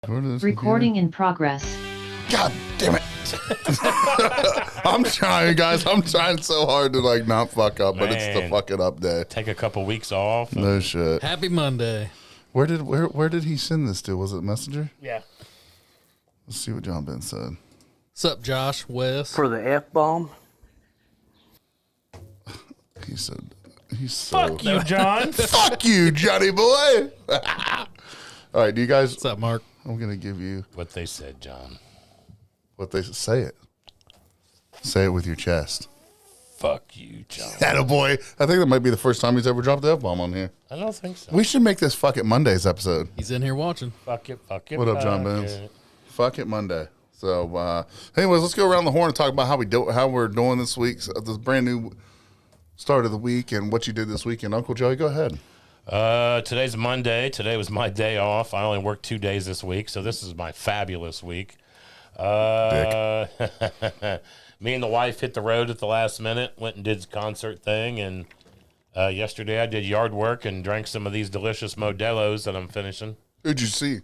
Recording in progress. God damn it. I'm trying, guys. I'm trying so hard to not fuck up, but it's the Man. fucking up day. Take a couple weeks off. No shit. Happy Monday. Where did he send this to? Was it Messenger? Yeah. Let's see what John Ben said. What's up, Josh? Wes? For the F-bomb? He said he's so Fuck you, John. Fuck you, Johnny boy. All right, do you guys What's up, Mark? I'm gonna give you What they said, John. what they say it. Say it with your chest. Fuck you, John. Attaboy. I think that might be the first time he's ever dropped the F-bomb on here. I don't think so. We should make this Fuck It Mondays episode. He's in here watching. Fuck it, fuck it. What up, John fuck Benz? it. Fuck It Monday. So, anyways, let's go around the horn and talk about how we're doing this week, this brand new start of the week, and what you did this weekend. Uncle Joey, go ahead. Today's Monday. Today was my day off. I only worked 2 days this week, so this is my fabulous week. Me and the wife hit the road at the last minute, went and did the concert thing, and yesterday I did yard work and drank some of these delicious Modelo's that I'm finishing. Who'd you see?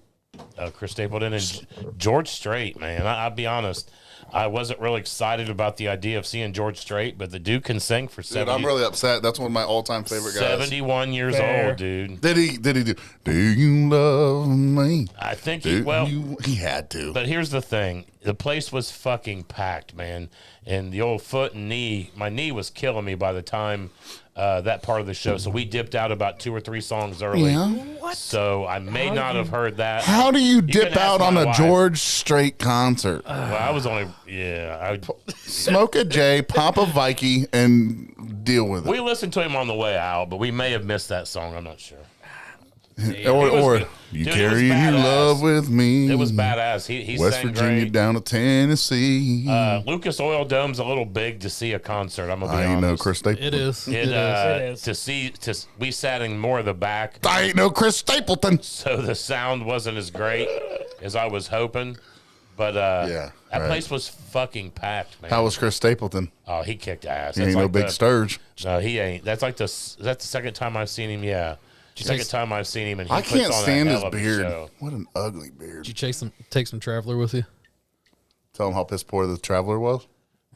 Chris Stapleton and George Strait, man. I'll be honest. I wasn't really excited about the idea of seeing George Strait, but the dude can sing for Dude, 70, I'm really upset. That's one of my all-time favorite guys. 71 years Fair. old, dude. Did he do you love me? I think He had to. but here's the thing. The place was fucking packed, man. And the old foot and knee, my knee was killing me by the time that part of the show. So we dipped out about 2 or 3 songs early. Yeah. So I may not have heard that. How do you can dip ask out on my a wife. George Strait concert? Well, I was only, Smoke a J, pop a Viking, and deal with it. we listened to him on the way out, but we may have missed that song. I'm not sure. or good. you Dude, it was carry your badass. love with me. It was badass. He West sang Virginia great. down to Tennessee. Lucas Oil Dome's a little big to see a concert. I'm gonna be I ain't honest. no Chris Stapleton. It is. It is. We sat in more of the back, I ain't no Chris Stapleton. so the sound wasn't as great as I was hoping. But Yeah, that right. place was fucking packed, man. How was Chris Stapleton? Oh, he kicked ass. He ain't no big Sturge. No, he ain't. That's the second time I've seen him. Yeah, second time I've seen him, and he I puts can't on a stand hell his of a beard. show. What an ugly beard. Did you take some Traveler with you? Tell him how piss poor the Traveler was.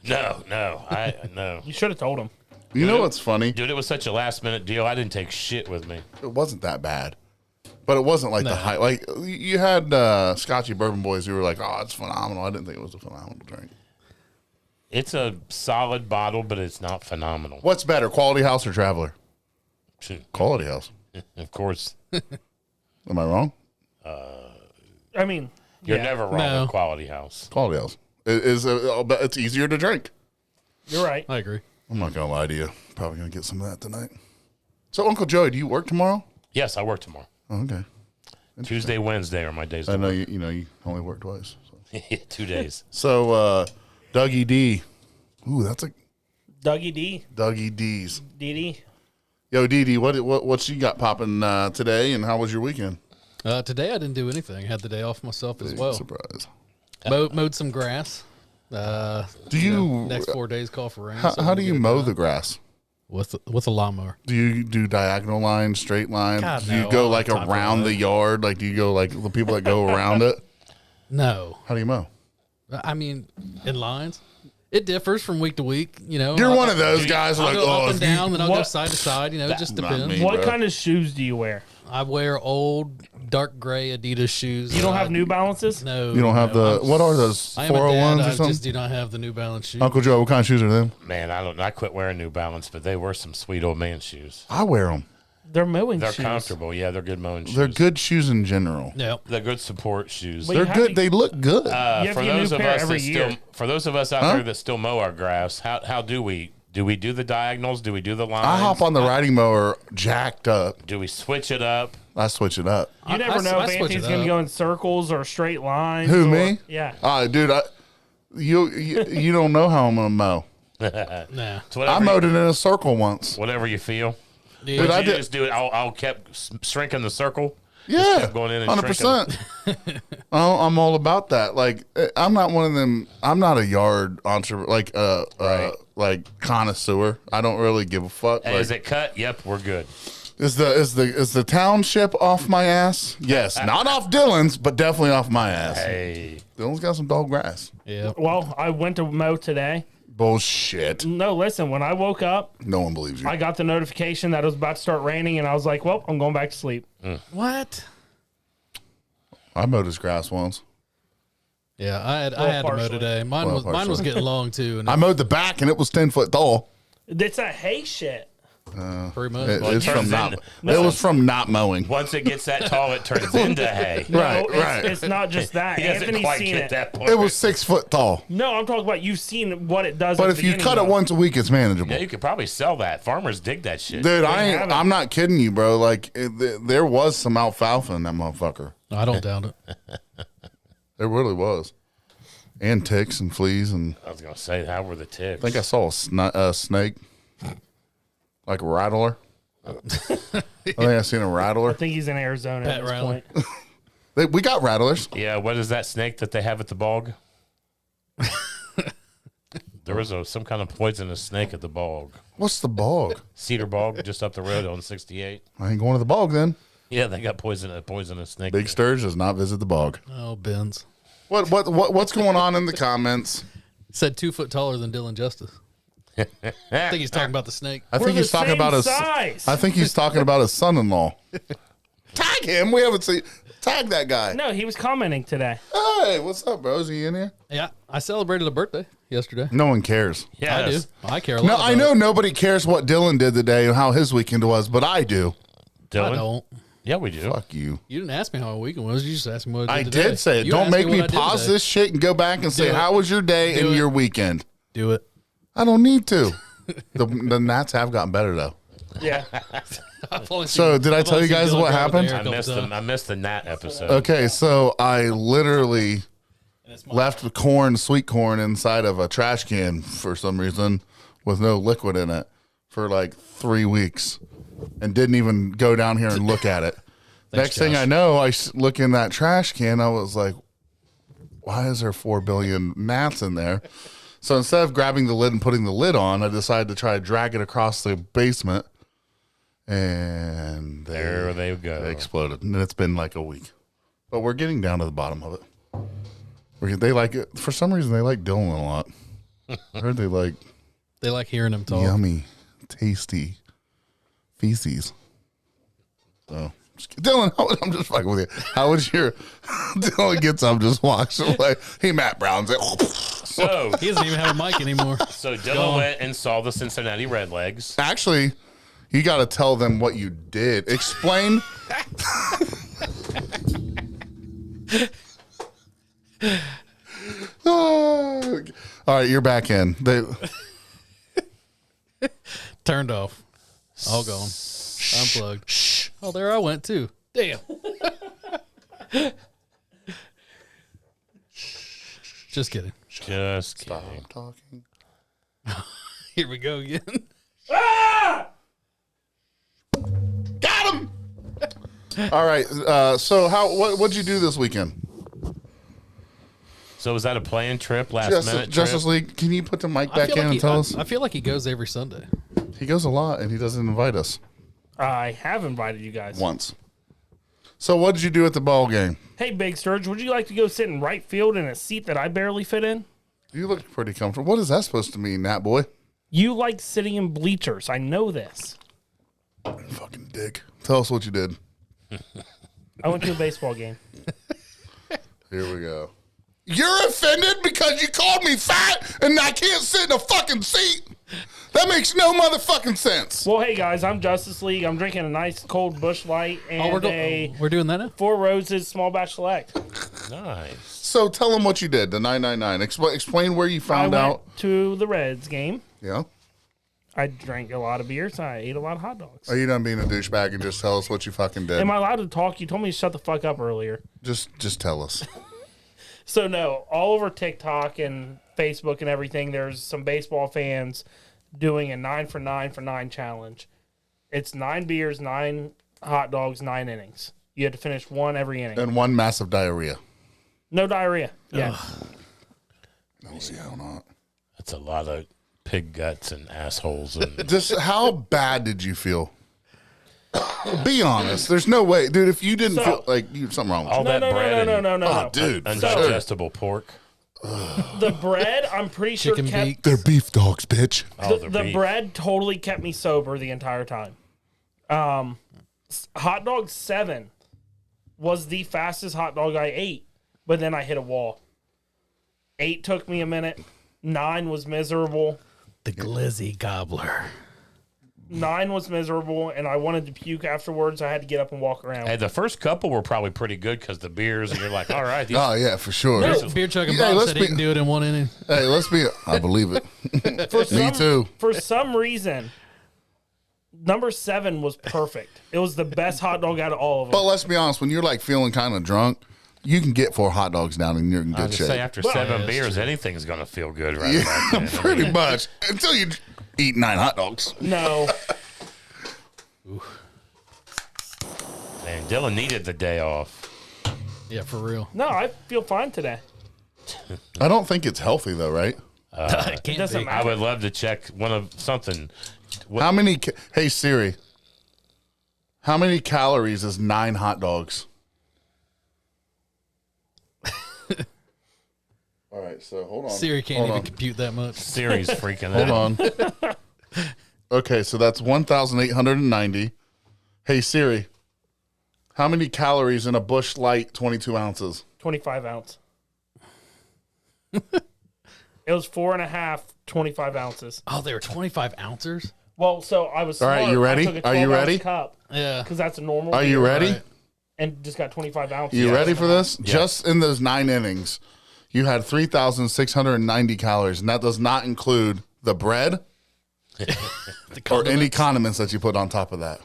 No, no. You should have told him. You know what's funny? Dude, it was such a last minute deal. I didn't take shit with me. It wasn't that bad. But it wasn't like the high. Like, you had Scotchy Bourbon Boys who were like, oh, it's phenomenal. I didn't think it was a phenomenal drink. It's a solid bottle, but it's not phenomenal. What's better, Quality House or Traveler? Shoot. Quality House. Of course, Am I wrong? I mean, you're yeah, never wrong No. with Quality House. Quality House. It's easier to drink. You're right. I agree. I'm not going to lie to you. Probably going to get some of that tonight. So, Uncle Joey, do you work tomorrow? Yes, I work tomorrow. Oh, okay. Tuesday, Wednesday are my days. I To know work. you only work twice. So, 2 days. Dougie D. Ooh, that's a Dougie D. Dougie D's. DD. Yo, Dee Dee, what you got popping today, and how was your weekend? Today I didn't do anything. Had the day off myself as well. Surprise. Mowed some grass. Do you Next 4 days call for rain. how, so how I'm do gonna you get it mow done. the grass? with a lawnmower? Do you do diagonal line, straight line? God, do you no, go I don't like have time for around that. the yard? Like, do you go like the people that go around it? No. How do you mow? I mean, in lines. It differs from week to week. You know, You're I'll- one of those guys I'll like, go oh, up if and you- down, then I'll go What- side to side. You know, it just not depends. me. What bro. kind of shoes do you wear? I wear old dark gray Adidas shoes. You don't have New Balances? No. You don't have no, the what are those I am a 401s dad. or I something? just do not have the New Balance shoes. Uncle Joe, what kind of shoes are them? Man, I don't know. I quit wearing New Balance, but they were some sweet old man shoes. I wear them. They're mowing They're shoes. comfortable. Yeah, they're good mowing shoes. They're good shoes in general. Yeah. They're good support shoes. But you They're have good. to- They look good. You have For to get a those new of pair us every that year. for those of us out there that still mow our grass, how do we do the diagonals? Do we do the lines? I hop on the riding mower jacked up. Do we switch it up? I switch it up. You never I know if switch Anthony's it going to up. go in circles or straight lines. Who, or- me? Yeah. Dude, you don't know how I'm gonna mow. Nah. So I whatever, mowed it in a circle once. whatever you feel. Dude, Would I you did- just do it? I'll kept shrinking the circle. Yeah, kept going in and 100%. I'm all about that. Like, I'm not one of them. I'm not a yard entrepreneur, Right. like connoisseur. I don't really give a fuck. Hey, Like, is it cut? Yep, we're good. Is the township off my ass? Yes, not off Dylan's, but definitely off my ass. Hey, Dylan's got some dog grass. Yeah. Well, I went to mow today. Bullshit. No, listen, when I woke up, No one believes you. I got the notification that it was about to start raining, and I was like, well, I'm going back to sleep. What? I mowed his grass once. Yeah, I had to mow partially. today. Mine Well, was partially. getting long too, and I mowed the back and it was 10 foot tall. It's that hay shit. pretty much. It's turns from not. into- It was from not mowing. once it gets that tall, it turns into hay. Right, No, right. It's not just that. He doesn't Anthony's quite seen get it. that point. It was 6 foot tall. No, I'm talking about you've seen what it does. But at if the you beginning, cut it though. once a week, it's manageable. Yeah, you could probably sell that. Farmers dig that shit. Dude, haven't. I'm not kidding you, bro. Like there was some alfalfa in that motherfucker. I don't doubt it. There really was, and ticks and fleas, and I was gonna say, how were the ticks? I think I saw a snake, like a rattler. I think I seen a rattler. I think he's in Arizona Pat at this Riley. point. We got rattlers. Yeah, what is that snake that they have at the bog? There was some kind of poisonous snake at the bog. What's the bog? Cedar Bog, just up the road on 68. I ain't going to the bog then. Yeah, they got poisonous snake. Big Sturge does not visit the bog. Oh, Benz What's going on in the comments? said 2 foot taller than Dylan Justice. I think he's talking about the snake. I We're think the he's talking same about his. size. I think he's talking about his son-in-law. Tag him. We haven't seen. Tag that guy. No, he was commenting today. Hey, what's up, bro? Is he in here? Yeah, I celebrated a birthday yesterday. No one cares. Yes. I do. I care a lot. No, about I know it. nobody cares what Dylan did today and how his weekend was, but I do. I Dylan? don't. Yeah, we do. Fuck you. You didn't ask me how my weekend was. You just asked me what I I did today. did say it. You Don't asked make me what I did pause today. this shit and go back and say, Do it. how was your day Do and it. your weekend? Do it. I don't need to. The Nats have gotten better, though. Yeah. So, did I tell you guys what happened? I missed the Nat episode. Okay, so I literally left the sweet corn, inside of a trash can for some reason with no liquid in it for like 3 weeks and didn't even go down here and look at it. Next thing Josh. I know, I look in that trash can. I was like, why is there 4 billion gnats in there? So instead of grabbing the lid and putting the lid on, I decided to try to drag it across the basement. And There they go. they exploded. And it's been like a week. But we're getting down to the bottom of it. They like it. For some reason, they like Dylan a lot. I heard they like They like hearing him talk. yummy, tasty feces. So, Dylan, I'm just fucking with you. How was your... Dylan gets up, just walks away. Hey, Matt Brown's like... So, He doesn't even have a mic anymore. Dylan went and saw the Cincinnati Redlegs. Actually, you got to tell them what you did. Explain. All right, you're back in. Turned off. All gone. Unplugged. Oh, there I went too. Damn. Just kidding. Just kidding. Stop talking. Here we go again. Got him. All right. So what'd you do this weekend? So was that a planned trip, last minute Justice trip? League. Can you put the mic I back feel in like and he, tell us? I feel like he goes every Sunday. He goes a lot, and he doesn't invite us I have invited you guys. once. So what did you do at the ball game? Hey, Big Sturge, would you like to go sit in right field in a seat that I barely fit in? You look pretty comfortable. What is that supposed to mean, Nat boy? You like sitting in bleachers. I know this. Fucking dick. Tell us what you did. I went to a baseball game. Here we go. You're offended because you called me fat and I can't sit in a fucking seat? That makes no motherfucking sense. Well, hey, guys, I'm Justice League. I'm drinking a nice cold Busch Light and Oh, a we're doing that now? Four Roses Small Batch Select. Nice. So tell them what you did, the 999. Explain where you found I out. went to the Reds game. Yeah. I drank a lot of beers. I ate a lot of hot dogs. Are you done being a douchebag and just tell us what you fucking did? Am I allowed to talk? You told me to shut the fuck up earlier. Just tell us. So, no, all over TikTok and Facebook and everything, there's some baseball fans doing a 9 for 9 for 9 challenge. It's 9 beers, 9 hot dogs, 9 innings. You had to finish one every inning. And one massive diarrhea. No diarrhea. Yeah. No, see, how not. That's a lot of pig guts and assholes. And Just how bad did you feel? Be honest. There's no way, dude. If you didn't So- feel like you something wrong with All you. that bread and Oh, dude. undigestible pork. The bread, I'm pretty sure Chicken kept beak. They're beef dogs, bitch. Oh, the beef. bread totally kept me sober the entire time. Hot dog 7 was the fastest hot dog I ate, but then I hit a wall. 8 took me a minute. 9 was miserable. The glizzy gobbler. 9 was miserable, and I wanted to puke afterwards. I had to get up and walk around. Hey, the first couple were probably pretty good because the beers, and you're like, all right, these, Oh yeah, for sure. Beer chugging Yeah, Bob let's said he be- can do it in one inning. Hey, let's be. I believe it. For Me some- too. For some reason, number 7 was perfect. It was the best hot dog out of all of But them. let's be honest. When you're like feeling kind of drunk, you can get 4 hot dogs down and you're in I good was gonna say shape. after Well, 7 yeah, that's beers, anything's gonna feel good right about Yeah, then. I pretty mean, much. Until you eat 9 hot dogs. No, Man, Dylan needed the day off. Yeah, for real. no, I feel fine today. I don't think it's healthy though, right? It can't doesn't be. matter. I would love to check one of something. How many? Hey Siri. How many calories is 9 hot dogs? All right, so hold on. Siri can't Hold even on. compute that much. Siri's freaking Hold out. on. Okay, so that's 1,890. Hey Siri, how many calories in a Bush Light 22 ounces? 25 ounce. It was 4.5, 25 ounces. Oh, they were 25 ounces? Well, so I was All right, smart. you ready? I took a Are you 12-ounce ready? cup Yeah. because that's a normal. Are you beer, ready? Right. And just got 25 ounces. You ready for this? Yes. Just in those 9 innings, you had 3,690 calories, and that does not include the bread The or condiments. any condiments that you put on top of that.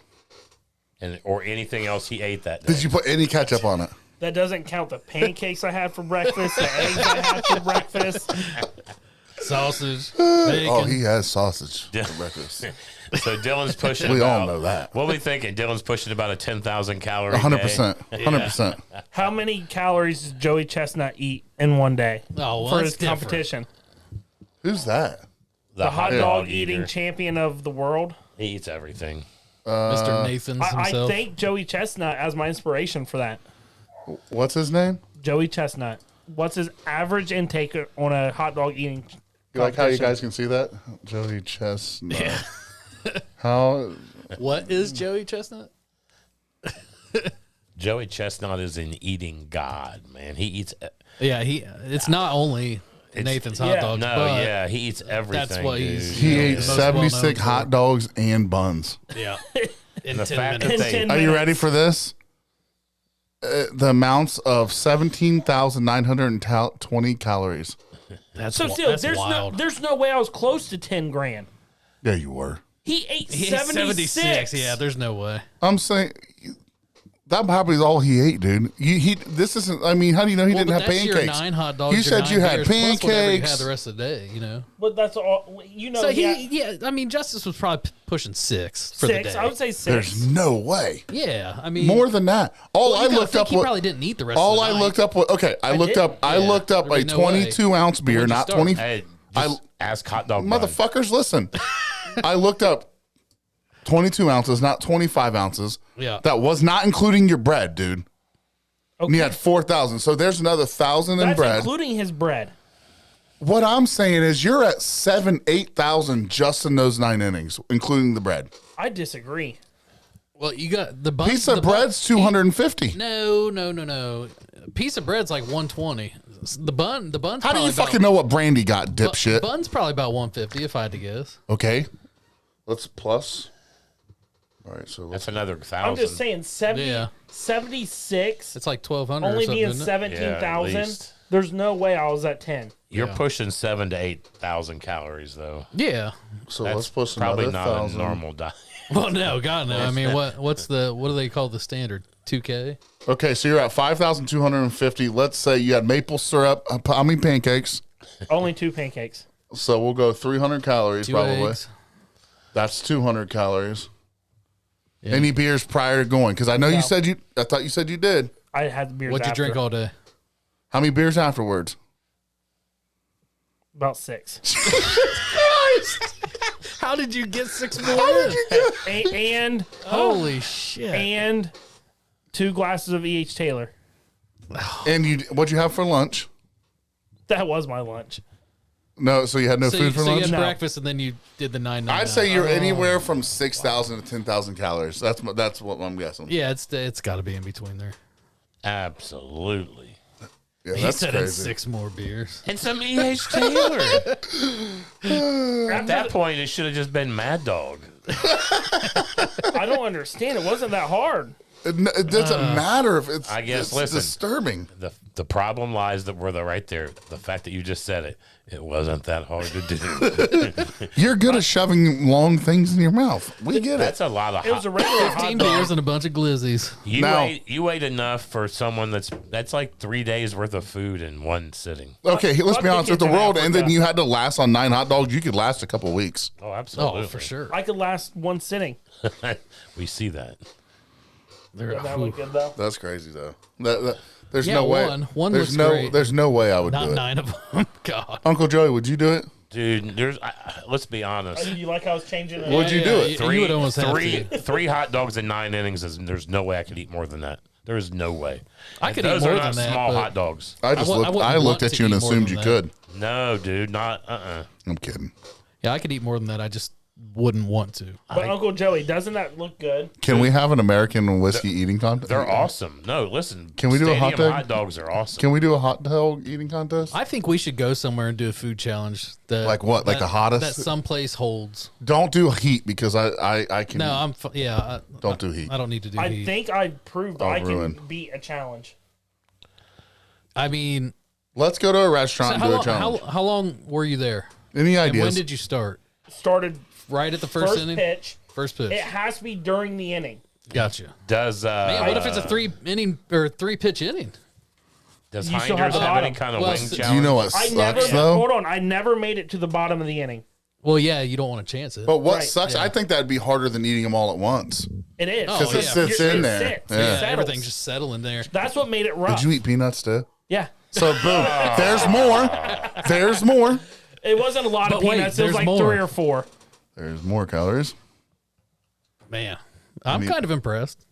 And, or anything else he ate that day. Did you put any ketchup on it? That doesn't count the pancakes I had for breakfast, the eggs I had for breakfast. Sausage. Bacon. Oh, he has sausage for breakfast. So Dylan's pushing. We all about- know that. What are we thinking? Dylan's pushing about a 10,000 calorie. 100%. day. 100%. How many calories does Joey Chestnut eat in one day Oh, well, for that's his different. competition? Who's that? The hot dog eating eater. champion of the world. He eats everything. Mr. Nathan's I himself. thank Joey Chestnut as my inspiration for that. What's his name? Joey Chestnut. What's his average intake on a hot dog eating? You like how you competition? guys can see that? Joey Chestnut. How? What is Joey Chestnut? Joey Chestnut is an eating god, man. He eats. Yeah, it's not only Nathan's hot yeah. dogs, No, but yeah, he eats everything. that's what he's- dude. He You know, ate the most well-known 76 for. hot dogs and buns. yeah. In The 10 fact that minutes. they- 10 Are you minutes. ready for this? The amounts of 17,920 calories. That's, So wi- still, that's wild. there's no way I was close to 10 grand. Yeah, you were. He ate He ate 76. Yeah, there's no way. I'm saying that probably is all he ate, dude. This isn't. I mean, how do you know he Well, didn't but have that's your pancakes? 9 hot dogs. You your said 9 you had beers, plus whatever you pancakes. had the rest of the day, you know. But that's all. You know, So yeah, yeah, I mean, Justice was probably pushing 6 for the 6. day. I would say 6. There's no way. Yeah, I mean, More than that. All well, I you gotta looked think up he was probably didn't eat the rest. all of I the looked night. up was okay. I looked up a Yeah, there'd be no way. 22 ounce beer, When'd you not start? 20. Hey, just ask hot dog. Bun. Motherfuckers, listen. I looked up 22 ounces, not 25 ounces. Yeah. That was not including your bread, dude. Okay. And you had 4,000. So there's another 1,000 in That's bread. including his bread. What I'm saying is you're at 8,000 just in those 9 innings, including the bread. I disagree. Well, you got the bun. Piece of bread's 250. No. A piece of bread's like 120. The bun's. How do you fucking know what Brandy got, dipshit? Bun's probably about 150 if I had to guess. Okay. Let's plus. All right, so let's. That's another 1,000. I'm just saying 70, Yeah. 76 It's like 1,200 only or something, being isn't it? 17,000. Yeah, at least. There's no way I was at 10. You're Yeah. pushing 7,000 to 8,000 calories, though. Yeah. So That's let's push probably another not 1,000. a normal diet. Well, no, God no. I mean, what do they call the standard? 2K. Okay, so you're at 5,250. Let's say you had maple syrup, pancakes. Only 2 pancakes. So we'll go 300 calories 2 probably. eggs. That's 200 calories. Yeah. Any beers prior to going? Because I know No. you said you. I thought you said you did. I had the beers What'd you after. drink all day? How many beers afterwards? About 6. How did you get 6 more? and Holy shit! and 2 glasses of E.H. Taylor. And what'd you have for lunch? That was my lunch. No, so you had no So, food you, for so you lunch? had No. breakfast and then you did the 9. I'd say you're anywhere from 6,000 to 10,000 calories. That's what I'm guessing. Yeah, it's got to be in between there. Absolutely. Yeah, He that's said it's crazy. 6 more beers. And some E.H. Taylor. At that point, it should have just been Mad Dog. I don't understand. It wasn't that hard. It doesn't matter if it's. I guess, it's listen. disturbing. The problem lies that we're right there. The fact that you just said it. It wasn't that hard to do. You're good at shoving long things in your mouth. We get it. That's a lot of It was a hot. regular 15 hot dog. beers and a bunch of glizzies. You ate enough for someone that's like 3 days worth of food in one sitting. Okay, let's Fuck be the honest. If the kids in world ended Africa. and you had to last on 9 hot dogs, you could last a couple weeks. Oh, absolutely. Oh, for sure. I could last one sitting. We see that. They're, That look good though. That's crazy though. There's Yeah, no way. one there's looks no. great. There's no way I would not do it. 9 of them. God. Uncle Joey, would you do it? Dude, let's be honest. You like how I was changing it? Would you do it? You would almost have to. Three hot dogs in 9 innings. There's no way I could eat more than that. There is no way. I could eat Those more are not than that. small but hot dogs. I just wouldn't looked. I looked want at to you and eat more assumed than you that. could. No, dude, not. I'm kidding. Yeah, I could eat more than that. I just wouldn't want to. But Uncle Joey, doesn't that look good? Can we have an American whiskey eating contest? They're awesome. No, listen. Can we do a hot stadium dog? hot dogs are awesome. Can we do a hot dog eating contest? I think we should go somewhere and do a food challenge. That, Like what? Like that- the hottest? That someplace holds. Don't do heat because I can. No, I Don't do heat. I don't need to do I heat. think I proved I'll I can ruin. beat a challenge. I mean, Let's go to a restaurant so and how, do a long, challenge. how long were you there? Any And ideas? when did you start? Started Right at the first inning? pitch. First pitch. It has to be during the inning. Gotcha. Does Man, what if it's a 3 inning or 3 pitch inning? does You still have Hinders the have any bottom. kind of Well, wing do you challenge? do you know what I never sucks though? hold on. I never made it to the bottom of the inning. Well, yeah, you don't want to chance it. But what Right. sucks? I think that'd be harder than eating them all at once. It is Oh, Because yeah. it sits It in there. sits. Yeah. It yeah, settles. everything's just settling there. That's what made it rough. Did you eat peanuts too? Yeah. So boom, there's more. There's more. It wasn't a lot of But wait, peanuts. It was there's like more. 3 or 4. There's more calories. Man, I'm mean- kind of impressed.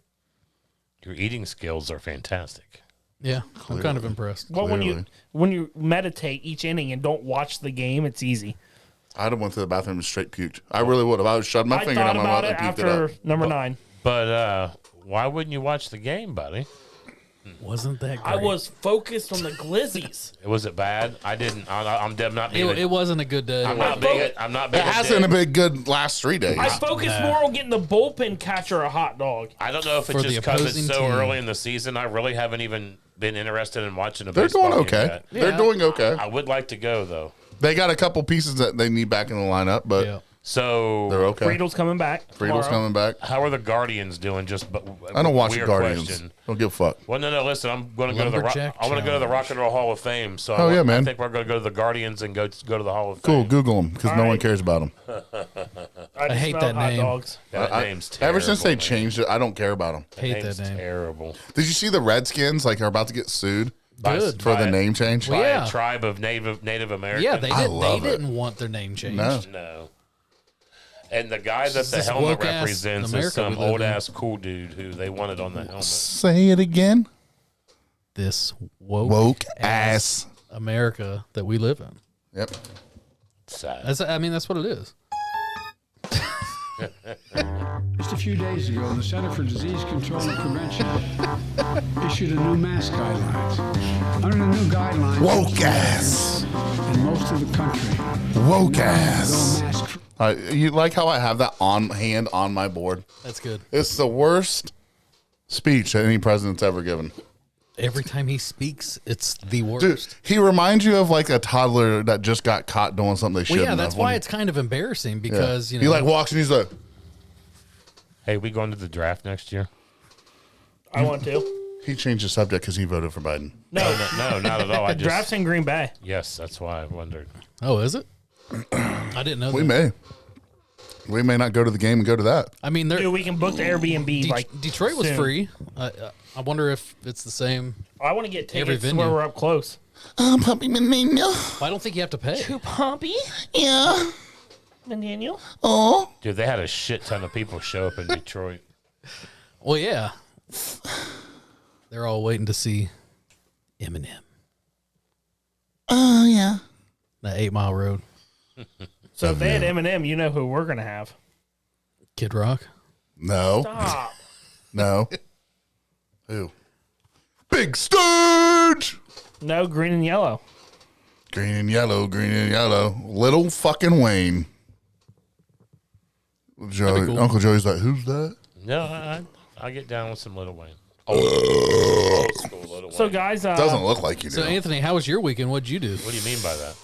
Your eating skills are fantastic. Yeah, I'm kind of impressed. Well, Clearly. when you meditate each inning and don't watch the game, it's easy. I'd have went to the bathroom and straight puked. I really would have. I would shut my I finger thought down my about mouth it and puked it after up. number 9. But why wouldn't you watch the game, buddy? Wasn't that great? I was focused on the glizzies. Was it bad? I didn't. I'm not being. It wasn't a good day. I'm not big. I'm not It big. hasn't been good last 3 days. I focused more on getting the bullpen catcher a hot dog. I don't know if For it's the just because it's opposing so team. early in the season. I really haven't even been interested in watching a They're baseball doing game okay. yet. They're doing okay. I would like to go though. They got a couple pieces that they need back in the lineup, but Yeah. So they're okay. Friedel's coming back. Friedel's tomorrow. coming back. how are the Guardians doing? I don't watch the weird Guardians. question. Don't give a fuck. Well, no. Listen, I'm going to go to the. Lumberjack I want to go to the Challenge. Rock and Roll Hall of Fame. So Oh, yeah, man. I think we're going to go to the Guardians and go to the Hall of Cool. Fame. Google them because no one right. cares about them. I just hate smell that hot name. dogs. That name's terrible. Ever since they man. changed it, I don't care about them. Hate Name's that name. terrible. Did you see the Redskins are about to get sued Good. for By the a- name change? By Yeah. a tribe of Native Americans. Yeah, they I didn't. They love it. didn't want their name changed. No. No. And the guy that This the is helmet woke-ass represents is America some we live old in. ass cool dude who they wanted on the helmet. Say it again. This woke, Woke ass. America that we live in. Yep. Sad. That's what it is. Just a few days ago, the Center for Disease Control and Prevention issued a new mask guidelines. Under the new guidelines, Woke ass. in most of the country, Woke no ass. mask. You like how I have that on hand on my board? That's good. It's the worst speech that any president's ever given. Every time he speaks, it's the worst. Dude, he reminds you of like a toddler that just got caught doing something they well, shouldn't yeah, that's have. why When- it's kind of embarrassing yeah. because you know he like walks and he's like, Hey, we going to the draft next year? I want to. he changed the subject because he voted for Biden. No, No, not at all. I the draft's just in Green Bay. yes, that's why I wondered. Oh, is it? I didn't know. We that. may not go to the game and go to that. I mean, Dude, we can book the Airbnb. Like Detroit was soon. free. I wonder if it's the same. I want to get Every tickets venue. where we're up close. Puppy Menino. I don't think you have to pay. Pumpy. Yeah. Daniel. Oh, Dude, they had a shit ton of people show up in Detroit. Well, yeah. They're all waiting to see Eminem. oh yeah. That 8 Mile Road. So if they had Eminem, you know who we're gonna have. Kid Rock. No, Stop. no. Who? Big Sturge. No, green and yellow. Green and yellow, green and yellow. Little fucking Wayne. Joey, cool. Uncle Joey's like, who's that? No, I get down with some Little Wayne. Old school Little Wayne. So guys, Doesn't look like you do. So, Anthony, how was your weekend? What'd you do? What do you mean by that?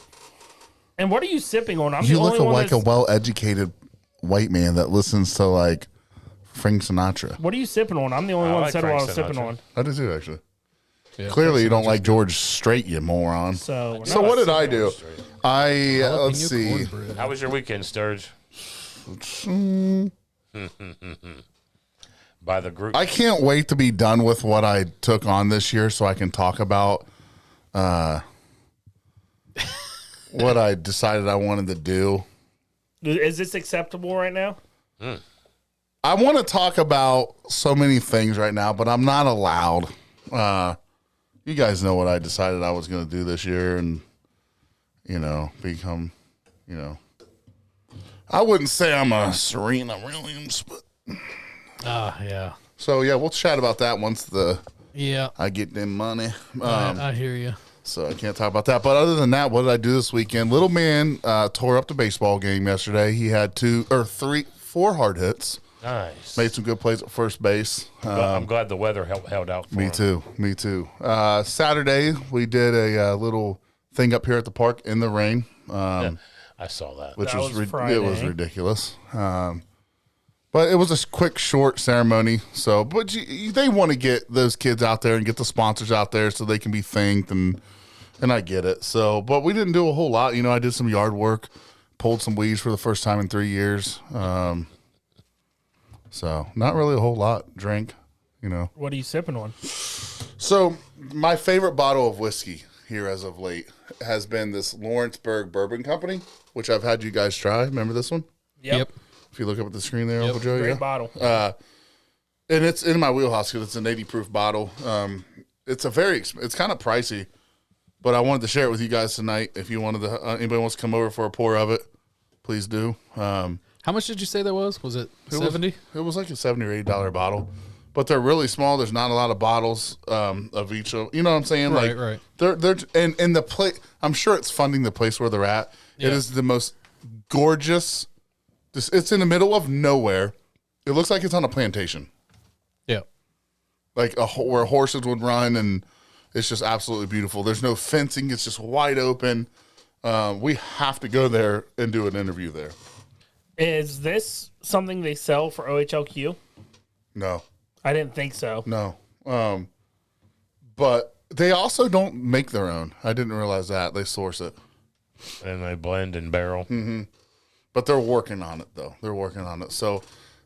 and what are you sipping on? I'm You the look only one like a that's- well-educated white man that listens to like Frank Sinatra. What are you sipping on? I'm the only I one like that said what I Frank was sipping Sinatra. on. I do too, actually. Yeah, Clearly, you don't like George Strait, you moron. So, So what did I do? I let's see. Cornbread. How was your weekend, Sturge? By the group. I can't wait to be done with what I took on this year, so I can talk about what I decided I wanted to do. Is this acceptable right now? I want to talk about so many things right now, but I'm not allowed. You guys know what I decided I was going to do this year, and become, I wouldn't say I'm a Serena Williams, but Yeah. so yeah, we'll chat about that once Yeah. I get them money. I hear you. So I can't talk about that. But other than that, what did I do this weekend? Little man tore up the baseball game yesterday. He had 4 hard hits. Nice. Made some good plays at first base. I'm glad the weather held out for Me him. too. Me too. Saturday we did a little thing up here at the park in the rain, I saw that. which That was was Friday. it was ridiculous. But it was a quick, short ceremony. So, but they want to get those kids out there and get the sponsors out there so they can be thanked, and I get it. So, but we didn't do a whole lot. I did some yard work, pulled some weeds for the first time in 3 years. So not really a whole lot. Drank, What are you sipping on? So my favorite bottle of whiskey here as of late has been this Lawrenceburg Bourbon Company, which I've had you guys try. Remember this one? Yep. If you look up at the screen there, Uncle Joe, Great yeah. bottle. And it's in my wheelhouse because it's an 80 proof bottle. It's it's kind of pricey, but I wanted to share it with you guys tonight. If you wanted to, anybody wants to come over for a pour of it, please do. How much did you say that was? Was it 70? It was like a $70 or $80 bottle, but they're really small. There's not a lot of bottles of each of. You know what I'm saying? Right, like, right. They're and the place. I'm sure it's funding the place where they're at. Yeah. It is the most gorgeous. It's in the middle of nowhere. It looks like it's on a plantation, Yeah. like where horses would run, and it's just absolutely beautiful. There's no fencing. It's just wide open. We have to go there and do an interview there. Is this something they sell for OHLQ? No. I didn't think so. No. But they also don't make their own. I didn't realize that. They source it. And they blend and barrel. But they're working on it, though. They're working on it. So,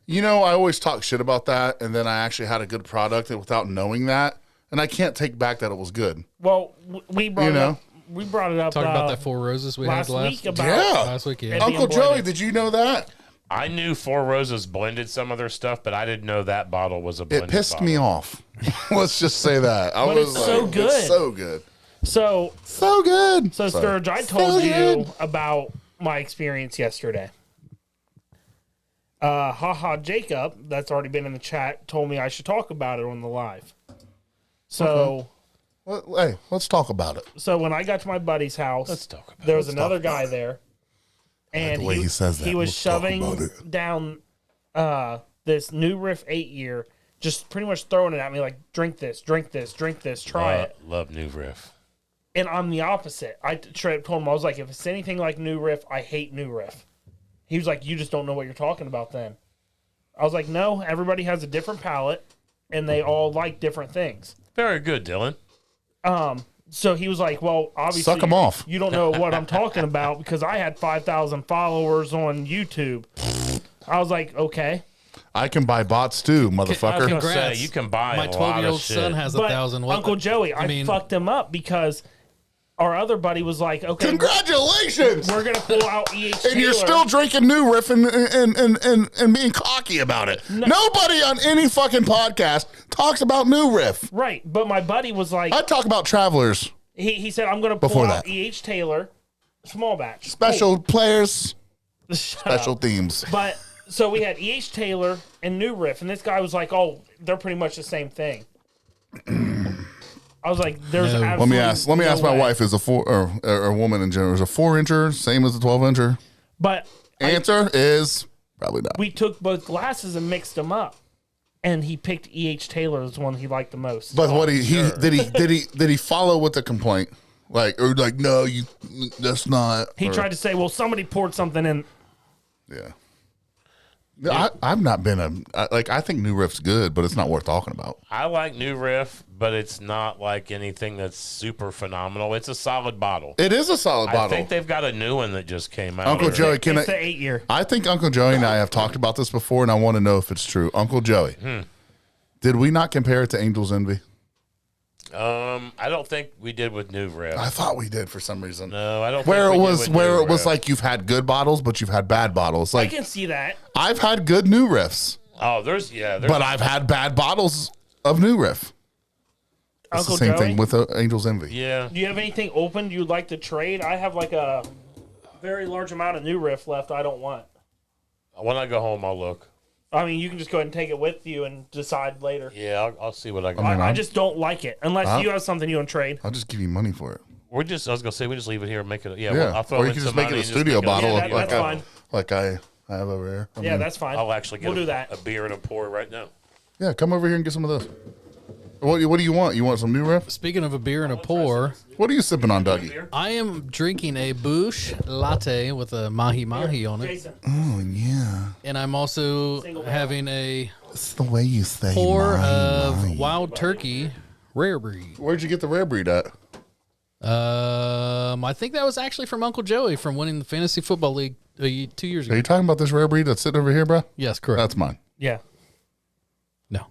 I always talk shit about that, and then I actually had a good product without knowing that. And I can't take back that it was good. Well, we brought it know? up. We brought it up Talk about that 4 Roses we last had last week about Yeah. last week. Yeah. And- Uncle being Joey, blended. did you know that? I knew Four Roses blended some of their stuff, but I didn't know that bottle was a blended It pissed bottle. me off. Let's just say that. I But was it's so good. It's so good. So So good. So, Sorry. Sturge, I So told you good. about my experience yesterday. Haha Jacob, that's already been in the chat, told me I should talk about it on the live. So, Well, hey, let's talk about it. so when I got to my buddy's house, Let's talk about there was another guy there, and the way he says that. he was Let's talk about shoving it. down this new Riff 8-year, just pretty much throwing it at me like, drink this, drink this, drink this, try it. Love New Riff. And I'm the opposite. I told him, I was like, if it's anything like New Riff, I hate New Riff. He was like, you just don't know what you're talking about then. I was like, no, everybody has a different palate, and they all like different things. Very good, Dylan. So he was like, well, obviously, Suck 'em off. you don't know what I'm talking about because I had 5,000 followers on YouTube. I was like, okay. I can buy bots too, motherfucker. gonna Congrats. say, you can buy My a lot of 12-year-old shit. son has But 1,000. What- Uncle Joey, I mean, fucked him up because our other buddy was like, okay, Congratulations! we're going to pull out E.H. Taylor. And you're still drinking New Riff and being cocky about it. Nobody on any fucking podcast talks about New Riff. Right. But my buddy was like, I talk about Travelers, he said, I'm going to pull Before out that. E.H. Taylor, small batch. special players, Cool. special themes. But so we had E.H. Taylor and New Riff, and this guy was like, "Oh, they're pretty much the same thing." I was like, "There's No. Let me ask. Let me no ask my way. wife: Is a 4 or a woman in general is a 4-incher same as a 12-incher? But Answer is probably not. we took both glasses and mixed them up, and he picked E.H. Taylor as the one he liked the most. But what did he follow with the complaint? Like no, that's not. He or- tried to say, "Well, somebody poured something in." Yeah. I've not been I think New Riff's good, but it's not worth talking about. I like New Riff, but it's not like anything that's super phenomenal. It's a solid bottle. It is a solid I bottle. think they've got a new one that just came out. Uncle Joey, can It's the I? 8-year. I think Uncle Joey and I have talked about this before, and I want to know if it's true. Uncle Joey, did we not compare it to Angel's Envy? I don't think we did with New Riff. I thought we did for some reason. No, I don't. Where think it we did was, with where New it was Riff. like you've had good bottles, but you've had bad bottles. I Like can see that. I've had good New Riffs, Oh, there's but I've had bad bottles of New Riff. It's Uncle the same Joey, thing with Angel's Envy. yeah. do you have anything open you'd like to trade? I have like a very large amount of New Riff left. I don't want. When I go home, I'll look. I mean, you can just go ahead and take it with you and decide later. Yeah, I'll see what I got. I just don't like it unless you have something you want to trade. I'll just give you money for it. I was gonna say we just leave it here and make it. Yeah, Yeah, well, I'll throw or you in can some just make money it a and just studio make bottle, Yeah, that's fine. like I have over here. I Yeah, mean, that's fine. I'll actually get We'll do that. a beer and a pour right now. yeah. Come over here and get some of those. What do you want? You want some New Riff? Speaking of a beer and a pour, What are you sipping on, Dougie? I am drinking a Bush latte with a mahi mahi on it, Jason, Oh yeah, and I'm also having a it's the way you say. pour mahi of mahi. Wild Turkey rare breed. Where'd you get the rare breed at? I think that was actually from Uncle Joey from winning the fantasy football league 2 years Are ago. you talking about this rare breed that's sitting over here, bro? Yes, correct. That's mine. yeah, No,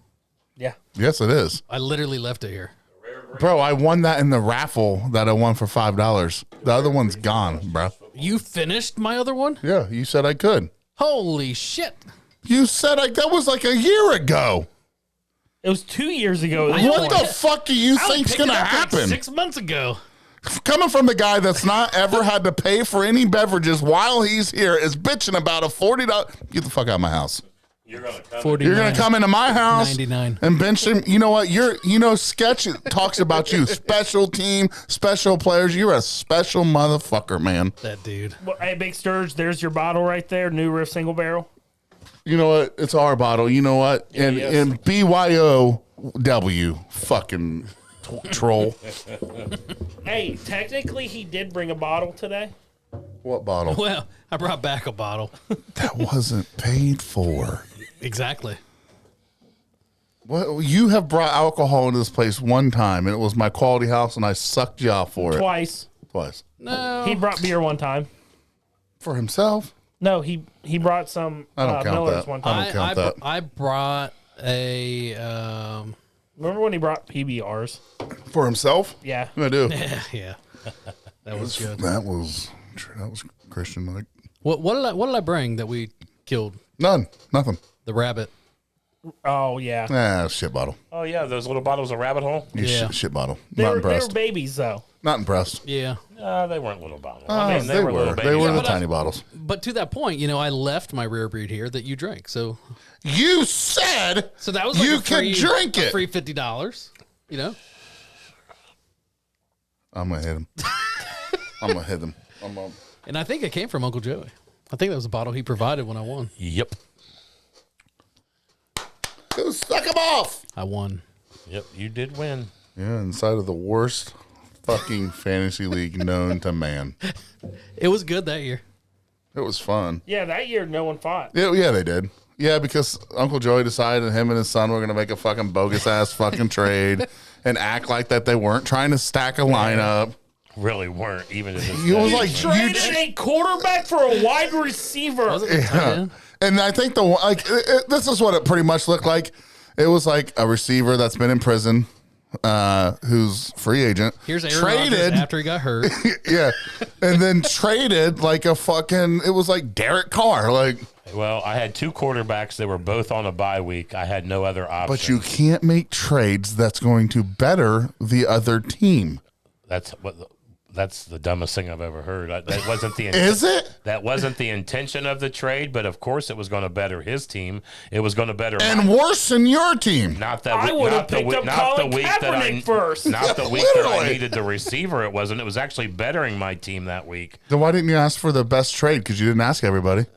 yeah. Yes, it is, I literally left it here. bro. I won that in the raffle that I won for $5. The other one's gone, bro. You finished my other one? Yeah, you said I could. Holy shit! You said that was like a year ago. It was 2 years ago. What the fuck do you I think's picked it gonna up like happen? 6 months ago. Coming from the guy that's not ever had to pay for any beverages while he's here is bitching about a $40. Get the fuck out of my house. You're gonna come. 49. You're gonna come into my house 99. and bench him. You know what? Sketch talks about you. Special team, special players. You're a special motherfucker, man. That dude. Well, hey, Big Sturge, there's your bottle right there. New Riff single barrel. You know what? It's our bottle. You know what? And yes. and BYOW fucking troll. Hey, technically, he did bring a bottle today. What bottle? Well, I brought back a bottle. That wasn't paid for. Exactly. What you have brought alcohol into this place one time, and it was my quality house, and I sucked you off for it Twice. twice No. He brought beer one time. for himself. No, he brought some I don't count Millers that. one I time. don't count that. I brought a Remember when he brought PBRs? For himself, Yeah. I do. yeah. That was good. That was Christian like. What did I bring that we killed? Nothing. The rabbit. Oh, yeah. Ah, shit bottle. Oh yeah, those little bottles of Rabbit Hole. You Yeah. shit bottle. They Not were impressed. babies, though. Not impressed. Yeah. They weren't little bottles. They were. little They were babies. the tiny bottles. But to that point, I left my rare breed here that you drank. So You said that was like you a free, could drink it. free $50. I'm gonna hit him. I'm gonna hit him. And I think it came from Uncle Joey. I think that was the bottle he provided when I won. Yep. Go suck him off. I won. Yep. You did win. Yeah, inside of the worst fucking fantasy league known to man. It was good that year. It was fun. Yeah, that year no one fought. Yeah, they did. Yeah, because Uncle Joey decided him and his son were gonna make a fucking bogus ass fucking trade and act like that they weren't trying to stack a lineup. Really weren't even. To this It was day. like Traded a quarterback for a wide receiver. Was it? Yeah. and I think this is what it pretty much looked like. It was like a receiver that's been in prison, who's free agent. Here's Aaron Rodgers after he got hurt. Yeah. And then traded like a fucking, it was like Derek Carr. Like, Well, I had 2 quarterbacks that were both on a bye week. I had no other option. but you can't make trades that's going to better the other team. That's the dumbest thing I've ever heard. That wasn't the Is it? That wasn't the intention of the trade, but of course it was going to better his team. It was going to better And worse than your team. not that I would have picked up Colin Kaepernick first. Not the week that I Literally. needed the receiver. It wasn't. It was actually bettering my team that week. Then why didn't you ask for the best trade? Because you didn't ask everybody.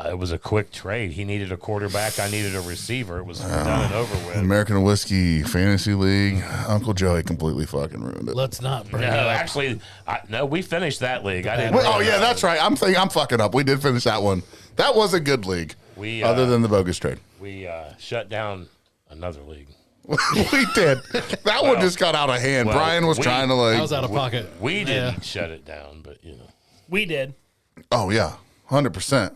It was a quick trade. He needed a quarterback. I needed a receiver. It was done and over with. American Whiskey Fantasy League. Uncle Joey completely fucking ruined it. Let's not bring No, it up. actually, no. We finished that league. I didn't. Wait, oh yeah, that's right. I'm fucking up. We did finish that one. That was a good league. We other than the bogus trade. we shut down another league. We did. That one just got out of hand. well, Brian was we- trying to I like. was out of pocket. We Yeah. didn't shut it down, but you know. We did. Oh yeah, 100%.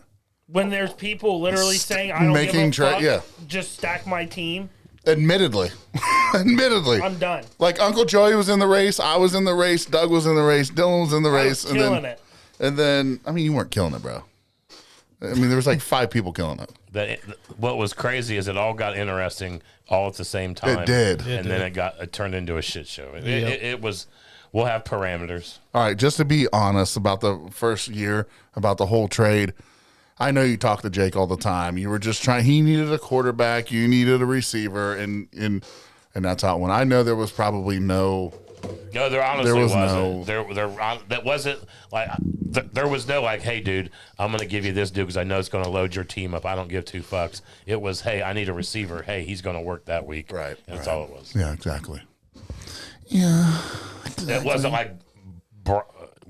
When there's people literally saying, I don't Making give a fuck, yeah. just stack my team, Admittedly, admittedly. I'm done. Like Uncle Joey was in the race, I was in the race, Doug was in the race, Dylan was in the I race, was killing then it. and then I mean you weren't killing it, bro. I mean there was like 5 people killing it. What was crazy is it all got interesting all at the same time. It did. and then it turned into a shit show. Yep. It was. We'll have parameters. All right, just to be honest about the first year, about the whole trade, I know you talk to Jake all the time. You were just trying. He needed a quarterback. You needed a receiver, and that's how it went. I know there was probably no. No, there honestly There was wasn't. no- That wasn't like there was no like, hey, dude, I'm going to give you this dude because I know it's going to load your team up. I don't give 2 fucks. It was, hey, I need a receiver. Hey, he's going to work that week. Right, And that's right. all it was. Yeah, exactly. Yeah, It wasn't like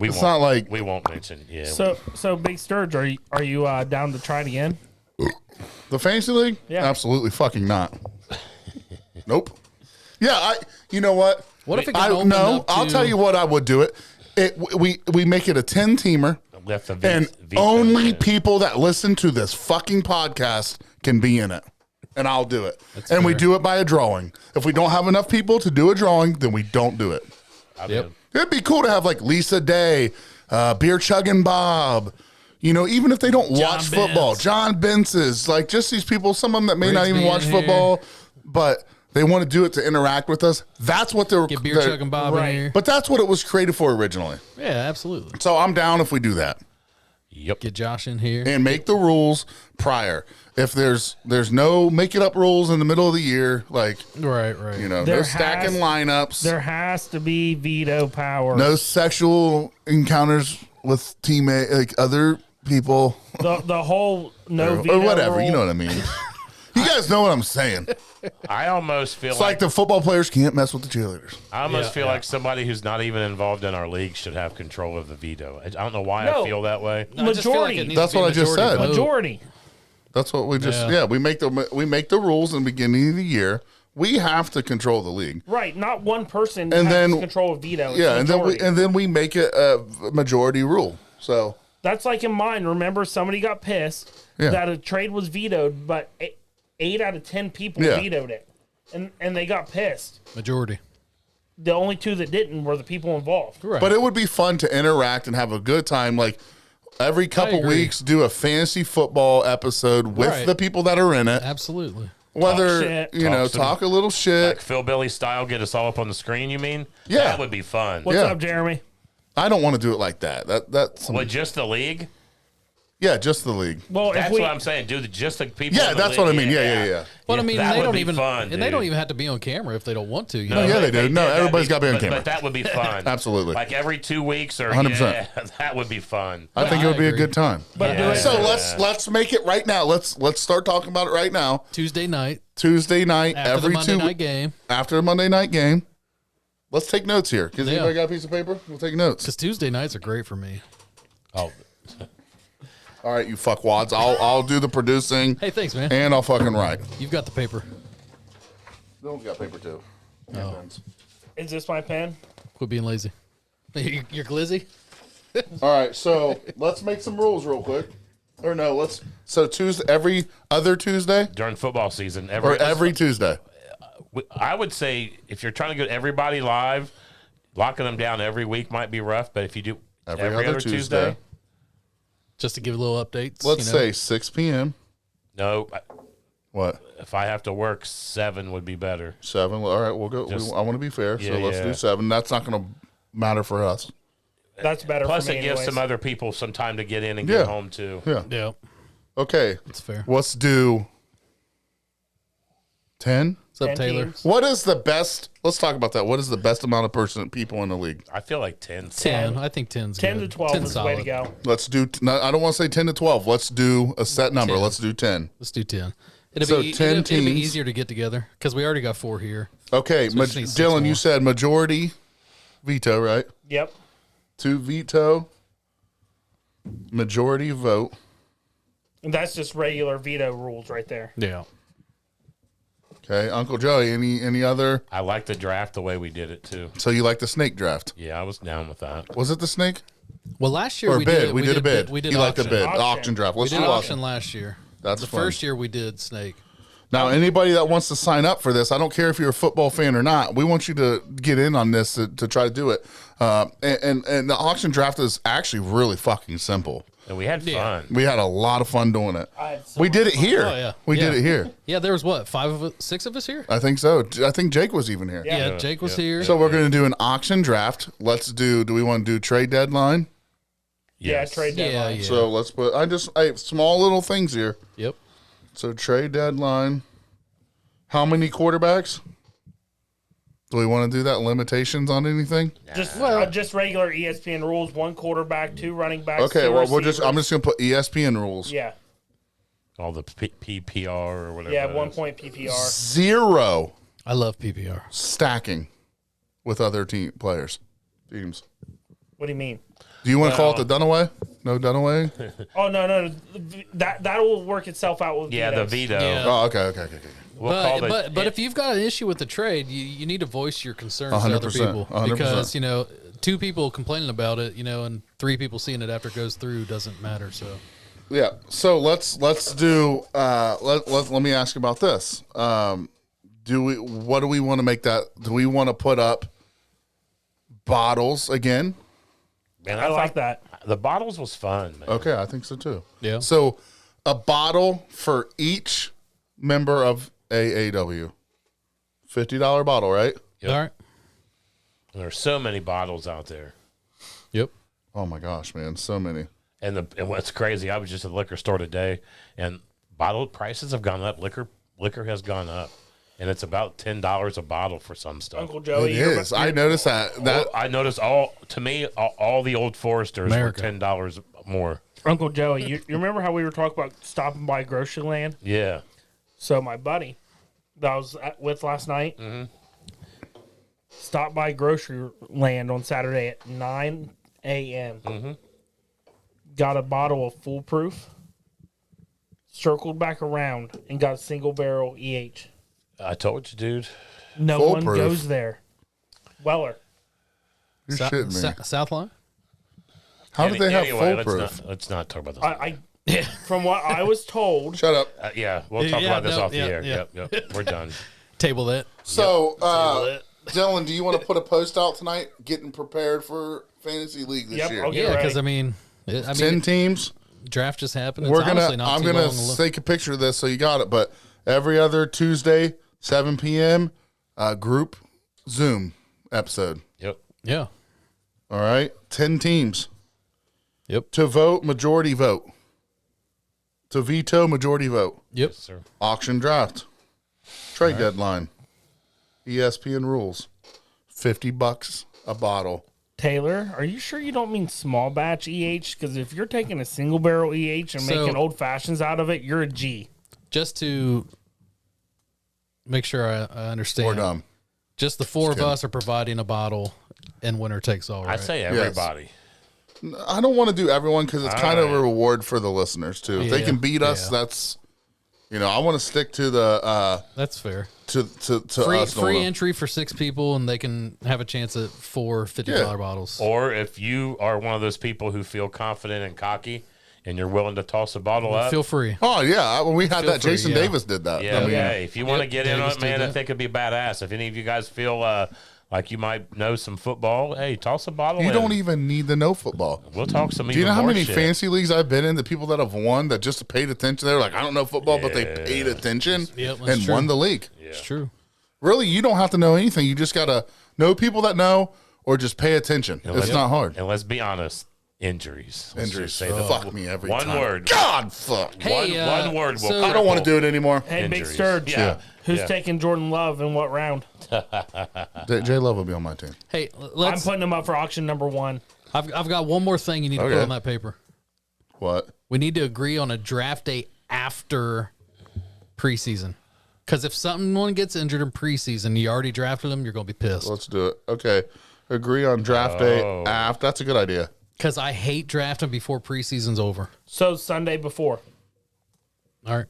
It's not like- we won't mention. Yeah. So Big Sturge, are you down to try it again? the fantasy league. Yeah. Absolutely fucking not. Nope. Yeah, you know what? What if it I got opened no. up to, I'll tell you what I would do it. We make it a 10-teamer. Left the And veto only in. people that listen to this fucking podcast can be in it. And I'll do it. And we fair. do it by a drawing. If we don't have enough people to do a drawing, then we don't do it. Yep. It'd be cool to have like Lisa Day, Beer Chugging Bob, you know, even if they don't watch football. Benz. John Bence's, like just these people, some of them that may not Riggs even being watch here. football, but they want to do it to interact with us. That's what they're Get beer chugging Bob Right. in here. But that's what it was created for originally. Yeah, absolutely. So I'm down if we do that. Yep. Get Josh in here. And make the rules prior. If there's no make it up rules in the middle of the year, like Right. you know, There no stacking has- lineups, There has to be veto power. no sexual encounters with teammate like other people The whole no or veto whatever. rule. You know what I mean? You guys know what I'm saying. I almost feel It's like the football players can't mess with the cheerleaders. I almost Yeah. feel like somebody who's not even involved in our league should have control of the veto. I don't know why No. I feel that way. No, I just feel like Majority. it needs That's to be what I just majority said. vote. Majority. That's what we just Yeah. we make the rules in the beginning of the year. We have to control the league. Right. Not one person And has then- control of veto. It's Yeah, and majority. then we make it a majority rule. So That's like in mine. Remember, somebody got pissed Yeah. that a trade was vetoed, but 8 out of 10 people Yeah. vetoed it, and they got pissed. Majority. The only 2 that didn't were the people involved. Right. but it would be fun to interact and have a good time. Like every couple agree. weeks, do a fantasy football episode with Right. the people that are in it. Absolutely. Whether shit. you know, Talk some- talk a little shit. Like Phil Billy style, get us all up on the screen. You mean? Yeah. that would be fun. What's Yeah. up, Jeremy? I don't want to do it like that. That's With just the league? yeah, just the league. Well, That's if we what I'm saying. Do just the people. Yeah, in the that's what I league. mean. Yeah. But I mean, that they would don't be even fun, and they don't dude. even have to be on camera if they don't want to. You No, know? yeah, they do. No, that'd everybody's got to be on but- camera. But that would be fun. Absolutely. Like every 2 weeks or 100%. Yeah, that would be fun. I think it would be a agree. good time. But do Yeah. it. So let's make it right now. Let's start talking about it right now. Tuesday night Tuesday night, after every the Monday 2 night game, after the Monday night game. Let's take notes here. Because Yeah. anybody got a piece of paper? We'll take notes. because Tuesday nights are great for me. Oh, All right, you fuckwads. I'll do the producing Hey, thanks, man. and I'll fucking write. You've got the paper. Dylan's got paper too. Is this my pen? Quit being lazy. You're glizzy. All right, so let's make some rules real quick. Or no, so Tuesday, every other Tuesday during football season, or every Tuesday. I would say if you're trying to get everybody live, locking them down every week might be rough. But if you do every other Tuesday, Just to give little updates. Let's you know? say 6 p.m. no. What? If I have to work, 7 would be better. 7. All right, we'll go. Just- I want to be fair, so Yeah, let's yeah. do 7. That's not going to matter for us. That's better. Plus, for me it gives anyways. some other people some time to get in and Yeah. get home too. Yeah. Yeah, Okay. that's fair. Let's do 10. What's up, 10 Taylor? teams. What is the best? Let's talk about that. What is the best amount of people in the league? I feel like 10. 10. I think 10's 10 good. to 12 10's is the way to solid. go. Let's do. No, I don't want to say 10 to 12. Let's do a set number. 10. Let's do 10. Let's do 10. It'll So be 10 it'll be teams. easier to get together because we already got 4 here. Okay, So we just need 6 Dylan, you more. said majority veto, right? Yep. 2 veto, majority vote. And that's just regular veto rules right there. Yeah. Okay, Uncle Joey, any other? I like the draft the way we did it too. So you like the snake draft? Yeah, I was down with that. Was it the snake Well, last year or we bid? did. We did a bid. We did You like the auction. bid, Auction. auction draft. We Let's did do auction auction. last year. That's The fun. first year we did snake. Now, anybody that wants to sign up for this, I don't care if you're a football fan or not. We want you to get in on this to try to do it. And the auction draft is actually really fucking simple. And we had fun. We had a lot of fun doing it. I had so We did much it here. Oh, yeah. We did Yeah. it here. Yeah, there was what 6 of us here. I think so. I think Jake was even here. Yeah. Yeah, Jake was here. So we're going to do an auction draft. Let's do. Do we want to do trade deadline? Yeah, Yes. trade yeah, deadline. yeah. So let's put. Small little things here. Yep. So trade deadline. How many quarterbacks? Do we want to do that? Limitations on anything? Just regular ESPN rules: 1 quarterback, 2 running backs. Okay. 2 Well, receivers. I'm just going to put ESPN rules. Yeah, All the PPR or whatever. yeah. that 1 is. point PPR. 0 I love PPR. stacking with other teams. Teams. What do you mean? Do you want to call it the Dunaway? No Dunaway? Oh no. That will work itself out with Yeah, the vetoes. veto. Yeah. Oh, okay. We'll call But if you've got an issue with the trade, you need to voice your concerns to other 100%, people 100%. because 2 people complaining about it, and 3 people seeing it after it goes through doesn't matter. So Yeah. So let's do. Let me ask about this. What do we want to make that? Do we want to put up bottles again? Man, I like that. The bottles was fun, man. Okay, I think so too. Yeah. So a bottle for each member of AAW. $50 bottle, right? Yep. all right. There's so many bottles out there. Yep. Oh my gosh, man, so many. And what's crazy, I was just at the liquor store today, and bottle prices have gone up. Liquor has gone up, and it's about $10 a bottle for some stuff. Uncle It Joey, is. I noticed that. I noticed all the old Foresters America. were $10 more. Uncle Joey, you remember how we were talking about stopping by Grocery Land? Yeah, So my buddy that I was with last night stopped by Grocery Land on Saturday at 9 a.m. Got a bottle of Foolproof, circled back around, and got a single barrel EH. I told you, dude. No Foolproof? one goes there. Weller. You're shitting me. Southline. How did they have Anyway, foolproof? Let's not talk about this. I from what I was told, Shut up. Yeah, we'll talk Yeah, about this no, off the yeah, air. yeah. Yep. We're done. Table that. So, Dylan, do you want to put a post out tonight, getting prepared for fantasy league this Yep, year? I'll get Yeah, because ready. 10 teams. draft just happened. It's We're gonna. honestly not I'm too gonna long to look. take a picture of this so you got it. But every other Tuesday, 7 p.m. Group Zoom episode. Yep. Yeah. All right, 10 teams. Yep. To vote, majority vote. To veto, majority vote. Yep. Sir. Auction draft. Trade deadline. ESPN rules. $50 a bottle. Taylor, are you sure you don't mean small batch EH? Because if you're taking a single barrel EH and So- making old fashions out of it, you're a G. Just to make sure I understand. Or dumb. Just the 4 of kidding. us are providing a bottle, and winner takes all. Right? I say everybody. I don't want to do everyone because it's kind of a reward for the listeners too. If they Yeah, can beat us, yeah. that's I want to stick to the that's fair. to Free us. entry for 6 people, and they can have a chance at 4 $50 bottles. Or if you are one of those people who feel confident and cocky and you're willing to toss a bottle up, Feel free. Oh yeah, when we had Feel that, free, Jason yeah. Davis did that. yeah, I mean, yeah. If you want to Yep, get in on Davis it, did man, I that. think it'd be badass. If any of you guys feel like you might know some football, hey, toss a bottle. you in. don't even need to know football. We'll talk some. Do you even know how more many shit. fantasy leagues I've been in? The people that have won that just paid attention. They're like, I don't know football, but they paid attention Yep, that's and true. won the league. It's true. Really, you don't have to know anything. You just gotta know people that know, or just pay attention. And It's let's- not hard. And let's be honest, injuries. Let's Injuries just say the fuck me every one time. word. God, fuck. Hey, one word will. so- I don't want to do it anymore. Hey, Big Injuries. Sturge. Yeah. Who's Yeah. taking Jordan Love in what round? J Love will be on my team. Hey, I'm let's. putting him up for auction number 1. I've got one more thing you need to put Okay. on that paper. What? We need to agree on a draft day after preseason. Because if someone gets injured in preseason, you already drafted them, you're going to be pissed. Let's do it. Okay. Agree on draft day Oh. after. That's a good idea. Because I hate drafting before preseason's over. So Sunday before. All right.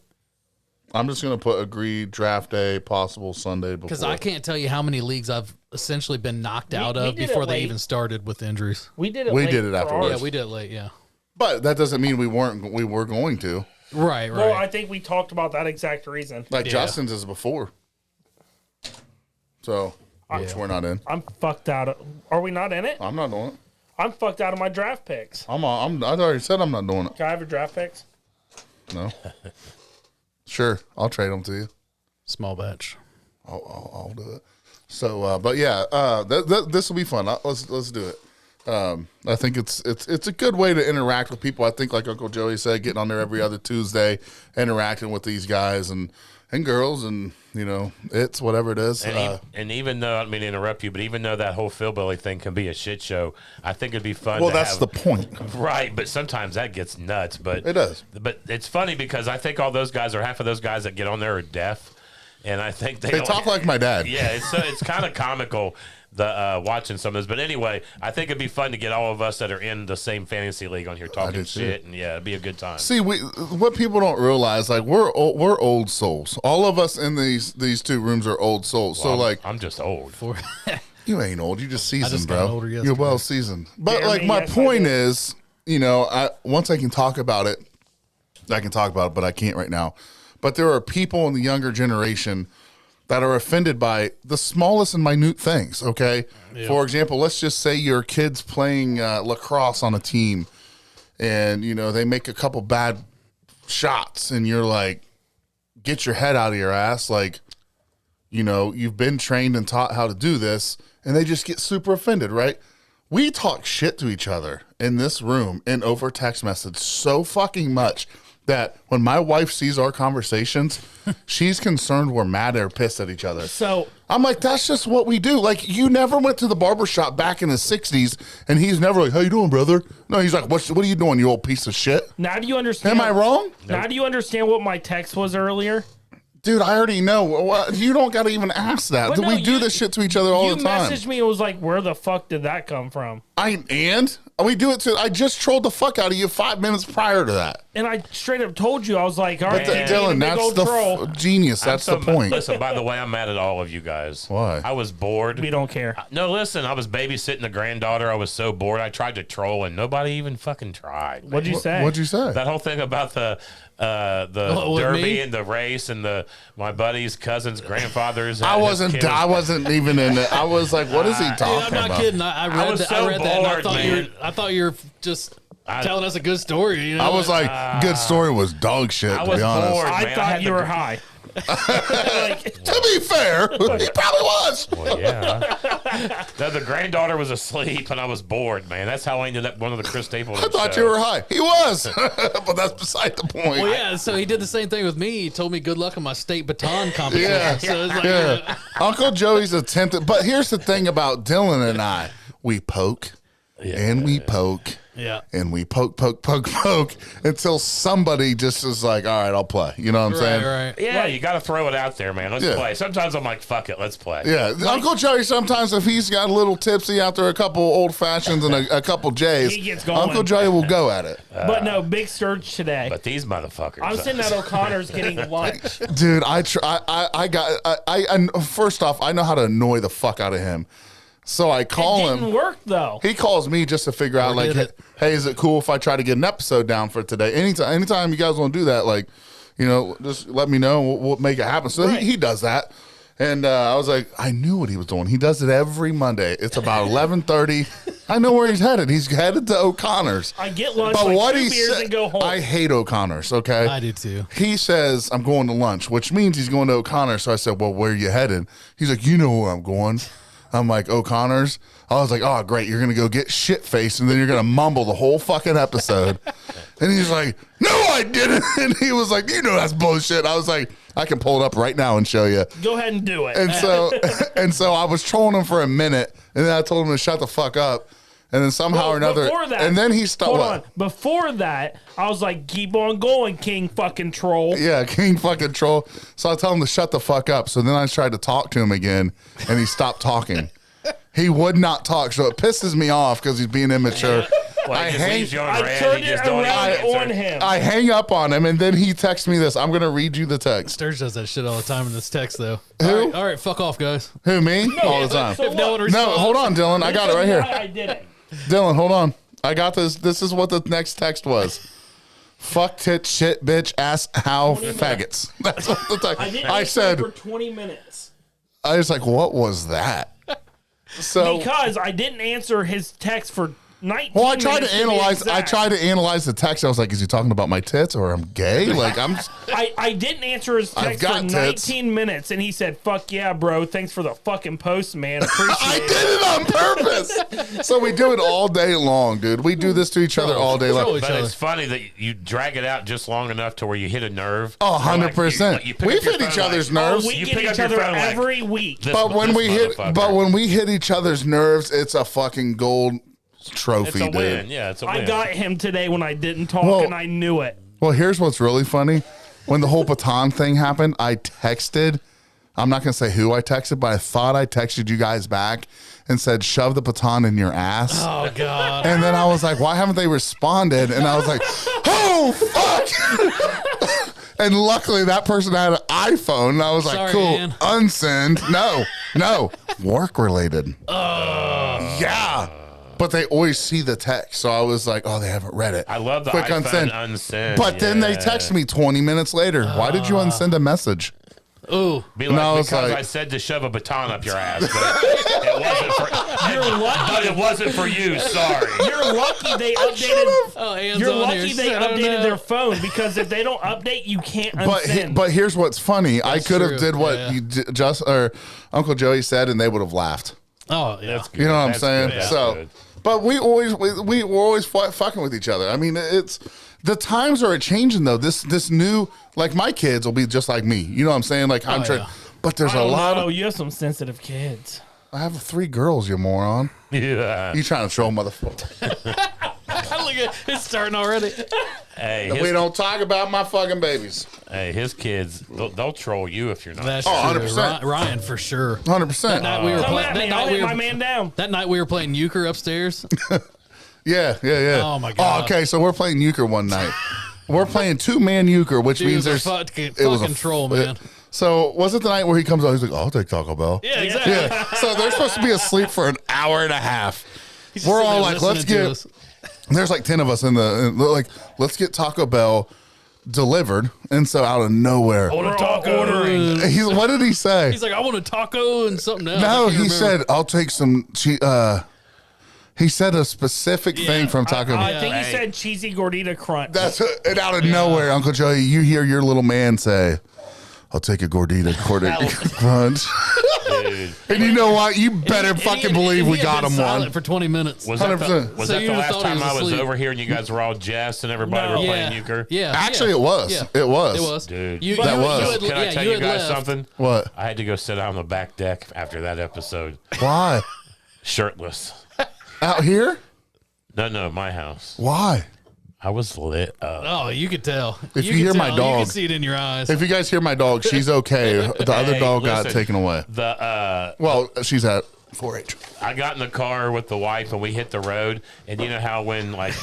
I'm just gonna put agree draft day possible Sunday before. Because I can't tell you how many leagues I've essentially been knocked out we of did it before they late. even started with injuries. We did it. We late did it for afterwards. ours. Yeah, we did it late. Yeah. But that doesn't mean we were going to. Right, right. Well, I think we talked about that exact reason. Like Yeah. Justin's is before. So which we're not in. I'm fucked out. Are we not in it? I'm not doing it. I'm fucked out of my draft picks. I already said I'm not doing it. Can I have your draft picks? No. Sure, I'll trade them to you. Small batch. I'll do it. So, but yeah, this will be fun. Let's do it. I think it's a good way to interact with people. I think, like Uncle Joey said, getting on there every other Tuesday, interacting with these guys and girls, and it's whatever it is. And even though I don't mean to interrupt you, but even though that whole Philbilly thing can be a shit show, I think it'd be fun. well, to that's have, the point. right. But sometimes that gets nuts. But It does. But it's funny because I think all those guys, or half of those guys that get on there, are deaf, and I think they They don't- talk like my dad. Yeah, it's kind of comical watching some of this. But anyway, I think it'd be fun to get all of us that are in the same fantasy league on here talking do too. shit, and yeah, it'd be a good time. See, what people don't realize, like we're old souls. All of us in these two rooms are old souls. So I'm- like, I'm just old. you ain't old. You just seasoned, just got bro. older You're yesterday. well seasoned. But Jeremy, like, my yes, I point did. is, once I can talk about it, I can talk about it, but I can't right now. But there are people in the younger generation that are offended by the smallest and minute things. Okay, for example, let's just say your kid's playing lacrosse on a team, and they make a couple bad shots, and you're like, get your head out of your ass, like. You've been trained and taught how to do this, and they just get super offended, right? We talk shit to each other in this room and over text message so fucking much that when my wife sees our conversations, she's concerned we're mad or pissed at each other. So I'm like, that's just what we do. Like, you never went to the barbershop back in the 60s, and he's never like, how you doing, brother? No, he's like, what are you doing, you old piece of shit? now do you understand? Am I wrong? Now do you understand what my text was earlier? Dude, I already know. You don't got to even ask that. But no, we do you- this shit to each other all You the time. messaged me and was like, where the fuck did that come from? And we do it to. I just trolled the fuck out of you 5 minutes prior to that. And I straight up told you, I was like, all right, But keep being a Dylan, big that's old the troll. genius. That's the point. Listen, by the way, I'm mad at all of you guys. Why? I was bored. We don't care. No, listen, I was babysitting a granddaughter. I was so bored. I tried to troll, and nobody even fucking tried. man. What'd you say? What'd you say? That whole thing about the with derby me? and the race and my buddy's cousins' grandfathers. I wasn't even in it. I was like, what is he Dude, talking I'm not about? kidding. I read, was that, so I read that, and bored, man. I thought you were just telling us a good story. I was like, good story was dog shit, I to was be honest. bored. I man, I thought had you the- were high. Like, To be fair, he probably was. Well, yeah. The granddaughter was asleep, and I was bored, man. That's how I ended up one of the Chris Stapleton I thought show. you were high. He was. But that's beside the point. well, yeah. So he did the same thing with me. He told me good luck on my state baton competition. Yeah. So it's like, Yeah. Uncle Joey's attempted. But here's the thing about Dylan and I. We poke and we poke. yeah. And we poke until somebody just is like, all right, I'll play. You know what I'm saying? Right. Yeah, you got to throw it out there, man. Let's Yeah. play. Sometimes I'm like, fuck it, let's play. Yeah. Uncle Joey, sometimes if he's got a little tipsy after a couple old fashions and a couple J's, He gets going. Uncle Joey will go at it. but no, big Sturge today. But these motherfuckers. I'm sitting at O'Connor's getting lunch. Dude, I first off, I know how to annoy the fuck out of him. So I call It him. didn't work though. He calls me just to figure out, like, did it? hey, is it cool if I try to get an episode down for today? Anytime you guys want to do that, like, you know, just let me know. We'll make it happen. So he does that. And I was like, I knew what he was doing. He does it every Monday. It's about 11:30. I know where he's headed. He's headed to O'Connor's. I get lunch, But like what 2 he beers, said, and go home. I hate O'Connor's, okay? I do too. He says, I'm going to lunch, which means he's going to O'Connor's. So I said, well, where are you headed? He's like, you know where I'm going. I'm like, O'Connor's? I was like, oh, great. You're going to go get shit-faced, and then you're going to mumble the whole fucking episode. And he's like, no, I didn't. And he was like, you know that's bullshit. I was like, I can pull it up right now and show you. Go ahead and do it. And so I was trolling him for a minute, and then I told him to shut the fuck up. And then somehow or another, Before that, and then he stopped. Hold on. Before that, I was like, keep on going, King fucking troll. Yeah, king fucking troll. So I tell him to shut the fuck up. So then I tried to talk to him again, and he stopped talking. He would not talk, so it pisses me off because he's being immature. Well, I he just hang- leaves you on I red. turned He it just don't around answer. on him. I hang up on him, and then he texts me this. I'm gonna read you the text. Sturge does that shit all the time in this text, though. Who? All right, fuck off, guys. Who, me? All the time. So If no one look, No, responds, hold on, Dylan. I got it right here. why I did it. Dylan, hold on. I got this. This is what the next text was. Fuck, tit, shit, bitch, ass, how, faggots. That's what the text. I didn't I answer said. for 20 minutes I was like, what was that? So. because I didn't answer his text for 19 Well, I tried minutes to be analyze. I exact. tried to analyze the text. I was like, "Is he talking about my tits or I'm gay?" Like I'm. I didn't answer his I've text for got 19 tits. minutes, and he said, "Fuck yeah, bro! Thanks for the fucking post, man. Appreciate I it." did it on purpose. So we do it all day long, dude. We do this to each other all day Troll long. each But other. it's funny that you drag it out just long enough to where you hit a nerve. Oh, Or like 100%. you pick We've up your hit each phone other's like, nerves. We You get pick up each your other phone like, every week. this- But when this we hit, motherfucker. but when we hit each other's nerves, it's a fucking gold it's trophy, a dude. win. Yeah, it's a win. I got him today when I didn't talk, Well- and I knew it. Well, here's what's really funny. When the whole baton thing happened, I texted. I'm not going to say who I texted, but I thought I texted you guys back and said, shove the baton in your ass. Oh god. And then I was like, why haven't they responded? And I was like, oh, fuck. And luckily that person had an iPhone. And I was like, Sorry, cool, Ann. unsend. No, work related. Yeah. But they always see the text. So I was like, oh, they haven't read it. I love the Quick iPhone unsend. unsend. But then they yeah. text me 20 minutes later. Why did you unsend a message? Ooh. Be And like, I was because like- I said to shove a baton up your ass, but it wasn't for. You're lucky. But it wasn't for you. Sorry. You're lucky they updated. Oh, Anne's You're on lucky here. they I don't updated know. their phone because if they don't update, you can't But unsend. but here's what's funny. I That's could have true. did what Yeah. you just or Uncle Joey said, and they would have laughed. Oh yeah. That's good. You know what I'm That's saying? good. That's So, good. but we're always fucking with each other. I mean, it's the times are changing though. This new, like my kids will be just like me. You know what I'm saying? Like I'm trying, yeah. but there's a lot Oh, of. you have some sensitive kids. I have 3 girls, you moron. Yeah. You trying to troll, motherfucker? Look at it's starting already. Hey, We his, don't talk about my fucking babies. hey, his kids, they'll troll you if you're not. That's Oh, true. 100%. Ryan for sure. 100%. That night we were Come playing. at That me. night I'll we let my were. man down. That night we were playing euchre upstairs. Yeah. Oh, my God. Oh, okay, so we're playing euchre one night. We're playing 2-man euchre, which Dude means was there's a fucking it was a control, man. So was it the night where he comes out? He's like, "I'll take Taco Bell." Yeah, exactly. Yeah. So they're supposed to be asleep for an hour and a half. He's just We're sitting all there like, let's listening to get. us. There's like 10 of us in the like, let's get Taco Bell delivered. And so out of nowhere, We're all ordering. what did he say? He's like, I want a taco and something else. I No, can't he remember. said, "I'll take some." He said a specific thing from Taco Bell. I think he Hey. said cheesy gordita crunch. That's and out of nowhere, Uncle Joey, you hear your little man say, "I'll take a gordita crunch." Dude. And you know what? You better And fucking he- believe and we he had got been him silent one. for 20 minutes. Was that 100%. was So that you the would've last thought he time was I was asleep. over here and you guys were all jazzed and everybody were playing euchre? Yeah. Actually, yeah. it was. Yeah. It was. It was. Dude. You, That you, was. You had, Can I yeah, tell you you had guys left. something? What? I had to go sit on the back deck after that episode, Why? shirtless. Out here? No, my house. Why? I was lit up. Oh, you could tell. If you could hear my tell. dog- you can see it in your eyes. If you guys hear my dog, she's okay. The other Hey, dog got listen, taken away. The Well, she's at 4-H. I got in the car with the wife and we hit the road, and you know how when like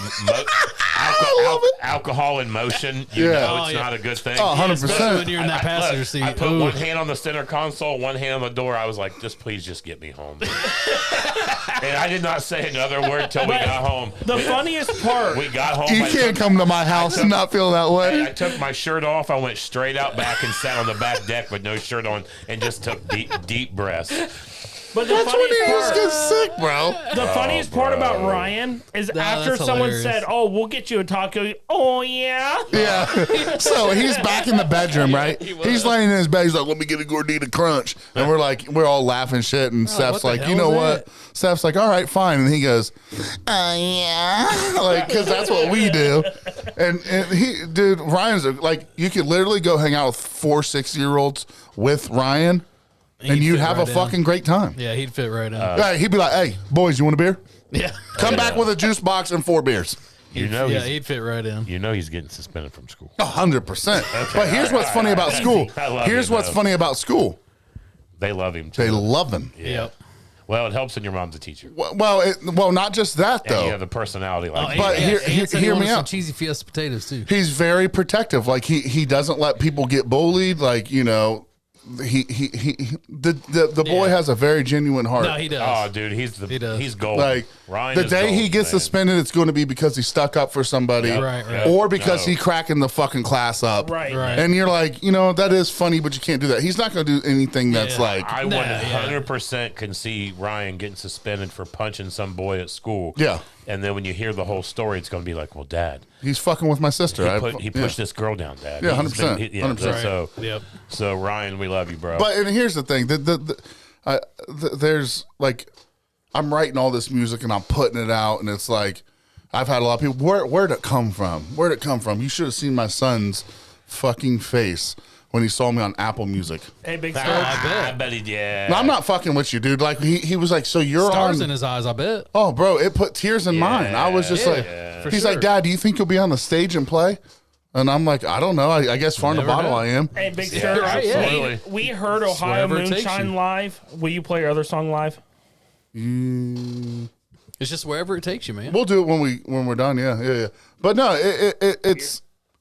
alcohol in motion, you Yeah. know it's Oh, yeah. not a good thing. Oh, 100%. Especially when you're in that passenger Look, seat. I put Ooh. one hand on the center console, one hand on the door. I was like, just please just get me home. And I did not say another word till we got home. The funniest part. We got home. You I can't took- come to my house and not feel that I way. took my shirt off. I went straight out back and sat on the back deck with no shirt on and just took deep breaths. But the That's when funniest he just part, gets sick, bro. the funniest part about Ryan is after that's someone hilarious. said, "Oh, we'll get you a taco." Oh yeah. Yeah. So he's back in the bedroom, right? He's laying in his bed. He's like, let me get a gordita crunch. And we're all laughing shit. And Steph's what the like, you hell know is what? Steph's like, all right, fine. And he goes, yeah. Like, because that's what we do. And dude, Ryan's like, you could literally go hang out with 4 6-year-olds with Ryan and He'd you'd fit have a right in. fucking great time. Yeah, he'd fit right in. Yeah, he'd be like, hey, boys, you want a beer? yeah. Come back with a juice box and 4 beers. You know, Yeah, he's, he'd fit right in. you know he's getting suspended from school. 100%. But here's what's funny about school. I love Here's you, what's though. funny about school. They love him too. They love him. Yep. Well, it helps when your mom's a teacher. Well, not just that And you though. have the personality like But you. hear me Some out. cheesy Fiesta potatoes too. He's very protective. Like he doesn't let people get bullied. Like the boy Yeah. has a very genuine heart. No, he does. Oh, dude, he's does. gold. Like Ryan the is day he gold, gets man. suspended, it's going to be because he stuck up for somebody, Right. or because No. he cracking the fucking class up. Right. Right. And you're like, that is funny, but you can't do that. He's not going to do anything that's Yeah. like, I Nah, 100% can see Ryan getting suspended for punching some boy at school. Yeah. And then when you hear the whole story, it's going to be like, well, Dad, he's fucking with my sister. he pushed this girl down, Dad. Yeah, He's 100%, been- 100%. So, Yep. so Ryan, we love you, bro. But and here's the thing: there's like, I'm writing all this music and I'm putting it out, and it's like, I've had a lot of people. Where'd it come from? Where'd it come from? You should have seen my son's fucking face when he saw me on Apple Music. Hey, Big Star. I bet he did. No, I'm not fucking with you, dude. Like he was like, so you're Stars on. in his eyes, I bet. Oh, bro, it put tears in mine. I was just Yeah, like, for he's sure. like, Dad, do you think you'll be on the stage and play? And I'm like, I don't know. I guess Farm to Never Bottle know. I am. Hey, Big Yeah, Star. right, yeah. absolutely. We heard Ohio wherever it takes Moonshine you. live. Will you play your other song live? It's just wherever it takes you, man. We'll do it when we're done. Yeah. But no,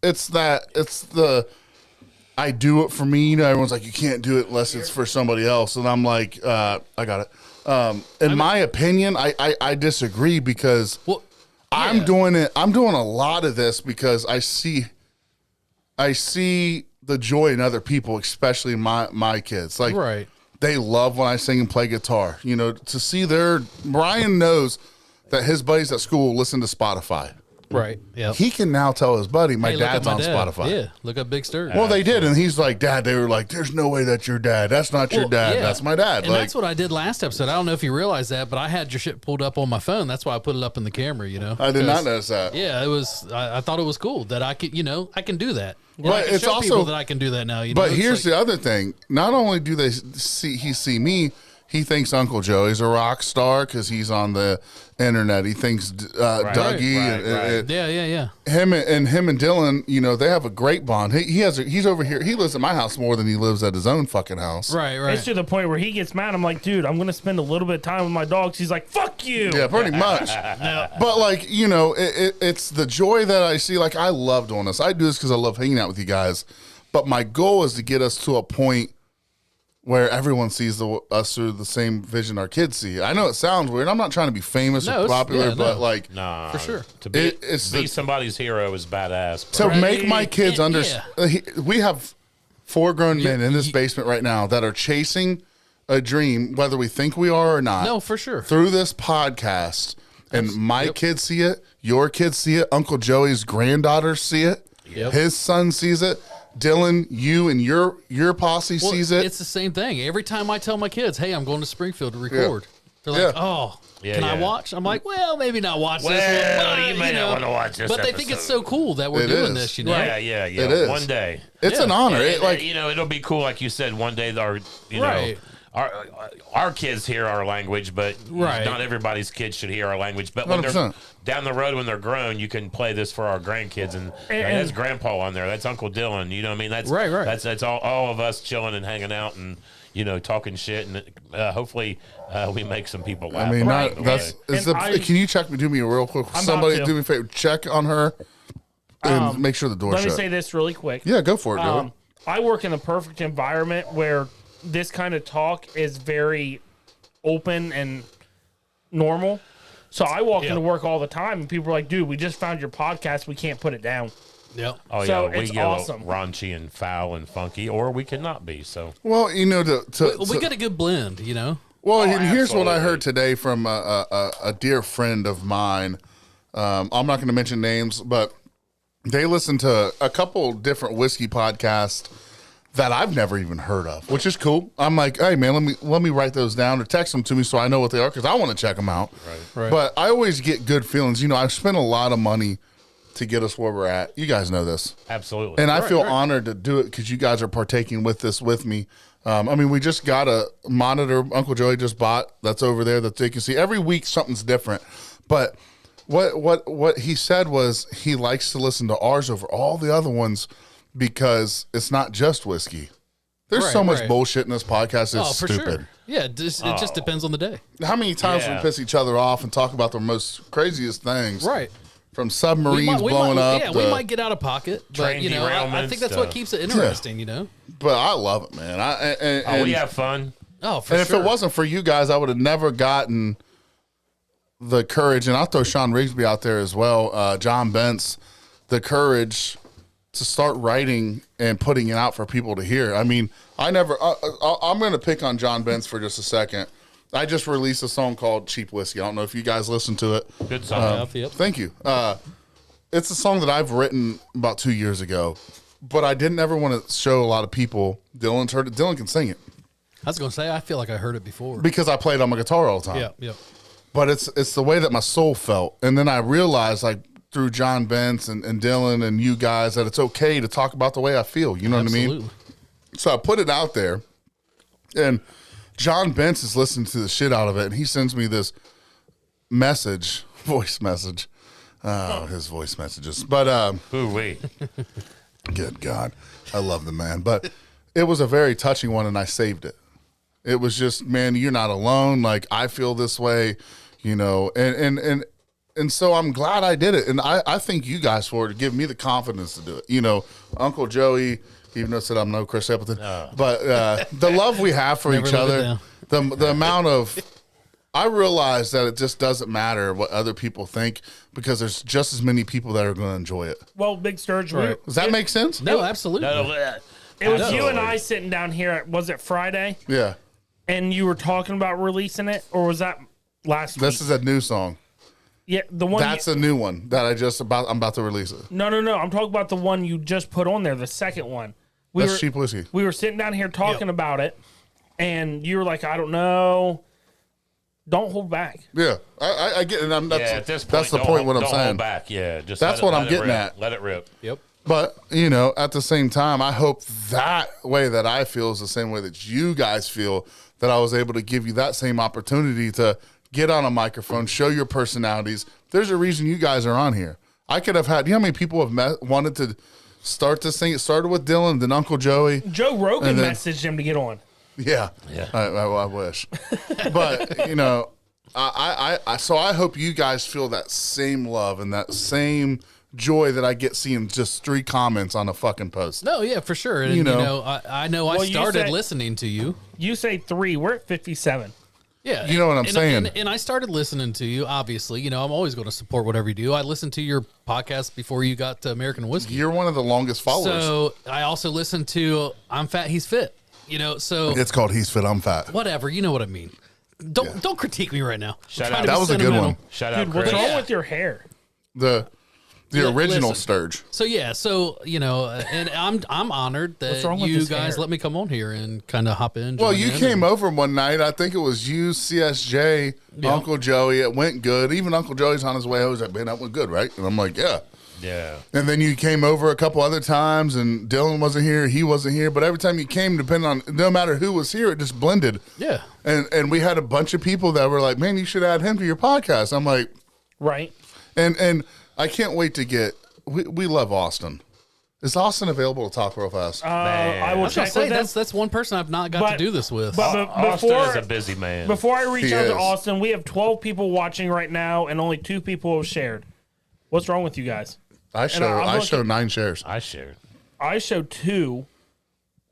it's the I do it for me. Everyone's like, you can't do it unless it's for somebody else, and I'm like, I got it. In my opinion, I disagree because Well, I'm yeah. doing it. I'm doing a lot of this because I see the joy in other people, especially my kids. Like, Right. they love when I sing and play guitar. To see Brian knows that his buddies at school listen to Spotify. Right. Yeah. He can now tell his buddy, my Hey, look up dad's my on dad. Spotify. Yeah. Look up Big Stir. Well, they did, and he's like, Dad. They were like, "There's no way that's your dad. That's not your Well, dad. yeah. That's my dad." And Like, that's what I did last episode. I don't know if you realize that, but I had your shit pulled up on my phone. That's why I put it up in the camera, I did not 'Cause, notice that. Yeah, it was. I thought it was cool that I could, I can do that. But I can it's show also- people that I can do that now. But It's here's like- the other thing: not only do they see me, he thinks Uncle Joey's a rock star because he's on the internet. He thinks Dougie, right. Yeah. him and Dylan, they have a great bond. He's over here. He lives at my house more than he lives at his own fucking house. Right. It's to the point where he gets mad. I'm like, dude, I'm going to spend a little bit of time with my dogs. He's like, fuck you. Yeah, pretty much. But like, it's the joy that I see. Like, I love doing this. I do this because I love hanging out with you guys. But my goal is to get us to a point where everyone sees us through the same vision our kids see. I know it sounds weird. I'm not trying to be famous No, or it's- popular, yeah, but no. like Nah, For sure. To be, it's be the- somebody's hero is badass. to bro. make my kids Yeah. understand. We have 4 grown men in this basement right now that are chasing a dream, whether we think we are or not. No, for sure. Through this podcast, and my kids see it, your kids see it, Uncle Joey's granddaughters see it, Yep. his son sees it, Dylan, you and your posse Well, sees it. It's the same thing. Every time I tell my kids, "Hey, I'm going to Springfield to record," they're like, Yeah. "Oh, Yeah, can I yeah. watch?" I'm like, "Well, maybe not watch this Well, one. you may not wanna watch this But they think it's episode. so cool that we're It doing is. this. Yeah. It is. One day. It's Yeah. an honor. And, It, like, it'll be cool, like you said. One day, Right. our kids hear our language, but Right. not everybody's kids should hear our language. But when they're 100%. down the road, when they're grown, you can play this for our grandkids, and that's Grandpa on there. That's Uncle Dylan. You know what I mean? That's Right. That's all of us chilling and hanging out, and talking shit, and hopefully we make some people laugh. I mean, along not the that's. way. Is the, can you check me? Do me a real quick. I'm Somebody about to. do me a favor. Check on her and make sure the door Let me shut. say this really quick. Yeah, go for it. Do it. I work in a perfect environment where this kind of talk is very open and normal. So I walk into work all the time, and people are like, "Dude, we just found your podcast. We can't put it down." Yep. Oh so yeah, we it's get awesome. raunchy and foul and funky, or we cannot be. So Well, We got a good blend, Well, and here's what I absolutely. heard today from a dear friend of mine. I'm not going to mention names, but they listen to a couple different whiskey podcasts that I've never even heard of, which is cool. I'm like, hey man, let me write those down or text them to me so I know what they are because I want to check them out. Right. But I always get good feelings. I've spent a lot of money to get us where we're at. You guys know this. absolutely. And I feel honored to do it because you guys are partaking with this with me. We just got a monitor Uncle Joey just bought that's over there that they can see. Every week something's different. But what he said was he likes to listen to ours over all the other ones because it's not just whiskey. There's so Right, much right. bullshit in this podcast. It's Oh, for stupid. sure. Yeah, it just depends on the day. How many times Yeah. we piss each other off and talk about the most craziest things? Right. From submarines blowing up. Yeah, we might get out of pocket, but Train I think that's what derailments, keeps it interesting. But I love it, man. we have fun. Oh, for And sure. if it wasn't for you guys, I would have never gotten the courage. And I'll throw Sean Rigsby out there as well. John Bentz, the courage to start writing and putting it out for people to hear. I mean, I'm going to pick on John Bentz for just a second. I just released a song called Cheap Whiskey. I don't know if you guys listened to it. Good song. Yep. Thank you. It's a song that I've written about 2 years ago, but I didn't ever want to show a lot of people. Dylan's heard it. Dylan can sing it I was gonna say I feel like I heard it before. because I played on my guitar all the time. Yeah. But it's the way that my soul felt. And then I realized, like, through John Bentz and Dylan and you guys, that it's okay to talk about the way I feel. You know what I mean? Absolutely. So I put it out there, and John Bentz is listening to the shit out of it, and he sends me this voice message. Oh, his voice messages. But Ooh-wee. good God, I love the man. But it was a very touching one, and I saved it. It was just, man, you're not alone. Like, I feel this way, and so I'm glad I did it. And I thank you guys for it, to give me the confidence to do it. Uncle Joey, even though I said I'm no Chris Appleton, but the love we have for Never each live it other, the amount of, I realize that it just doesn't matter what other people think because there's just as many people that are going to enjoy it. Well, Big Sturge, Right. Does that make sense? No, absolutely. it was you and Absolutely. I sitting down here. Was it Friday? Yeah. And you were talking about releasing it, or was that last This week? is a new song. Yeah, the one. That's a new one that I'm about to release it. No. I'm talking about the one you just put on there, the second one. That's Cheap Whiskey. We were sitting down here talking about it, and you were like, "I don't know." Don't hold back. Yeah, I get it. That's, Yeah, at this point, that's the don't point. hold- What I'm don't saying. hold back. Yeah, just That's let what I'm it getting rip. at. Let it rip. Yep. But at the same time, I hope that way that I feel is the same way that you guys feel. That I was able to give you that same opportunity to get on a microphone, show your personalities. There's a reason you guys are on here. I could have had. You know how many people have wanted to start this thing? It started with Dylan, then Uncle Joey. Joe Rogan And then- messaged him to get on. Yeah, Yeah. I wish, but so I hope you guys feel that same love and that same joy that I get seeing just 3 comments on a fucking post. No, yeah, for sure. And I know I Well, you started said- listening to you. You say 3. We're at 57. Yeah, You know what I'm saying. And I started listening to you. Obviously, I'm always going to support whatever you do. I listened to your podcast before you got to American Whiskey. You're one of the longest followers. So I also listened to I'm Fat, He's Fit. So It's called He's Fit, I'm Fat. whatever, you know what I mean. Don't critique me right now. Shout I'm trying out. to That be was a good sentimental. one. Shout out, Dude, what's Chris. wrong Yeah. with your hair? The original listen. Sturge. So and I'm honored What's that wrong with you his guys hair? let me come on here and kind of hop in. Well, join you in, came and- over one night. I think it was you, CSJ, Yeah. Uncle Joey. It went good. Even Uncle Joey's on his way. I was like, man, that went good, right? And I'm like, yeah. Yeah. And then you came over a couple other times, and Dylan wasn't here. He wasn't here. But every time you came, depending on no matter who was here, it just blended. Yeah. And we had a bunch of people that were like, man, you should add him to your podcast. I'm like, Right. and I can't wait to get. We love Austin. Is Austin available to talk real fast? I will I was gonna check say with them. that's one person I've not got to do this with. But Austin before, is a busy man. before I reach He out is. to Austin, we have 12 people watching right now, and only 2 people have shared. What's wrong with you guys? I I'm show 9 shares. I shared. I showed 2,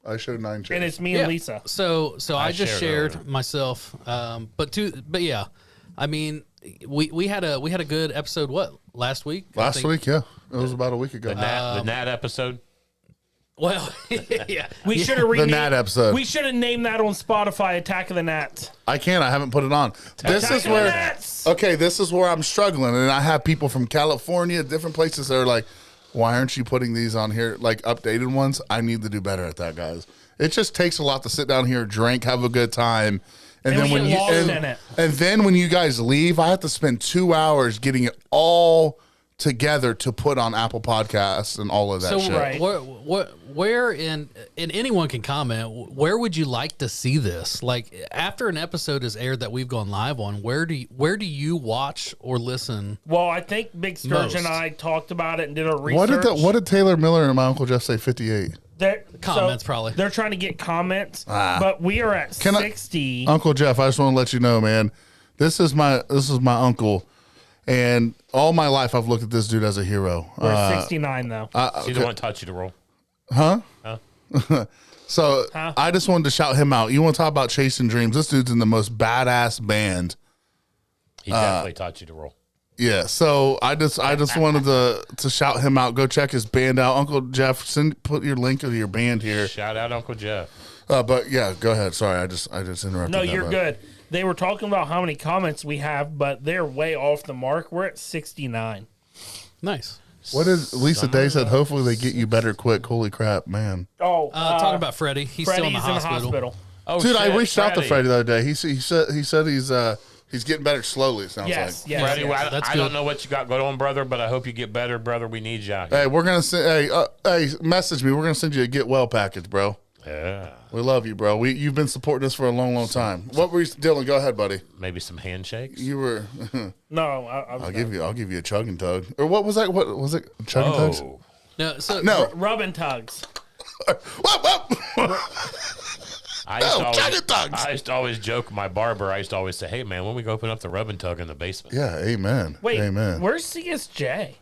I showed 9 shares. and it's me and Lisa. So I just shared shared myself. But yeah, I mean, we had a good episode. What last week? I Last think. week, yeah. It was about a week ago. The Nat episode. Well, yeah. We should have renamed Nat episode. We should have named that on Spotify. Attack of the Nats. I can't. I haven't put it on. This Attack is of the where. Nats. Okay, this is where I'm struggling, and I have people from California, different places that are like, "Why aren't you putting these on here, like updated ones?" I need to do better at that, guys. It just takes a lot to sit down here, drink, have a good time, and And then we when get you lost and, in it. and then when you guys leave, I have to spend 2 hours getting it all together to put on Apple Podcasts and all of that So shit. Right. where and anyone can comment. Where would you like to see this? Like after an episode is aired that we've gone live on, where do you watch or listen? Well, I think Big Sturge and Most. I talked about it and did a research. What did Taylor Miller and my Uncle Jeff say? 58. Comments, probably. They're trying to get comments, but we are at Can I- 60. Uncle Jeff, I just want to let you know, man. This is my uncle, and all my life I've looked at this dude as a hero. We're at 69 though. He don't want to touch you to roll. So I just wanted to shout him out. You want to talk about chasing dreams? This dude's in the most badass band. He definitely taught you to roll. Yeah. So I just wanted to shout him out. Go check his band out, Uncle Jeff. Put your link of your band here. Shout out Uncle Jeff. But yeah, go ahead. Sorry, I just interrupted. No, that, you're but- good. They were talking about how many comments we have, but they're way off the mark. We're at 69. Nice. What did Lisa Day said? Hopefully they get you better quick. Holy crap, man. Oh, Talking about Freddie. He's still in the Freddie's hospital. Oh, Dude, I shit, reached out to Freddie. Freddie the other day. He said he's getting better slowly. It sounds Yes, like. yes. Freddie, yes. That's I good. don't know what you got going on, brother, but I hope you get better, brother. We need you out here. Hey, we're gonna send. Hey, message me. We're gonna send you a get well package, bro. Yeah. We love you, bro. You've been supporting us for a long, long time. What were you, Dylan? Go ahead, buddy. Maybe some handshakes. You were. No, I was I'll give you a chug and tug. Or what was that? What was it? Chug and tugs? Oh. No, so No. rubbing tugs. Whoop. I used, to No, always, chug and tugs. I used to always joke with my barber. I used to always say, "Hey, man, when we go open up the rub and tug in the basement?" Yeah. Amen. Wait, Amen. where's CSJ?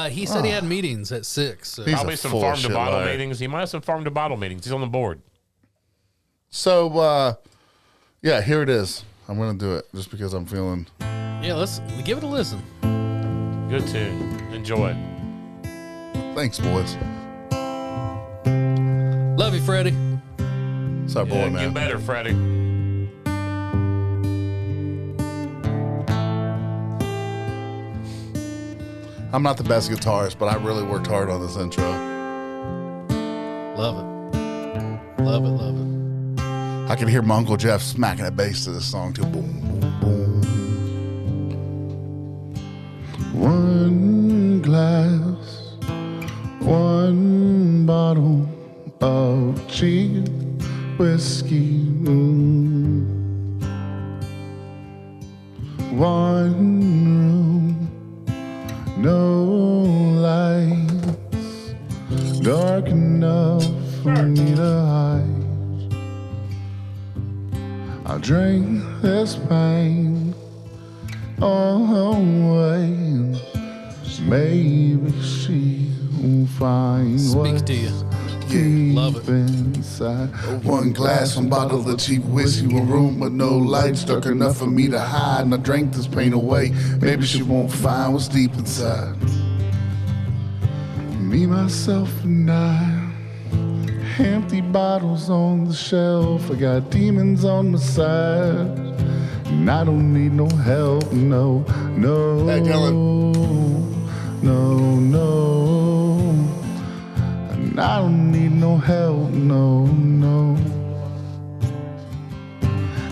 he said he had meetings at 6. So. He's Probably a some full farm to shit bottle liar. meetings. He might have some farm to bottle meetings. He's on the board. So, yeah, here it is. I'm gonna do it just because I'm feeling. Yeah, let's give it a listen. Good tune. Enjoy it. Thanks, boys. Love you, Freddie. It's our boy, Yeah, man. get better, Freddie. I'm not the best guitarist, but I really worked hard on this intro. Love it. Love it. Love it. I can hear my Uncle Jeff smacking a bass to this song too. Boom, boom, boom. One glass, one bottle of cheap whiskey. One room, no lights, dark enough for me to hide. I drink this pain away. Maybe she will find Speaks to you. Love it. inside. One glass, one bottle of cheap whiskey, one room with no lights, dark enough for me to hide. And I drank this pain away. Maybe she won't find what's deep inside. Me, myself, and I. Empty bottles on the shelf. I got demons on my side. And I don't need no help, no, no. Hey, Dylan. No. And I don't need no help, no.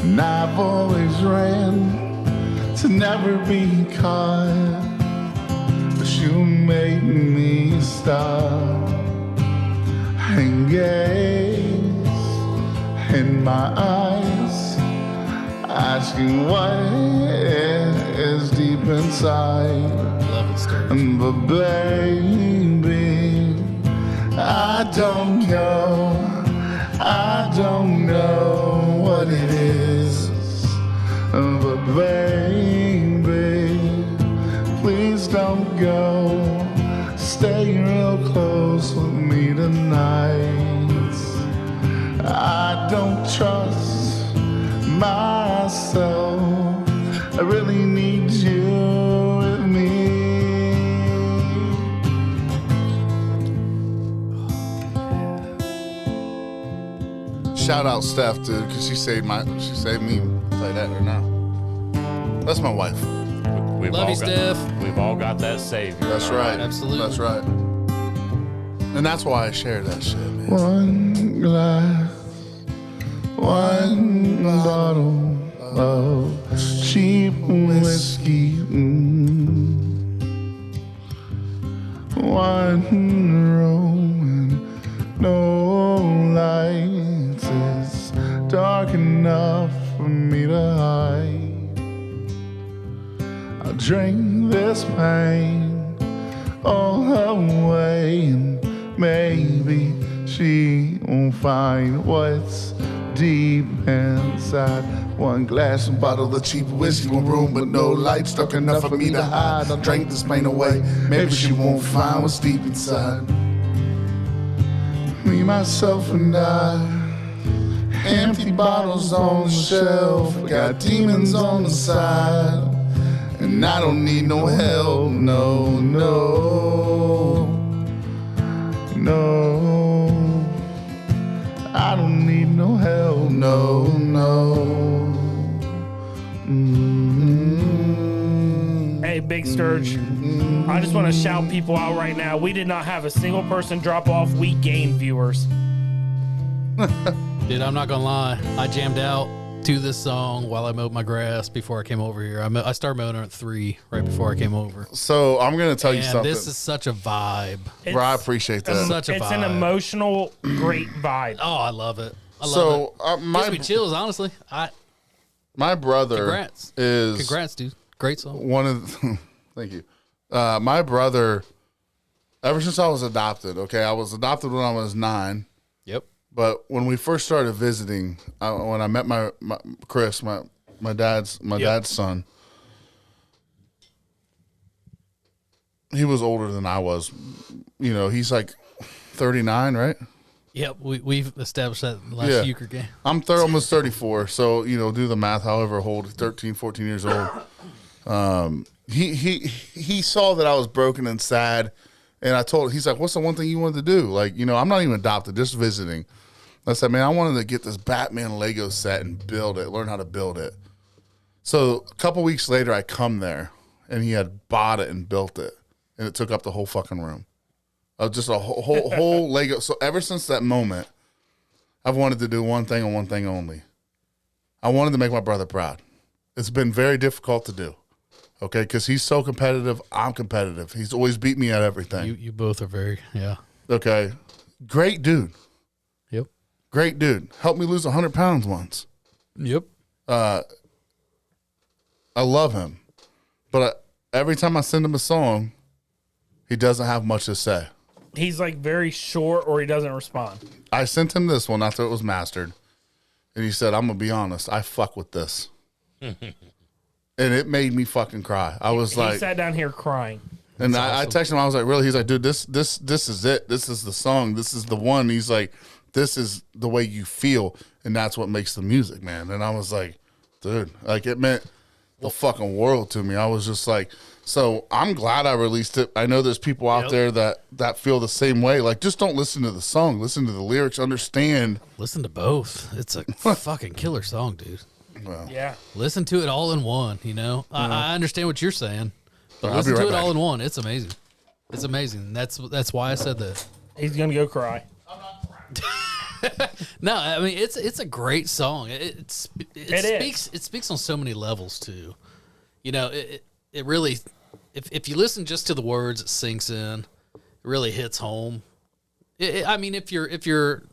And I've always ran to never be caught. But you made me stop and gaze in my eyes, asking what is deep inside. Love it, Sturge. But baby, I don't know what it is, but baby, please don't go. Stay real close with me tonight. I don't trust myself. I really need you with me. Shout out Steph, dude, because she saved me. Say that or not. That's my wife. We've Love all you, Steph. We've all got that savior. That's right. Absolutely. That's right. And that's why I share that shit, man. One glass, one bottle of cheap whiskey. One room and no lights. It's dark enough for me to hide. I'll drink this pain all away, and maybe she won't find what's deep inside. One glass and bottle of cheap whiskey, one room but no lights, dark enough for me to hide. I'll drink this pain away, maybe she won't find what's deep inside. Me, myself, and I, empty bottles on the shelf, got demons on the side. And I don't need no help, no, no, no. I don't need no help, no, no. Hey, Big Sturge, I just want to shout people out right now. We did not have a single person drop off. We gained viewers. Dude, I'm not gonna lie. I jammed out to this song while I mowed my grass before I came over here. I started mowing at 3 right before I came over. So I'm gonna tell you And something. this is such a vibe. Bro, I appreciate that. Such a It's vibe. an emotional, great vibe. Oh, I love it. I love So it. Gives me chills, honestly. my brother Congrats. is Congrats, dude. Great song. one of the, thank you. My brother, ever since I was adopted, okay, I was adopted when I was 9. Yep. But when we first started visiting, when I met my Chris, my dad's son, he was older than I was. You know, he's like 39, right? Yep. We've established that in the last Yeah. Euchre game. I'm almost 34, so you know, do the math. However old, 13, 14 years old. He saw that I was broken and sad, and he's like, "What's the one thing you wanted to do?" Like, you know, I'm not even adopted, just visiting. I said, "Man, I wanted to get this Batman Lego set and build it, learn how to build it." So a couple weeks later, I come there, and he had bought it and built it, and it took up the whole fucking room. Just a whole Lego. So ever since that moment, I've wanted to do one thing and one thing only. I wanted to make my brother proud. It's been very difficult to do, okay, because he's so competitive. I'm competitive. He's always beat me at everything. You both are very, yeah. Okay, great dude. Yep. Great dude. Helped me lose 100 pounds once. Yep. I love him, but every time I send him a song, he doesn't have much to say. He's like very short or he doesn't respond. I sent him this one after it was mastered, and he said, "I'm gonna be honest, I fuck with this," and it made me fucking cry. I was He like, sat down here crying. and I texted him. I was like, "Really?" He's like, "Dude, this is it. This is the song. This is the one." He's like, "This is the way you feel, and that's what makes the music, man." And I was like, "Dude, like it meant the fucking world to me." I was just like, so I'm glad I released it. I know there's people out there that feel the same way. Like, just don't listen to the song. Listen to the lyrics. Understand. Listen to both. It's a fucking killer song, dude. Yeah. Listen to it all in one, you know? I understand what you're saying, but I'll be listen right to it back. all in one. It's amazing. It's amazing. That's why I said that. He's going to go cry. No, I mean it's a great song. It speaks on so many levels too. You know, it really, if you listen just to the words, it sinks in. It really hits home. I mean, if you're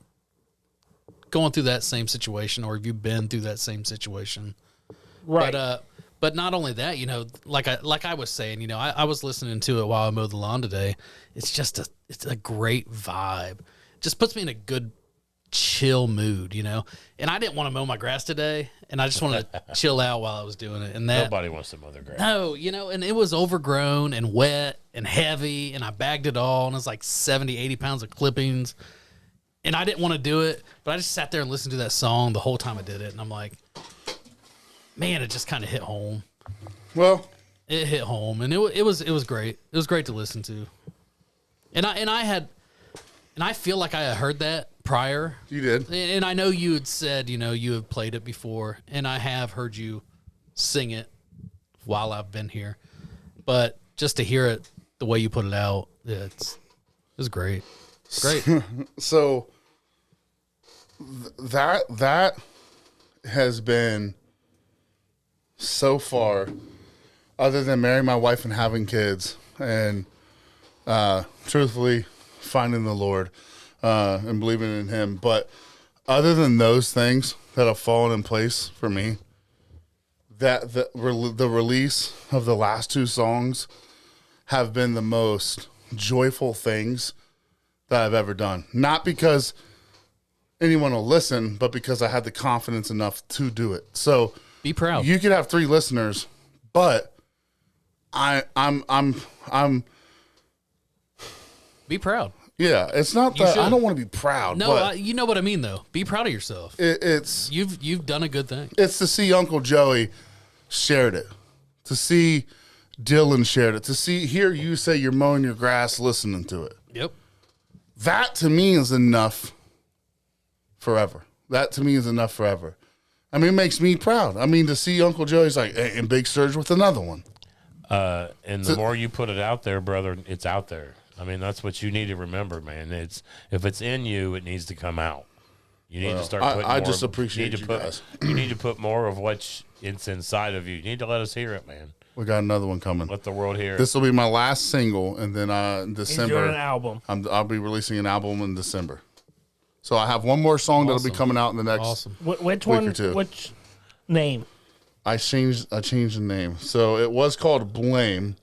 going through that same situation, or if you've been through that same situation, Right. But not only that, you know, like I was saying, you know, I was listening to it while I mowed the lawn today. It's a great vibe. Just puts me in a good chill mood, you know. And I didn't want to mow my grass today, and I just wanted to chill out while I was doing it. And that Nobody wants to mow their grass. no, you know, and it was overgrown and wet and heavy, and I bagged it all, and it was like 70, 80 pounds of clippings. And I didn't want to do it, but I just sat there and listened to that song the whole time I did it, and I'm like, man, it just kind of hit home. Well, It hit home, and it was great. It was great to listen to. And I feel like I had heard that prior. you did. And I know you had said, you know, you have played it before, and I have heard you sing it while I've been here. But just to hear it the way you put it out, it was great. Great. So that has been so far, other than marrying my wife and having kids, and truthfully finding the Lord and believing in Him. But other than those things that have fallen in place for me, that the release of the last two songs have been the most joyful things that I've ever done. Not because anyone will listen, but because I had the confidence enough to do it. So Be proud. you could have 3 listeners, but I'm Be proud. yeah. It's not You that I should. don't want to be proud. No, but you know what I mean, though. Be proud of yourself. it's You've done a good thing. it's to see Uncle Joey shared it, to see Dylan shared it, to hear you say you're mowing your grass listening to it. Yep. That to me is enough forever. That to me is enough forever. I mean, it makes me proud. I mean, to see Uncle Joey's like, hey, and Big Sturge with another one. And the more you put it out there, brother, it's out there. I mean, that's what you need to remember, man. If it's in you, it needs to come out. You need to start putting I more just of- appreciate need to you put, guys. You need to put more of what's inside of you. You need to let us hear it, man. We got another one coming. Let the world hear it. This will be my last single, and then in He's doing an December, album. I'll be releasing an album in December. So I have one more song that'll be Awesome. coming out in the next. Awesome. Which Week one? or two. Which name? I changed the name, so it was called Blame,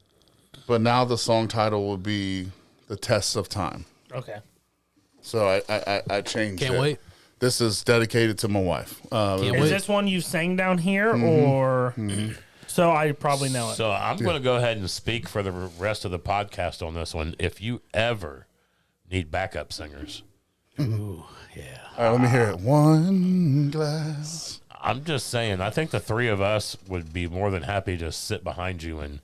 but now the song title will be The Tests of Time. Okay. So I changed Can't it. wait. This is dedicated to my wife. Can't Is wait. this one you sang down here, Mm-hmm. or? So I probably know it. So I'm going to go ahead and speak for the rest of the podcast on this one. If you ever need backup singers, Ooh, yeah. All right, let me hear it. One glass. I'm just saying, I think the 3 of us would be more than happy to sit behind you and,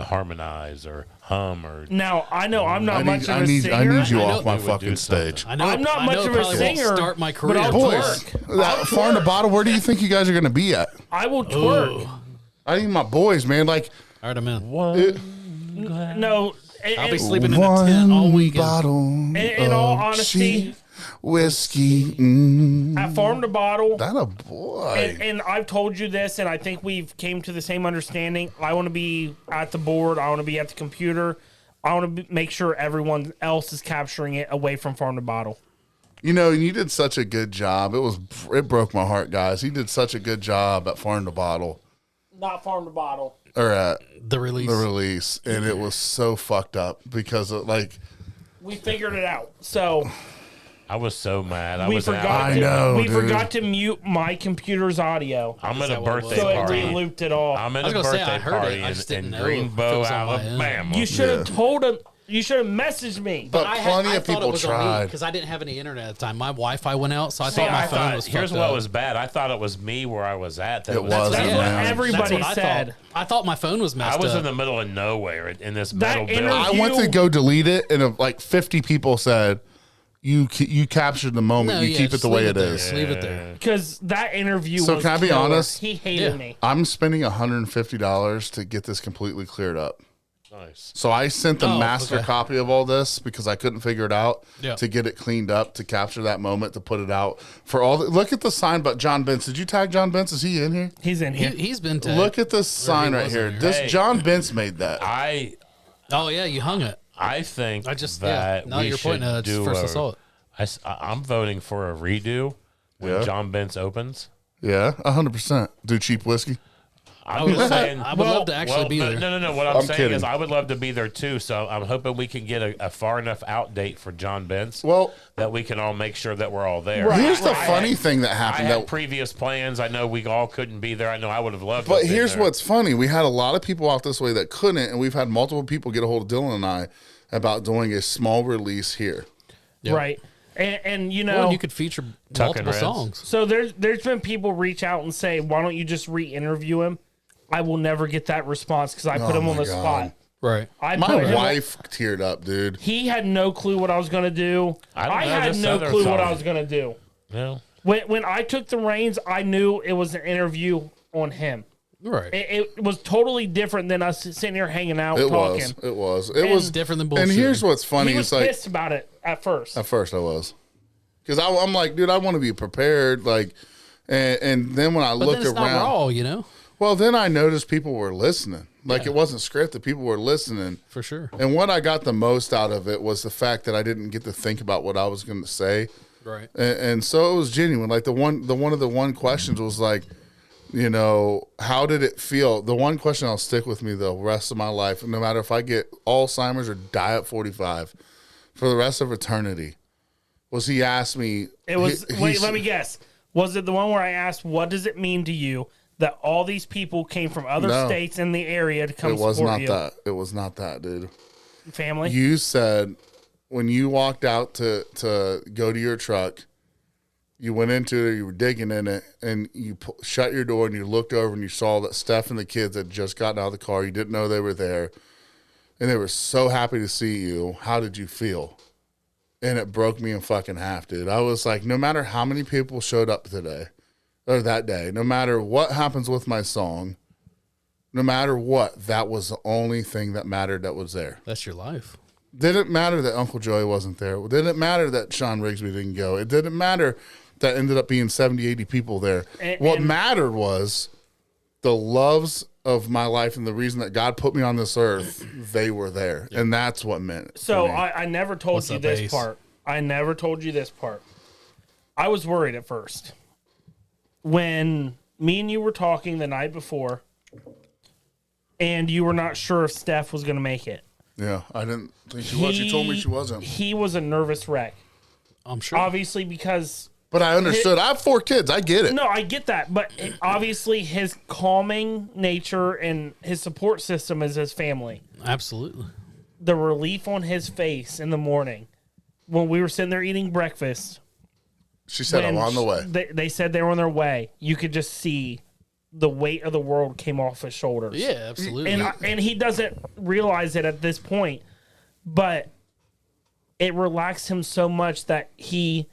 harmonize or hum or. Now I know I'm not much of a I need singer. you I know off my they would fucking do stage. something. I know. I'm not I much know of it a probably won't singer, Start my but career. I'll Boys, twerk. that far in the bottle, where do you think you guys are going to be at? I will twerk. I need my boys, man. Like, All right, I'm in. No, I'll be sleeping in a tent all weekend. bottle in all of honesty, cheap whiskey. at Farm to Bottle. That a boy. And I've told you this, and I think we've came to the same understanding. I want to be at the board. I want to be at the computer. I want to make sure everyone else is capturing it away from Farm to Bottle. And you did such a good job. It broke my heart, guys. He did such a good job at Farm to Bottle, Not Farm to Bottle. or at The release. the release, and it was so fucked up because of, like, We figured it out. So I was so mad. I we was forgot. out. I know, we dude. forgot to mute my computer's audio, I'm at a that what it was? birthday so it party. re-looped it all. I'm I at was a gonna say, birthday I heard it. party I just in didn't know if it Greenbow, was on my end. Alabama. You should have told him. You should have messaged me. But plenty of people tried. because I didn't have any internet at the time. My Wi-Fi went out, so I See, thought my I phone thought, was. here's fucked what up. was bad. I thought it was me where I was at. That It was wasn't, That's bad. what man. everybody That's what said. I thought my phone was messed I was up. in the middle of nowhere in this That metal interview- building. I went to go delete it, and like 50 people said, "You captured the moment. No, you yeah, keep it just the way leave it there. is." Leave it there. Because that interview So was can I be killer. honest? He hated Yeah. me. I'm spending $150 to get this completely cleared up. Nice. So I sent the Oh, master okay. copy of all this because I couldn't figure it out Yeah. to get it cleaned up, to capture that moment, to put it out for all. Look at the sign, but John Bentz. Did you tag John Bentz? Is he in here? He's in here. He's been tagged. Look at this sign right was here. in here. This Hey. John Bentz made that. Oh yeah, you hung it. I think I just that Now we you're should pointing at do first I saw it. I'm voting for a redo when Yeah. John Bentz opens. Yeah, 100%. Do cheap whiskey. I'm just saying. I would love to actually be there. No. What I'm saying kidding. is, I would love to be there too. So I'm hoping we can get a far enough out date for John Bentz. Well, that we can all make sure that we're all there. Right. here's the funny thing that I happened. had That, previous plans. I know we all couldn't be there. I know I would have loved. to but have been here's there. what's funny. We had a lot of people out this way that couldn't, and we've had multiple people get a hold of Dylan and I about doing a small release here. Yep. Right. And you know, Well, and you could feature Tucking multiple Reds. songs. so there's been people reach out and say, why don't you just re-interview him? I will never get that response because I put him on my the God. spot. Right. I My put him- wife teared up, dude. He had no clue what I was going to do. I don't know had this no other clue what song. I was going to do. No. When I took the reins, I knew it was an interview on him. Right. It was totally different than us sitting here hanging out It talking. was. It was. It And was different than And bullshit. here's what's funny. He was It's like pissed about it at first. at first I was, because I'm like, dude, I want to be prepared. Like, and then when I But looked then it's around, not raw, you know, well, then I noticed people were listening. Like it wasn't scripted. People were listening. for sure. And what I got the most out of it was the fact that I didn't get to think about what I was going to say. Right. And so it was genuine. Like one of the questions was like, you know, how did it feel? The one question I'll stick with me the rest of my life, no matter if I get Alzheimer's or die at 45, for the rest of eternity, was he asked me. It was. he- Wait, he's- let me guess. Was it the one where I asked, "What does it mean to you that all these people came from other No. states in the area to come It was support not you?" that. It was not that, dude. Family. You said when you walked out to go to your truck, you went into it, you were digging in it, and you shut your door and you looked over and you saw that Steph and the kids had just gotten out of the car. You didn't know they were there, and they were so happy to see you. How did you feel? And it broke me in fucking half, dude. I was like, no matter how many people showed up today or that day, no matter what happens with my song, no matter what, that was the only thing that mattered that was there. That's your life. Didn't matter that Uncle Joey wasn't there. It didn't matter that Sean Rigsby didn't go. It didn't matter that ended up being 70, 80 people there. What And- mattered was the loves of my life and the reason that God put me on this earth, they were there. And that's what meant. So for me. I never told What's you up, this Ace? part. I never told you this part. I was worried at first. When me and you were talking the night before, and you were not sure if Steph was going to make it. Yeah, I didn't think she was. She told me she wasn't. He was a nervous wreck. I'm sure. Obviously, because But I understood. I have 4 kids. I get it. no, I get that, but obviously his calming nature and his support system is his family. Absolutely. The relief on his face in the morning when we were sitting there eating breakfast. She said, I'm when on the way. They said they were on their way. You could just see the weight of the world came off his shoulders. Yeah, absolutely. And he doesn't realize it at this point, but it relaxed him so much that you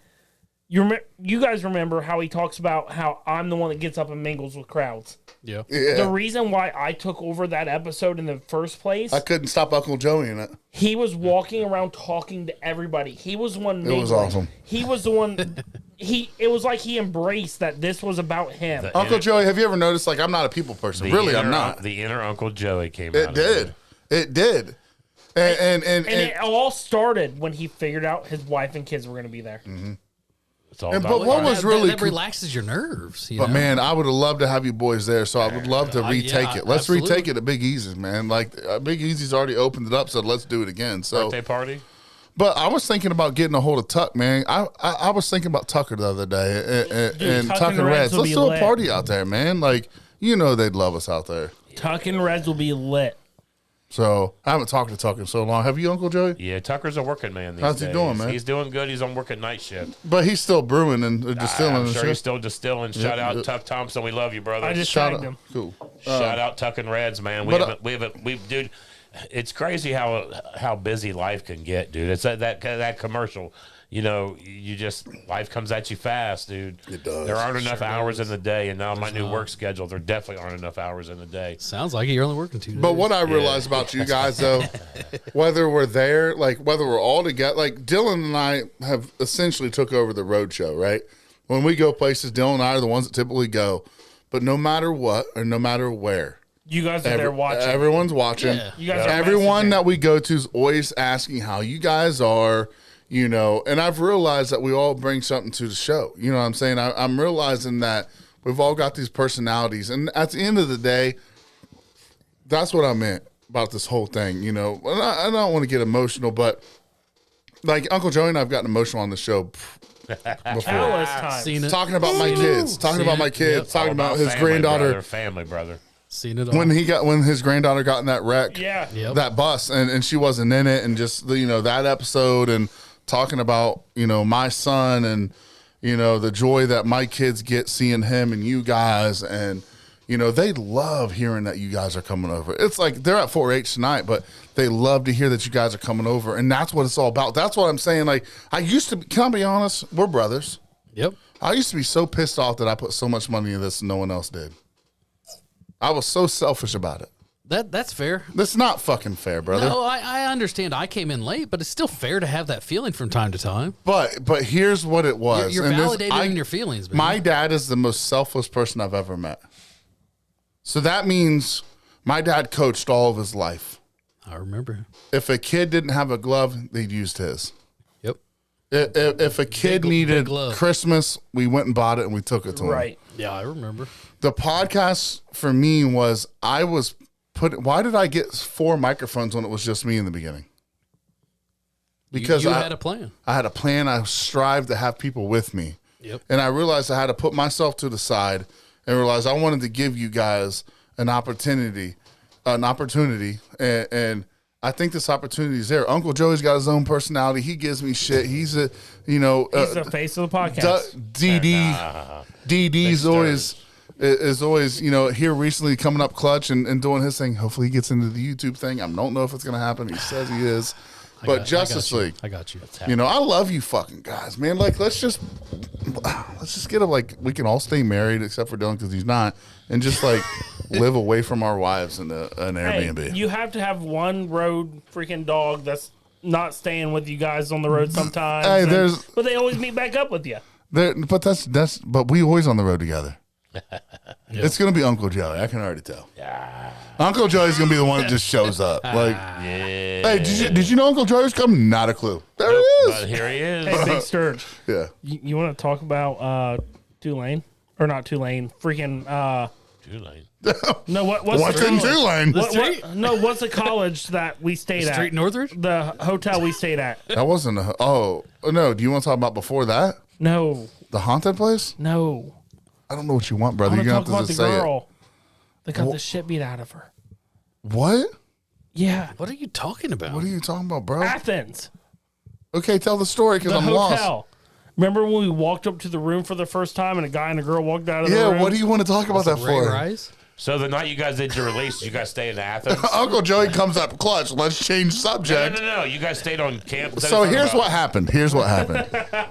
guys remember how he talks about how I'm the one that gets up and mingles with crowds. yeah. The Yeah. reason why I took over that episode in the first place, I couldn't stop Uncle Joey in it. he was walking around talking to everybody. He was the one. It was mingling. awesome. He was the one. It was like he embraced that this was about him. Uncle Joey, have you ever noticed, like, I'm not a people person. Really, I'm not. The inner Uncle Joey came out. It of did. It did. And And it all started when he figured out his wife and kids were going to be there. It's all And- about but what was really that cool- relaxes your nerves. You But know? man, I would have loved to have you boys there, so I would love to retake yeah, it. Let's absolutely. retake it at Big Easy's, man. Like Big Easy's already opened it up, so let's do it again. So, birthday party. but I was thinking about getting a hold of Tuck, man. I was thinking about Tucker the other day and Tuck Tuck and and Reds Reds. will Let's be do a lit. party out there, man. Like you know they'd love us out there. Tuck and Reds will be lit. So I haven't talked to Tuck in so long. Have you, Uncle Joey? Yeah, Tucker's a working man these How's he days. doing, man? He's doing good. He's on working night shift. But he's still brewing and distilling. I'm and sure shit. he's still distilling. Shout out yeah. Tuck Thompson. We love you, brother. I just Shout tagged out. him. Cool. Shout out Tuck and Reds, man. but, Dude. It's crazy how busy life can get, dude. It's that commercial. You know, you just life comes at you fast, dude. It does. There aren't enough hours in the day, and now my new work schedule, there definitely aren't enough hours in the day. Sounds like you're only working 2 days. But what I realized about you guys, though, whether we're there, like whether we're all together, like Dylan and I have essentially took over the road show, right? When we go places, Dylan and I are the ones that typically go. But no matter what or no matter where, You guys are there watching. everyone's watching. Yeah. You guys are Everyone messaging. that we go to is always asking how you guys are, you know. And I've realized that we all bring something to the show. You know what I'm saying? I'm realizing that we've all got these personalities. And at the end of the day, that's what I meant about this whole thing. You know, and I don't want to get emotional, but like Uncle Joey and I've gotten emotional on the show before. Countless times. Seen it. Talking about my kids, talking about my kids, talking about his granddaughter. Family, brother. Seen it all. When his granddaughter got in that wreck, Yeah. Yep. that bus, and she wasn't in it, and just that episode, and talking about my son, and the joy that my kids get seeing him and you guys, and they love hearing that you guys are coming over. It's like they're at 4-H tonight, but they love to hear that you guys are coming over, and that's what it's all about. That's what I'm saying. Like, I used to be, can I be honest? We're brothers. Yep. I used to be so pissed off that I put so much money in this and no one else did. I was so selfish about it. That's fair. That's not fucking fair, brother. No, I understand. I came in late, but it's still fair to have that feeling from time to time. But here's what it was. You're And validating your feelings, man. My dad is the most selfless person I've ever met. So that means my dad coached all of his life. I remember. If a kid didn't have a glove, they'd used his. Yep. If a kid needed glove. Christmas, we went and bought it and we took it to him. Right. Yeah, I remember. The podcast for me was why did I get 4 microphones when it was just me in the beginning? Because you had a plan. I had a plan. I strived to have people with me. Yep. And I realized I had to put myself to the side and realize I wanted to give you guys an opportunity. And I think this opportunity is there. Uncle Joey's got his own personality. He gives me shit. He's a, He's the face of the podcast. DD's always here recently coming up clutch and doing his thing. Hopefully he gets into the YouTube thing. I don't know if it's going to happen. He says he is. But Justice League. I got you. I love you fucking guys, man. Like, let's just get we can all stay married except for Dylan because he's not, and just like live away from our wives in an Airbnb. Hey, you have to have one road freaking dog that's not staying with you guys on the road sometimes. Hey, but they always meet back up with you. But we always on the road together. It's gonna be Uncle Joey. I can already tell. Yeah. Uncle Joey's gonna be the one that just shows up. Like, hey, did you know Uncle Joey's coming? Not a clue. There he is. But here he is. Hey, Big Sturge, Yeah. you want to talk about Tulane? Or not Tulane, freaking... Tulane. No, what's What's in Tulane? What's the college that we stayed at? Street Northridge? The hotel we stayed at. That wasn't oh no. Do you want to talk about before that? No, The haunted place? no. I don't know what you want, I brother. want You're to gonna talk have about to the just say it. girl that got the shit beat out of her. What? Yeah. What are you talking about? What are you talking about, bro? Athens. Okay, tell the story because The I'm hotel. lost. Remember when we walked up to the room for the first time and a guy and a girl walked out of the Yeah, room? what do you want to talk about that Ray for? Rice? So the night you guys did your release, you guys stayed in Athens? Uncle Joey comes up clutch. Let's change subject. No. You guys stayed on camp. So here's what happened.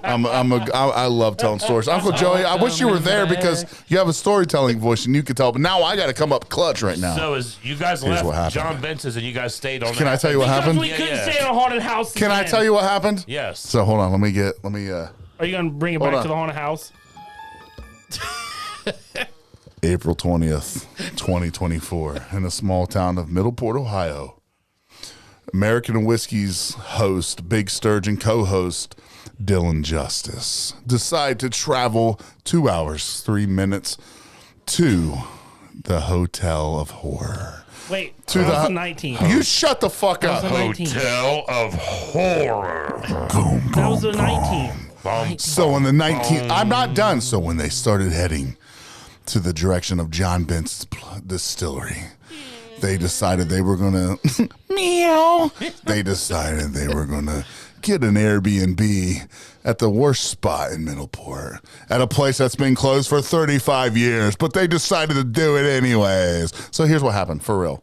I love telling stories. Uncle Joey, I wish you were there because you have a storytelling voice and you could tell. But now I got to come up clutch right now. So as you guys Here's what left happened. John Benson's and you guys stayed on. Can I tell you what Because happened? we couldn't Yeah. stay in a haunted house. Can I again. tell you what happened? Yes. So hold on. Let me. Are you going to bring it Hold back on. to the haunted house? April 20th, 2024, in a small town of Middleport, Ohio. American Whiskey's host, Big Sturgeon co-host, Dylan Justice, decide to travel 2 hours, 3 minutes to the Hotel of Horror. Wait, To that was the- the 19th. You shut the fuck up. That was the 19th. Hotel of Horror. That was the 19th. So in the 19th, I'm not done. So when they started heading to the direction of John Bent's distillery, they decided they were gonna meow. They decided they were gonna get an Airbnb at the worst spot in Middleport, at a place that's been closed for 35 years, but they decided to do it anyways. So here's what happened, for real.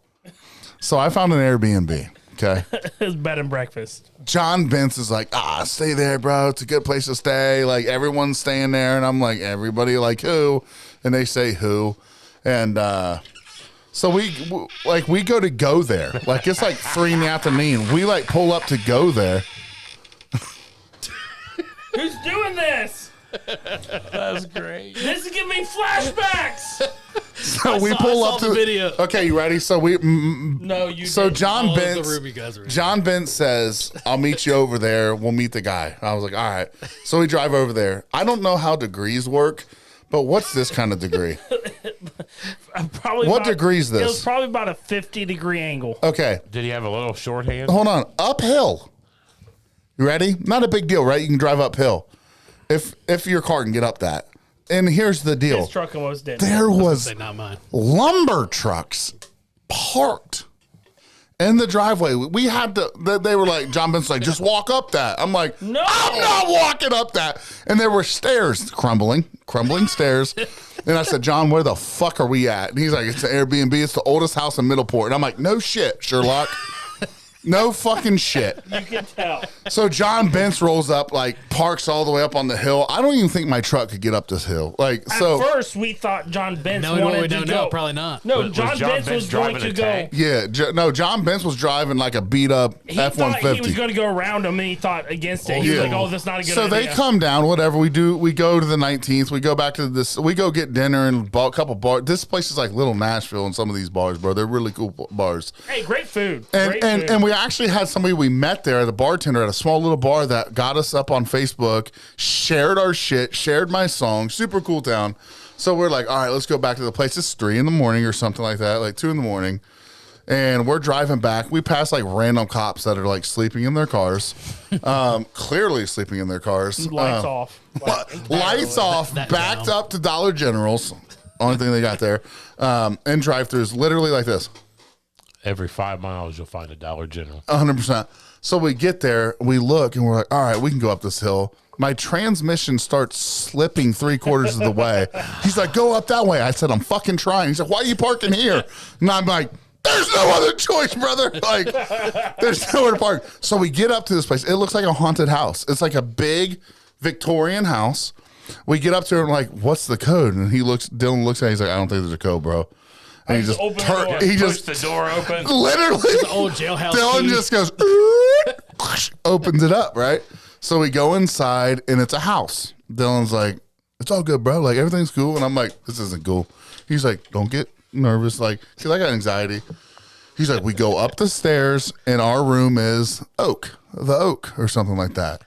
So I found an Airbnb. Okay. His bed and breakfast. John Bentz is like, stay there, bro. It's a good place to stay. Like, everyone's staying there. And I'm like, everybody, like, who? And they say, who? And so we go to go there. Like, it's like 3 in the afternoon. We, like, pull up to go there. Who's doing this? That's great. This is giving me flashbacks. So we pull I saw up to the video. Okay, you ready? So we No, you. so didn't. John All over the room you Bentz guys are in. John Bentz says, I'll meet you over there. We'll meet the guy. I was like, all right. So we drive over there. I don't know how degrees work, but what's this kind of degree? Probably What about- degree is It was this? probably about a 50-degree angle. Okay, Did he have a little shorthand? hold on. Uphill. You ready? Not a big deal, right? You can drive uphill if your car can get up that. And here's the deal. His truck almost did. There was Say not mine. lumber trucks parked in the driveway. We had to, they were like, John Benson's like, just walk up that. I'm like, No. I'm not walking up that. And there were stairs, crumbling stairs. And I said, John, where the fuck are we at? And he's like, it's an Airbnb. It's the oldest house in Middleport. And I'm like, no shit, Sherlock. No fucking shit. You can tell. So John Bence rolls up, like parks all the way up on the hill. I don't even think my truck could get up this hill. Like, At so first, we thought John Bence No, wanted to go. no, probably not. No, Was John, John Bence Bence was going driving to a go. tank? yeah, no, John Bence was driving like a beat up He F one thought he was fifty. going to go around him, and he thought against it. He was Yeah. like, "Oh, that's not a good So idea." they come down, whatever we do. We go to the 19th. We go back to this. We go get dinner and a couple bars. This place is like little Nashville, and some of these bars, bro, they're really cool bars. Hey, great food. And Great and, food. and we actually had somebody we met there, the bartender at a small little bar that got us up on Facebook, shared our shit, shared my song, super cool town. So we're like, all right, let's go back to the place. It's 3 a.m. or something like that, like 2 a.m. And we're driving back. We pass like random cops that are like sleeping in their cars, clearly sleeping in their cars. lights off. Lights off, that backed down. up to Dollar General's. Only thing they got there. And drive-throughs, literally like this. Every 5 miles, you'll find a Dollar General. 100%. So we get there, we look, and we're like, all right, we can go up this hill. My transmission starts slipping 3/4 of the way. He's like, go up that way. I said, I'm fucking trying. He's like, why are you parking here? And I'm like, there's no other choice, brother. Like, there's nowhere to park. So we get up to this place. It looks like a haunted house. It's like a big Victorian house. We get up to it and like, what's the code? And Dylan looks at it. He's like, I don't think there's a code, bro. And he just open the door. he Push just the door open. literally Old jailhouse. Dylan key. just goes, opens it up, right? So we go inside and it's a house. Dylan's like, it's all good, bro. Like, everything's cool. And I'm like, this isn't cool. He's like, don't get nervous. Like, because I got anxiety. He's like, we go up the stairs and our room is the oak or something like that.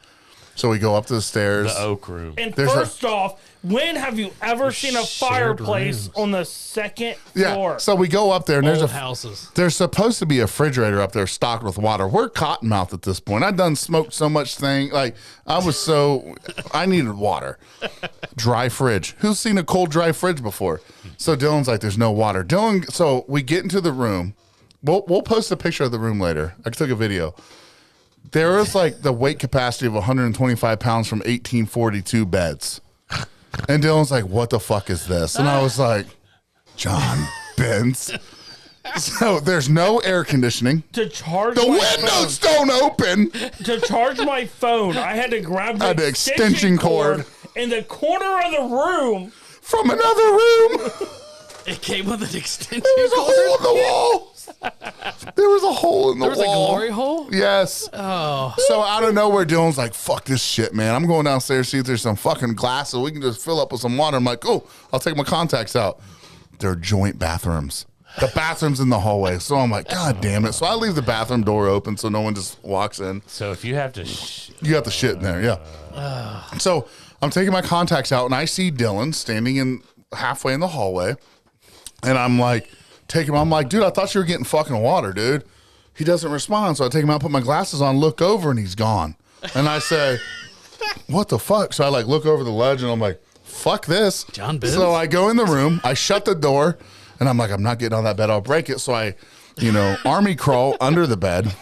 So we go up the stairs. The Oak Room. And There's first off, when have you ever seen a shared fireplace rooms. on the second Yeah. floor? So we go up there and there's Old a houses. There's supposed to be a refrigerator up there stocked with water. We're cottonmouth at this point. I done smoked so much thing. Like, I needed water. Dry fridge. Who's seen a cold, dry fridge before? So Dylan's like, there's no water. So we get into the room. We'll post a picture of the room later. I took a video. There is like the weight capacity of 125 pounds from 1842 beds. And Dylan's like, what the fuck is this? And I was like, John Benz. So there's no air conditioning. To charge The my windows don't open. phone, to charge my phone, I had to grab the, The extension cord. in the corner of the room. From another room. It came with an extension There was a cord. hole in the wall. There was a hole in the There was a wall. glory hole. Yes. Oh, So out of nowhere, Dylan's like, fuck this shit, man. I'm going downstairs to see if there's some fucking glasses we can just fill up with some water. I'm like, oh, I'll take my contacts out. They're joint bathrooms. The bathroom's in the hallway. So I'm like, God damn it. So I leave the bathroom door open so no one just walks in. So if you have to, You got the shit in there, yeah. So I'm taking my contacts out and I see Dylan standing in halfway in the hallway. And I'm like, I'm like, dude, I thought you were getting fucking water, dude. He doesn't respond. So I take him out, put my glasses on, look over, and he's gone. And I say, what the fuck? So I like look over the ledge and I'm like, fuck this. John Benz? So I go in the room, I shut the door, and I'm like, I'm not getting on that bed, I'll break it. So I, army crawl under the bed.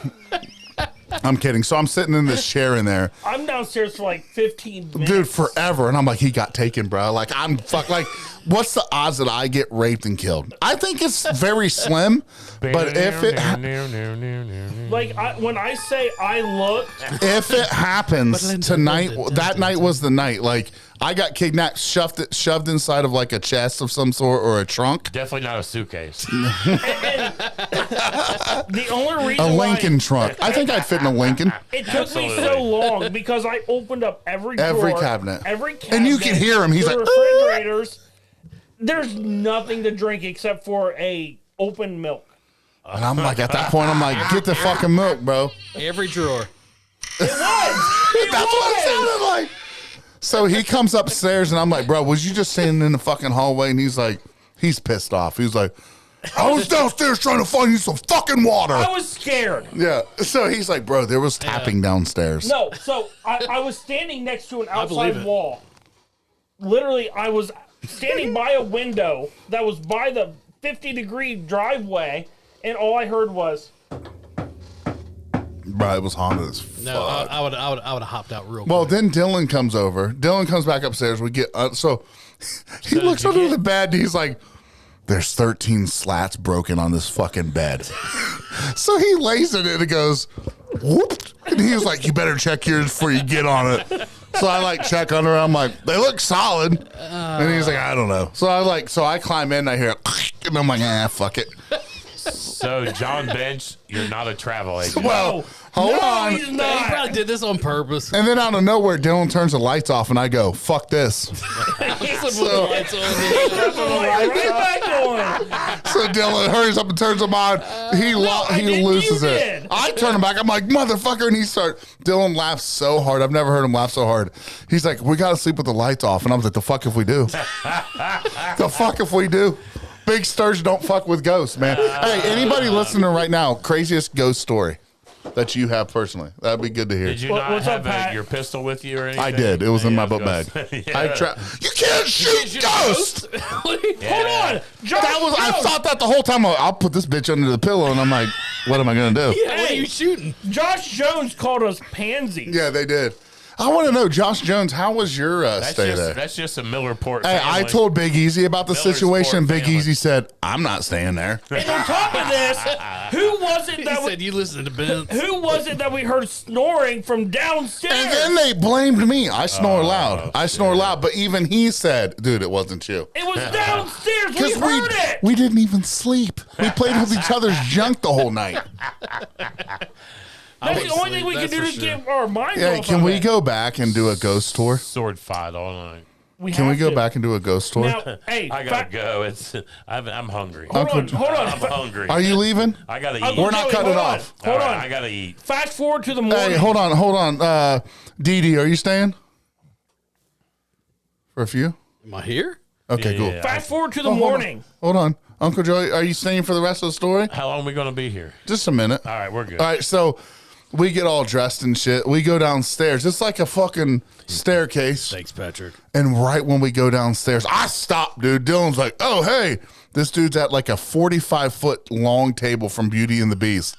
I'm kidding. So I'm sitting in this chair in there, I'm downstairs for like 15 minutes. dude, forever. And I'm like, he got taken, bro. Like, what's the odds that I get raped and killed? I think it's very slim, but if it Like, when I say I looked, happens tonight, that night was the night. Like, I got kidnapped, shoved inside of like a chest of some sort or a trunk. definitely not a suitcase. the only reason A why Lincoln trunk. I think I'd fit in a Lincoln. it took me so Absolutely. long because I opened up every drawer, cabinet. every cabinet, And you can hear him. He's the like, refrigerators. There's nothing to drink except for a open milk. And I'm like, at that point, I'm like, get the fucking milk, bro. every drawer. It was. That's what it sounded like. So he comes upstairs and I'm like, bro, was you just standing in the fucking hallway? And he's like, He's pissed off. He's like, I was downstairs trying to find you some fucking water. I was scared. Yeah. So he's like, bro, there was tapping downstairs. No, so I was standing next to an believe outside it. wall. Literally, I was standing by a window that was by the 50-degree driveway, and all I heard was, Bro, it was haunted as fuck. No, I would have hopped out real Well, quick. then Dylan comes over. Dylan comes back upstairs. We get so he looks did you under get- the bed. And he's like, "There's 13 slats broken on this fucking bed." So he lays in it and goes, "Whoop!" And he was like, "You better check yours before you get on it." So I like check under. I'm like, "They look solid," and he's like, "I don't know." So I climb in. And I hear, and I'm like, fuck it." So John Bench, you're not a travel agent. Well, hold on. he's He not. probably did this on purpose. And then out of nowhere, Dylan turns the lights off, and I go, "Fuck this." Put the lights on. Right back on. So Dylan hurries up and turns them on. He I did, loses you it. did. I turn him back. I'm like, motherfucker. And Dylan laughs so hard. I've never heard him laugh so hard. He's like, we got to sleep with the lights off. And I was like, the fuck if we do? The fuck if we do? Big Sturge don't fuck with ghosts, man. Hey, anybody listening right now, craziest ghost story that you have personally? That'd be good to hear. Did you What- not what's up, have Pat? your pistol with you or anything? I did. It was in Yeah, my I was book bag. gonna say, yeah. You can't shoot ghosts. Hold on. Josh I Jones. thought that the whole time. I'll put this bitch under the pillow, and I'm like, what am I gonna do? Yeah, what are you shooting? Josh Jones called us pansies. Yeah, they did. I want to know, Josh Jones, how was your stay there? That's just a Millerport Hey, family. I told Big Easy about the Miller's situation. Sport Big family. Easy said, I'm not staying there. And on top of this, who was it He that said you listen to Ben. who was it that we heard snoring from downstairs? And then they blamed me. I snore loud. I snore loud. But even he said, dude, it wasn't you. it was downstairs. We Because heard it. we didn't even sleep. We played with each other's junk the whole night. That's the wouldn't only thing sleep, we can that's do for to sure. get our minds Yeah, off can of we it. go back and do a ghost tour? sword fight all night. Can we have go to. back and do a ghost tour? Now, hey, I gotta go. I'm hungry. hold on, hold on. I'm hungry. Are you leaving? I gotta Uncle eat. We're not Joey, cutting it hold on. off. Hold All on. right, I gotta eat. Fast forward to the morning. Hey, hold on. Dee Dee, are you staying? For a few? Am I here? Okay, Yeah, cool. yeah. Fast forward to the Hold on. morning. Hold on. Uncle Joey, are you staying for the rest of the story? How long are we gonna be here? Just a minute. All right, we're good. All right, so we get all dressed and shit. We go downstairs. It's like a fucking staircase. Thanks, Patrick. And right when we go downstairs, I stop, dude. Dylan's like, oh, hey. This dude's at like a 45-foot long table from Beauty and the Beast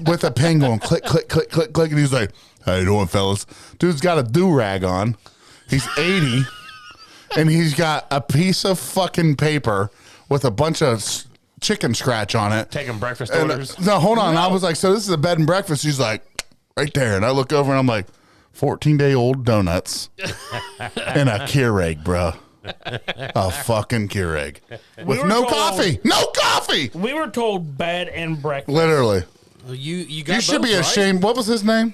with a pen going click, click, click, click, click. And he's like, how you doing, fellas? Dude's got a do-rag on. He's 80. And he's got a piece of fucking paper with a bunch of chicken scratch on it. Taking breakfast And, orders. no, hold on. I was like, so this is a bed and breakfast. He's like, right there. And I look over and I'm like, 14-day-old donuts and a Keurig, bro. A fucking Keurig. With were no told- coffee. No coffee. We were told bed and breakfast. Literally. Well, you got You should both, be right? ashamed. What was his name?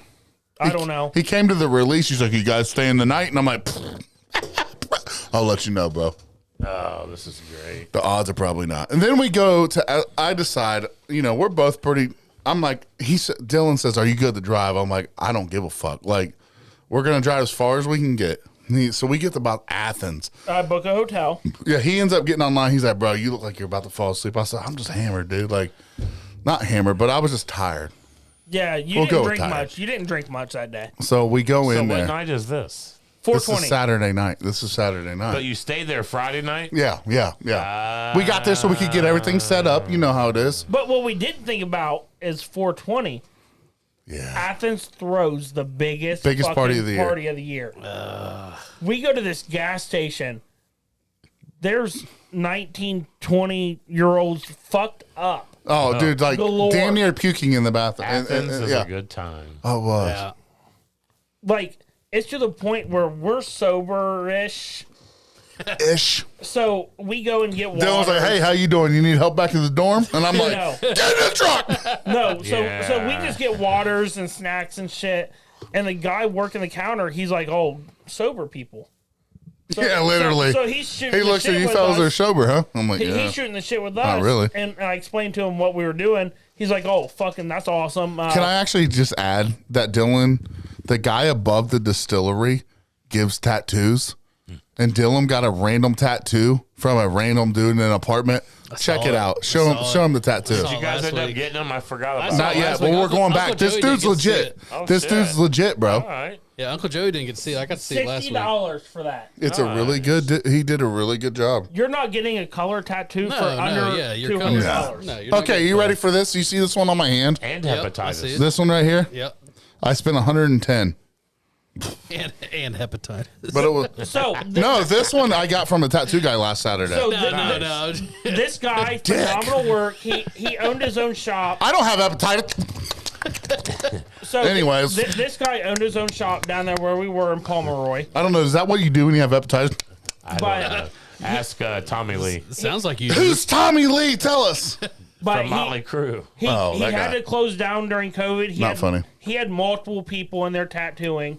I don't know. He came to the release. He's like, you guys staying the night? And I'm like, I'll let you know, bro. Oh, this is great. The odds are probably not. And then we go to, I decide, we're both pretty, I'm like, Dylan says, are you good to drive? I'm like, I don't give a fuck. Like, we're going to drive as far as we can get. So we get to about Athens. I book a hotel. Yeah, he ends up getting online. He's like, bro, you look like you're about to fall asleep. I said, I'm just hammered, dude. Like, not hammered, but I was just tired. Yeah, you We'll go didn't with drink tired. much. You didn't drink much that day. So we go So in what there. night is this? This is 420. Saturday night. This is Saturday night. But you stayed there Friday night? Yeah. We got there so we could get everything set up. You know how it is. But what we didn't think about is 420. Yeah. Athens throws the biggest Biggest fucking party of the year. party of the year. We go to this gas station. There's 19, 20-year-olds fucked up. Oh, dude, like Galore. damn near puking in the bathroom. Athens is yeah. a good time. Oh, it was. Yeah. Like, it's to the point where we're sober-ish. Ish. So we go and get water. Dylan's like, hey, how you doing? You need help back in the dorm? And I'm like, No. get in the truck. No, so we Yeah. just get waters and snacks and shit. And the guy working the counter, he's like, "Oh, sober people." So, Yeah, literally. So he's shooting. He the looks shit at you with fellas are us. sober, huh? I'm like, yeah. He's shooting the shit with us. really. And I explained to him what we were doing. He's like, "Oh, fucking, that's awesome." Can I actually just add that Dylan, the guy above the distillery, gives tattoos and Dylan got a random tattoo from a random dude in an apartment. Check saw it it. out. I Show saw him the tattoo. Did you guys last end up week. getting them? I forgot about saw Not that. yet, last but week. we're Uncle- going back. Uncle This Joey dude's didn't get to see legit. it. Oh, This shit. dude's legit, bro. All right. Yeah, Uncle Joey didn't get to see it. I got to see it last week. $60 for that. It's a really good. He did a really good job. You're not getting a color tattoo No, for no, under yeah, you're $200. No, you're not Okay, getting you ready close. for this? You see this one on my hand? And Yep, I hepatitis. see it. This one right here. Yep. I spent 110, And hepatitis. but it was So no. This one I got from a tattoo guy last Saturday. So no. this guy, phenomenal work. He owned his own shop. I don't have hepatitis. So Anyways. this guy owned his own shop down there where we were in Pomeroy. I don't know. Is that what you do when you have hepatitis? I don't But- know. Ask Tommy Lee Sounds like you. Who's Tommy Lee? Tell us. But from Motley Crue. he Oh, that had guy. to close down during COVID. He Not had, funny. He had multiple people in there tattooing.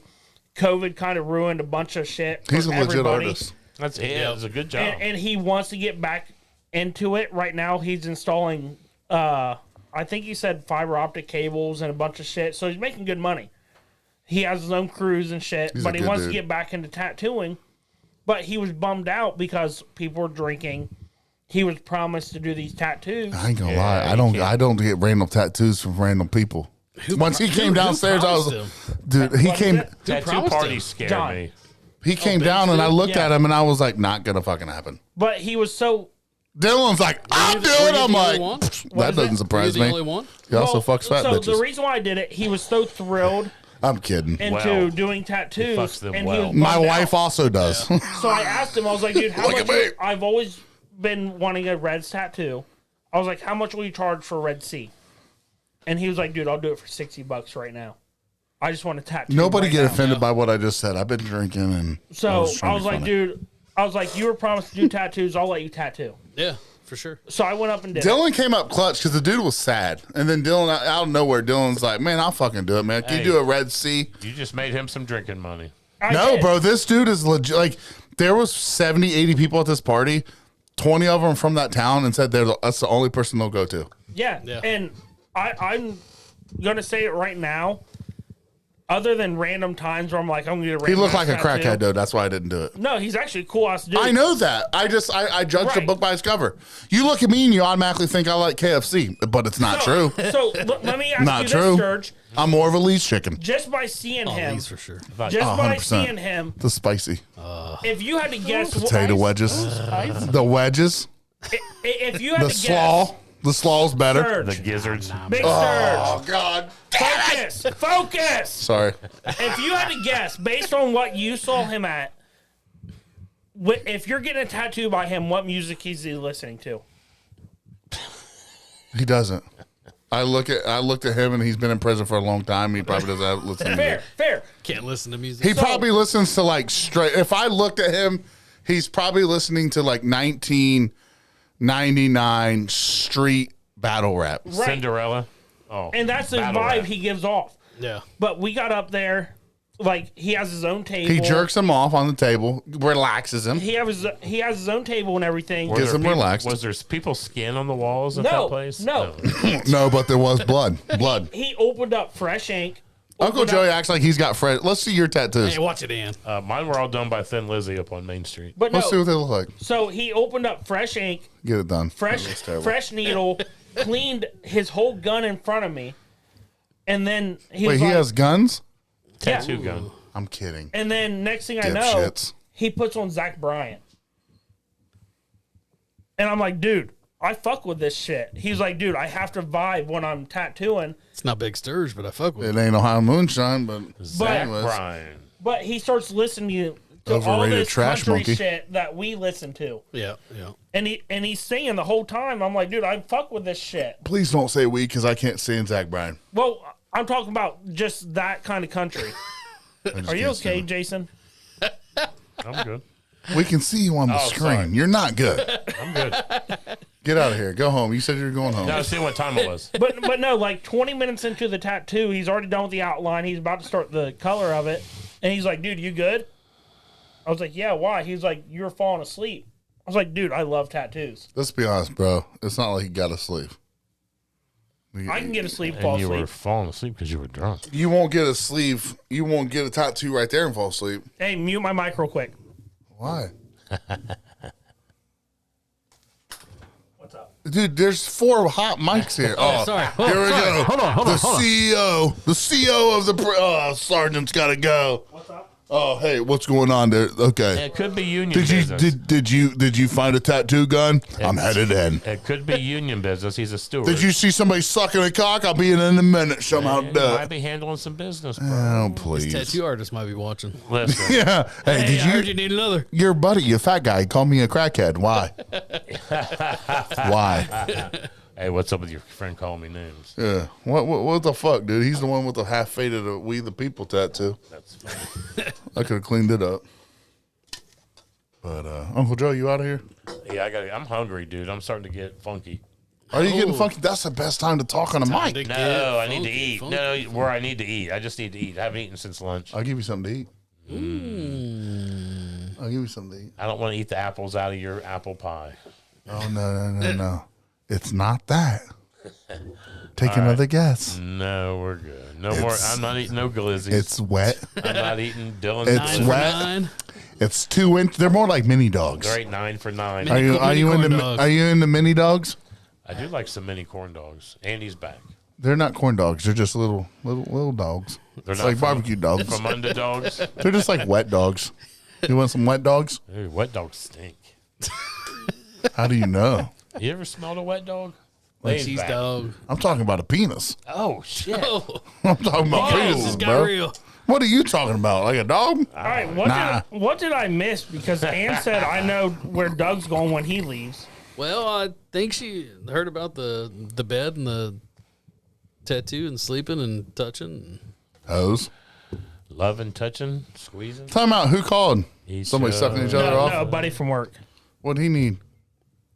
COVID kind of ruined a bunch of shit. For He's a legit everybody. artist. That's it. It was a good job. And he wants to get back into it. Right now, he's installing, I think he said fiber optic cables and a bunch of shit. So he's making good money. He has his own crews and shit, He's a but he good wants dude. to get back into tattooing. But he was bummed out because people were drinking. He was promised to do these tattoos. I ain't gonna Yeah, lie. you I don't get random tattoos from random people. Once he came downstairs, I was, promised dude. He What came. is it? Tattoo promised parties him? scared John. me. He came Ben down, and I Steve? looked Yeah. at him, and I was like, "Not gonna fucking happen." But he was so. Dylan's like, "I'll do Were it." you I'm the like, only one? "That is doesn't it? Are you surprise the me." only one? He also Well, fucks fat so bitches. the reason why I did it, he was so thrilled I'm kidding. into Well, doing tattoos, fucks them and well. he was My bummed wife out. also does. So I asked him, I was like, dude, how Look much? at me. I've always been wanting a Reds tattoo. I was like, how much will you charge for Red Sea? And he was like, dude, I'll do it for $60 right now. I just want to tattoo. Nobody right get now. offended by what I just said. I've been drinking, and So trying I to was be like, funny. dude, I was like, you were promised to do tattoos. I'll let you tattoo. Yeah, for sure. So I went up and did it. Dylan came up clutch because the dude was sad, and then Dylan out of nowhere, Dylan's like, "Man, I'll fucking do it, man. Can you Hey. do a Red Sea?" You just made him some drinking money. I No, did. bro, this dude is legit. Like, there was 70, 80 people at this party. 20 of them from that town, and said that's the only person they'll go to. Yeah. Yeah. And I'm going to say it right now. Other than random times where I'm like, I'm going to get a He random looked like a tattoo. crackhead, though. That's why I didn't do it. No, he's actually a cool ass dude. I know that. I judged the Right. book by its cover. You look at me and you automatically think I like KFC, but it's not true. So let me ask Not you true. this, Church. I'm more of a Lee's chicken. Just by seeing Oh, him, these for sure. just Oh, by 100%. seeing him, The spicy if you had to guess, potato wedges, the wedges, if you had the to slaw. guess, The slaw's better. The Surge, gizzards. Big Oh Surge, God! focus. Sorry. If you had to guess, based on what you saw him at, if you're getting a tattoo by him, what music is he listening to? He doesn't. I looked at him, and he's been in prison for a long time. He probably doesn't have listen to Fair, music. fair. Can't listen to music. He probably listens to like straight. If I looked at him, he's probably listening to like 1999 street battle rap. Right. Cinderella. Oh, And that's the battle vibe rap. he gives off. yeah. But we got up there, like he has his own table. He jerks him off on the table, relaxes him. He has his own table and everything. Were Gets there him people- relaxed. Was there people's skin on the walls at No, that place? no. No, but there was blood. Blood. He opened up Fresh Ink. Uncle opened Joey up- acts like he's got fresh. Let's see your tattoos. Hey, watch it, Ann. Mine were all done by Thin Lizzy up on Main Street. But no, Let's see what they look like. so he opened up Fresh Ink, Get it done. fresh terrible. fresh needle, cleaned his whole gun in front of me, and then he Wait, was he like, has guns? yeah. Tattoo gun. I'm kidding. And then next thing I know, Dipshits. he puts on Zach Bryan. And I'm like, dude, I fuck with this shit. He's like, dude, I have to vibe when I'm tattooing. It's not Big Sturge, but I fuck with it. It ain't Ohio moonshine, but Zach anyways. Bryan. But he starts listening to all Overrated this trash country monkey. shit that we listen to. Yeah, yeah. And he's singing the whole time. I'm like, dude, I fuck with this shit. Please don't say we because I can't stand Zach Bryan. Well, I'm talking about just that kind of country. Are you okay, Jason? I'm good. We can see you on the Oh, screen. sorry. You're not good. I'm good. Get out of here. Go home. You said you were going home. Now see what time it was. But no, like 20 minutes into the tattoo, he's already done with the outline. He's about to start the color of it. And he's like, dude, you good? I was like, yeah, why? He's like, you were falling asleep. I was like, dude, I love tattoos. Let's be honest, bro. It's not like he got asleep. I can get asleep, fall And you were asleep. falling asleep because you were drunk. You won't get a sleeve. You won't get a tattoo right there and fall asleep. Hey, mute my mic real quick. Why? What's up? Dude, there's 4 hot mics here. Oh, sorry. Here we go. Hold on. The CEO of the sergeant's got to go. What's up? Oh, hey, what's going on there? Okay. It could be union Did you business. did you find a tattoo gun? I'm headed in. It could be union business. He's a steward. Did you see somebody sucking a cock? I'll be in a minute. Somehow. He might be handling some business, bro. Oh, please. Tattoo artist might be watching. Listen, Yeah. Hey, Hey, did I you? heard you need another. Your buddy, you fat guy, called me a crackhead. Why? Why? hey, what's up with your friend calling me names? Yeah. What the fuck, dude? He's the one with the half faded "We the People" tattoo. That's funny. I could have cleaned it up. But Uncle Joe, you out of here? Yeah, I'm hungry, dude. I'm starting to get funky. Are you getting funky? That's the best time to talk on a Time mic. to get No, I need to funky, eat. funky. No, where I need to eat. I just need to eat. I haven't eaten since lunch. I'll give you something to eat. I'll give you something to eat. I don't want to eat the apples out of your apple pie. Oh no! It's not that. Take another guess. No, we're good. No more. I'm not eating no glizzies. It's wet. I'm not eating Dylan. It's 9 for wet. 9. It's 2 inch. They're more like mini dogs. They're 9 for 9. Are you Mini corn into dogs. Are you into mini dogs? I do like some mini corn dogs. Andy's back. They're not corn dogs. They're just little dogs. They're It's not like from- barbecue dogs. From underdogs. They're just like wet dogs. You want some wet dogs? Dude, wet dogs stink. How do you know? You ever smelled a wet dog? Like Lane's cheese back. dog. I'm talking about a penis. Oh shit! Oh, I'm talking about this penises, got bro. real. What are you talking about? Like a dog? All right, Nah. what did I miss? Because Ann said I know where Doug's going when he leaves. Well, I think she heard about the bed and the tattoo and sleeping and touching. Hose. Loving, touching, squeezing. Time out. Who called? He's, Somebody sucking each other No, off? no, a buddy from work. What'd he need?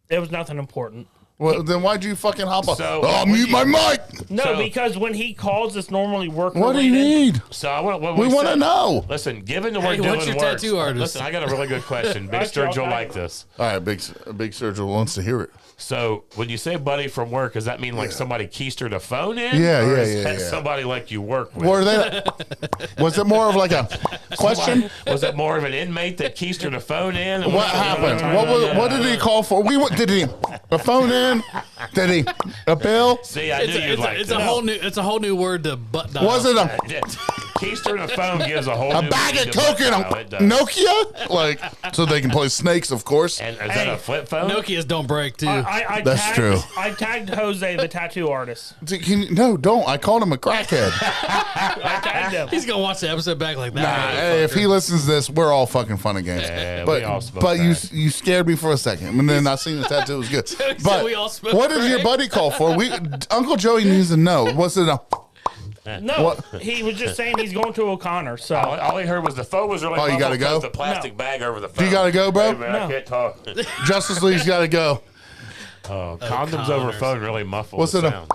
It was nothing important. Well, then why'd you fucking hop on? So, Oh, what mute do my you- mic. No, So- because when he calls, it's normally work What do you related. need? So I want. What We want to said- know. Listen, given the way Hey, Dylan what's your works, tattoo artist? listen, I got a really good question. Big Okay, Sturgill will okay. like this. All right, big Sergio wants to hear it. So when you say buddy from work, does that mean like somebody keistered a phone in? Yeah, Or yeah, is yeah, that yeah. somebody like you work with? Were they? Was it more of like a question? Was it more of an inmate that keistered a phone in? And What happened? What did he call for? Did he a phone in? Did he a bill? See, I knew you'd like It's this. a whole new word to butt dial. Was it a Keystering a phone gives a whole new bag meaning of to coke and butt dial. a It does. Nokia? Like so they can play snakes, of course. And is that a flip phone? Nokia's don't break too. I That's tagged, true. I tagged Jose, the tattoo artist. No, don't. I called him a crackhead. I tagged him. He's gonna watch the episode back like that. Nah, hey, if he listens to this, we're all fucking fun and games. Yeah, but we all smoke but crack. you scared me for a second, and then I seen the tattoo was good. But we all smoke what did your crack? buddy call for? Uncle Joey needs to know. Was it a? No, What? he was just saying he's going to O'Connor. So All he heard was the phone was really Oh, you muffled gotta go? 'cause the plastic No. bag over the phone. You gotta go, bro? Hey, man, I No. can't talk. Justice League's got to go. Condoms over phone really muffle What's the it a- sound.